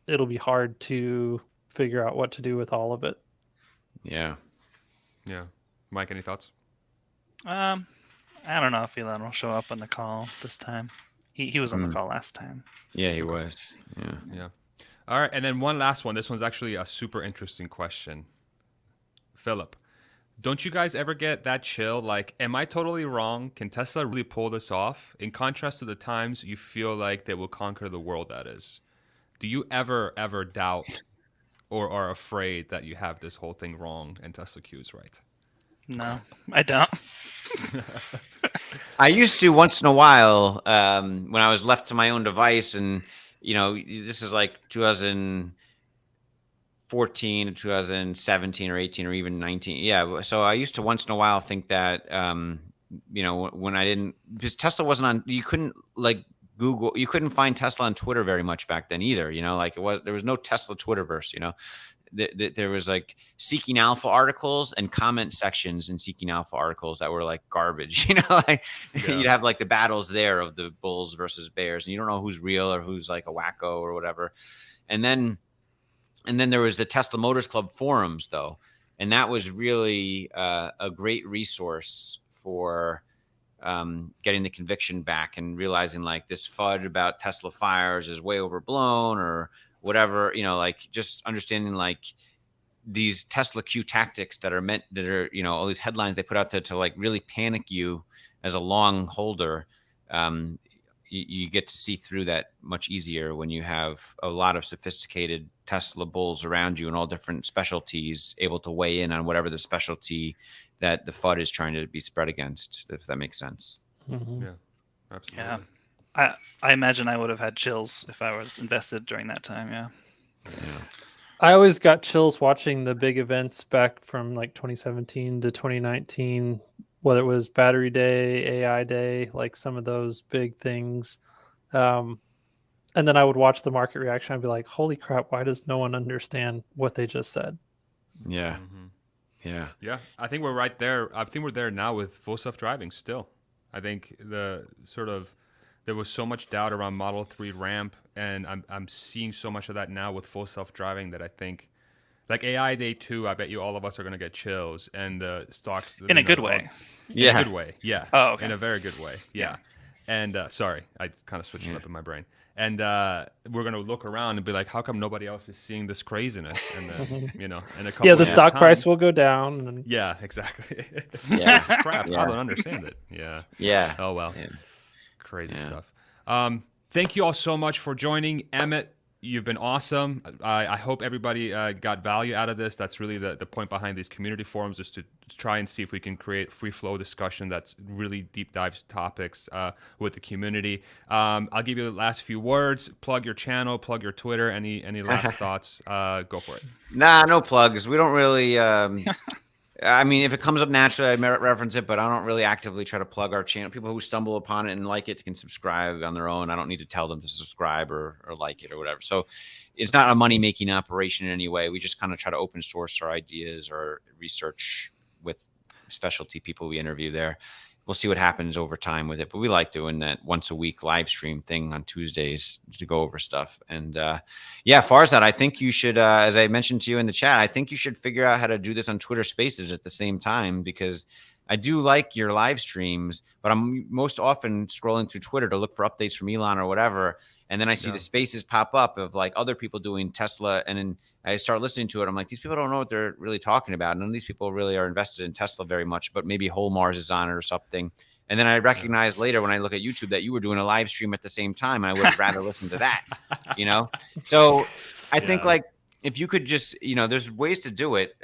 Speaker 5: it'll be hard to figure out what to do with all of it.
Speaker 2: Yeah.
Speaker 1: Mike, any thoughts?
Speaker 3: I don't know if Elon will show up on the call this time. He was on the call last time.
Speaker 2: Yeah, he was.
Speaker 1: Yeah. All right, and then one last one. This one's actually a super interesting question. Philip, don't you guys ever get that chill? Like, am I totally wrong? Can Tesla really pull this off? In contrast to the times you feel like they will conquer the world, that is. Do you ever doubt or are afraid that you have this whole thing wrong and Tesla Q is right?
Speaker 3: No, I don't.
Speaker 2: I used to once in a while when I was left to my own device, and this is like 2014 to 2017 or 18 or even 19. Yeah. So I used to once in a while think that, when I didn't, because Tesla wasn't on, you couldn't like Google, you couldn't find Tesla on Twitter very much back then either. There was no Tesla Twitterverse, there was like Seeking Alpha articles and comment sections in Seeking Alpha articles that were like garbage, you'd have like the battles there of the bulls versus bears, and you don't know who's real or who's like a wacko or whatever. And then there was the Tesla Motors Club forums though. And that was really a great resource for getting the conviction back and realizing like this FUD about Tesla fires is way overblown or whatever, just understanding like these Tesla Q tactics that are all these headlines they put out to like really panic you as a long holder. you get to see through that much easier when you have a lot of sophisticated Tesla bulls around you and all different specialties able to weigh in on whatever the specialty that the FUD is trying to be spread against, if that makes sense.
Speaker 5: Mhm.
Speaker 1: Yeah, absolutely.
Speaker 3: Yeah. I imagine I would have had chills if I was invested during that time. Yeah.
Speaker 5: I always got chills watching the big events back from like 2017 to 2019, whether it was Battery Day, AI Day, like some of those big things. And then I would watch the market reaction. I'd be like, holy crap, why does no one understand what they just said?
Speaker 2: Yeah.
Speaker 1: Yeah. I think we're right there. I think we're there now with full self-driving still. I think there was so much doubt around Model 3 ramp, and I'm seeing so much of that now with full self-driving that I think, like AI Day 2, I bet you all of us are going to get chills, and the stocks...
Speaker 3: In a good way.
Speaker 1: In a good way, yeah.
Speaker 3: Oh, okay.
Speaker 1: In a very good way, yeah. And sorry, I kind of switched it up in my brain. And we're going to look around and be like, how come nobody else is seeing this craziness? And then, in a couple
Speaker 5: Yeah,
Speaker 1: of
Speaker 5: the
Speaker 1: years'
Speaker 5: stock
Speaker 1: time-
Speaker 5: price will go down. And...
Speaker 1: Yeah, exactly.
Speaker 2: Yeah.
Speaker 1: This is crap.
Speaker 2: Yeah.
Speaker 1: I don't understand it. Yeah.
Speaker 2: Yeah.
Speaker 1: Oh, well.
Speaker 2: Yeah.
Speaker 1: Crazy
Speaker 2: Yeah.
Speaker 1: stuff. Thank you all so much for joining. Emmet, you've been awesome. I hope everybody got value out of this. That's really the point behind these community forums, is to try and see if we can create free flow discussion that's really deep dives topics with the community. I'll give you the last few words. Plug your channel, plug your Twitter. Any last thoughts? Go for it.
Speaker 2: Nah, no plugs. We don't really. I mean, if it comes up naturally, I might reference it, but I don't really actively try to plug our channel. People who stumble upon it and like it can subscribe on their own. I don't need to tell them to subscribe or like it or whatever. So it's not a money-making operation in any way. We just kind of try to open source our ideas or research with specialty people we interview there. We'll see what happens over time with it. But we like doing that once a week live stream thing on Tuesdays to go over stuff. And as far as that, I think you should, as I mentioned to you in the chat, I think you should figure out how to do this on Twitter Spaces at the same time, because I do like your live streams, but I'm most often scrolling through Twitter to look for updates from Elon or whatever. And then I see the spaces pop up of like other people doing Tesla. And then I start listening to it. I'm like, these people don't know what they're really talking about. None of these people really are invested in Tesla very much, but maybe Whole Mars is on it or something. And then I recognize later when I look at YouTube that you were doing a live stream at the same time. And I would rather listen to that, So I think like if you could just, there's ways to do it.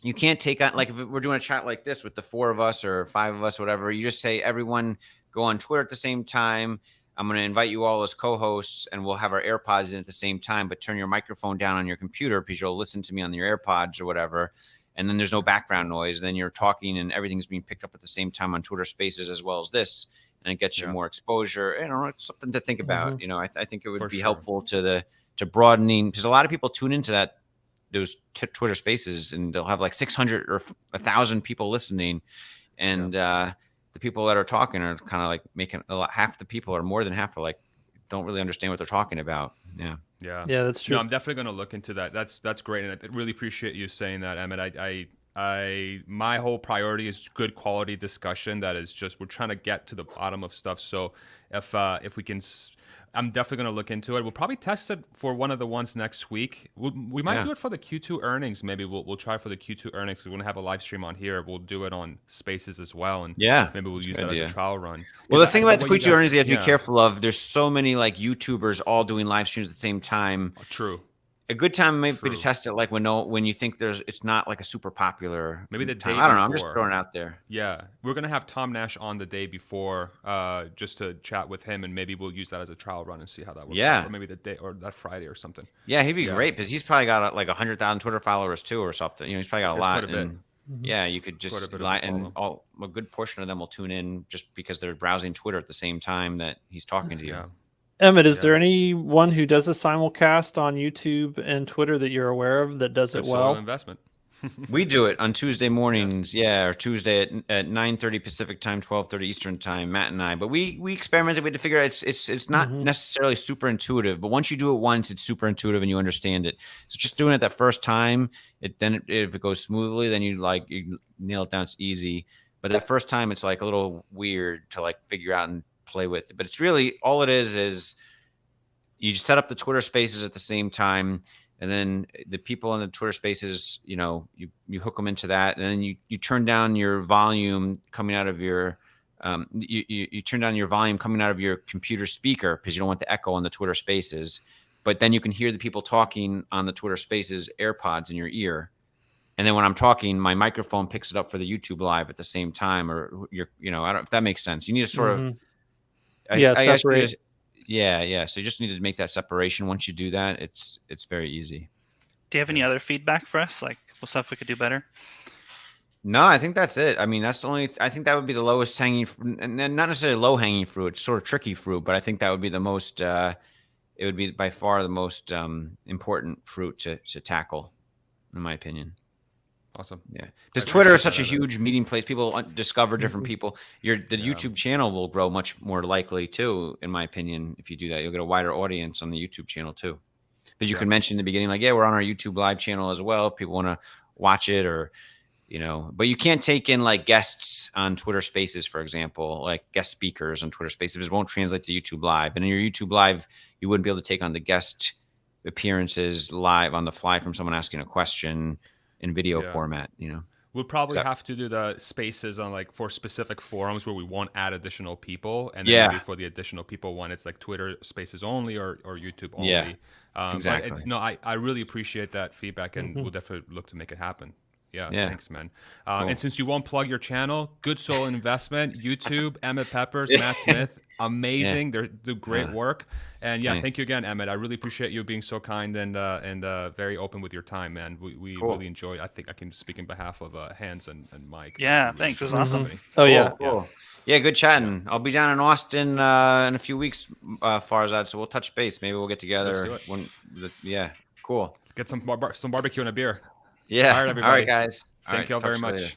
Speaker 2: You can't take on, like if we're doing a chat like this with the 4 of us or 5 of us, whatever, you just say, everyone go on Twitter at the same time. I'm going to invite you all as co-hosts and we'll have our AirPods in at the same time, but turn your microphone down on your computer because you'll listen to me on your AirPods or whatever. And then there's no background noise. Then you're talking and everything's being picked up at the same time on Twitter Spaces as well as this. And it gets you more exposure. It's something to think about. I think it would be helpful to broadening, because a lot of people tune into those Twitter Spaces and they'll have like 600 or 1,000 people listening. And, the people that are talking are kind of like making half the people or more than half are like, don't really understand what they're talking about. Yeah,
Speaker 5: that's true.
Speaker 1: No, I'm definitely going to look into that. That's great. And I really appreciate you saying that, Emmett. My whole priority is good quality discussion. That is just, we're trying to get to the bottom of stuff. So if we can, I'm definitely going to look into it. We'll probably test it for one of the ones next week. We might do it for the Q2 earnings. Maybe we'll try for the Q2 earnings, because we're going to have a live stream on here. We'll do it on Spaces as well. And maybe we'll use that as a trial run.
Speaker 2: Well, the thing about the Q2 earnings you have to be careful of, there's so many like YouTubers all doing live streams at the same time.
Speaker 1: True.
Speaker 2: A good time maybe to test it, like when you think it's not like a super popular.
Speaker 1: Maybe the
Speaker 2: time.
Speaker 1: day
Speaker 2: I don't know.
Speaker 1: before.
Speaker 2: I'm just throwing it out there.
Speaker 1: Yeah, we're gonna have Tom Nash on the day before, just to chat with him, and maybe we'll use that as a trial run and see how that works.
Speaker 2: Yeah,
Speaker 1: or maybe the day or that Friday or something.
Speaker 2: Yeah, he'd be great because he's probably got like 100,000 Twitter followers too, or something. He's probably got a lot.
Speaker 1: Quite a bit.
Speaker 2: Yeah, you could just and a good portion of them will tune in just because they're browsing Twitter at the same time that he's talking to you.
Speaker 5: Emmett, is there anyone who does a simulcast on YouTube and Twitter that you're aware of that does it well?
Speaker 1: Investment.
Speaker 2: We do it on Tuesday mornings, or Tuesday at 9:30 Pacific time, 12:30 Eastern time, Matt and I. But we experimented with to figure out it's not necessarily super intuitive, but once you do it once, it's super intuitive and you understand it. So just doing it that first time, if it goes smoothly, then you nail it down. It's easy. But that first time, it's like a little weird to like figure out and play with. But it's really all it is you just set up the Twitter Spaces at the same time. And then the people in the Twitter Spaces, you hook them into that, and then you turn down your volume coming out of your you turn down your volume coming out of your computer speaker because you don't want the echo on the Twitter Spaces. But then you can hear the people talking on the Twitter Spaces AirPods in your ear. And then when I'm talking, my microphone picks it up for the YouTube Live at the same time. Or I don't know if that makes sense. You need to sort of,
Speaker 5: separate.
Speaker 2: Yeah. So you just need to make that separation. Once you do that, it's very easy.
Speaker 3: Do you have any other feedback for us? Like what stuff we could do better?
Speaker 2: No, I think that's it. I mean, that's the only. I think that would be the lowest hanging, and not necessarily low hanging fruit. It's sort of tricky fruit, but I think that would be the most. It would be by far the most important fruit to tackle, in my opinion.
Speaker 1: Awesome.
Speaker 2: Yeah, because
Speaker 1: I
Speaker 2: Twitter is
Speaker 1: appreciate
Speaker 2: such a
Speaker 1: that.
Speaker 2: huge meeting place. People discover different people. The
Speaker 1: Yeah.
Speaker 2: YouTube channel will grow much more likely too, in my opinion. If you do that, you'll get a wider audience on the YouTube channel too. Because you can mention in the beginning, like, yeah, we're on our YouTube Live channel as well. If people want to watch it, or but you can't take in like guests on Twitter Spaces, for example, like guest speakers on Twitter Spaces. It won't translate to YouTube Live. And in your YouTube Live, you wouldn't be able to take on the guest appearances live on the fly from someone asking a question in video format.
Speaker 1: We'll probably have to do the Spaces on like for specific forums where we won't add additional people, and then maybe for the additional people one, it's like Twitter Spaces only or YouTube only.
Speaker 2: Yeah, exactly.
Speaker 1: But I really appreciate that feedback, and we'll definitely look to make it happen. Yeah, thanks, man.
Speaker 2: Cool.
Speaker 1: And since you won't plug your channel, Good Soul Investment, YouTube, Emmet Peppers, Matt Smith, amazing. They do great work. And thank you again, Emmet. I really appreciate you being so kind and very open with your time, man. We really enjoy. I think I can speak in behalf of Hans and Mike.
Speaker 3: Yeah, thanks. It was awesome.
Speaker 5: Oh yeah.
Speaker 2: Cool. Yeah, good chatting. I'll be down in Austin in a few weeks, far as that. So we'll touch base. Maybe we'll get together.
Speaker 1: Let's do
Speaker 2: it. Cool.
Speaker 1: Get some barbecue and a beer.
Speaker 2: Yeah.
Speaker 1: All right, everybody.
Speaker 2: All right, guys.
Speaker 1: Thank you all very much.
Speaker 2: Later.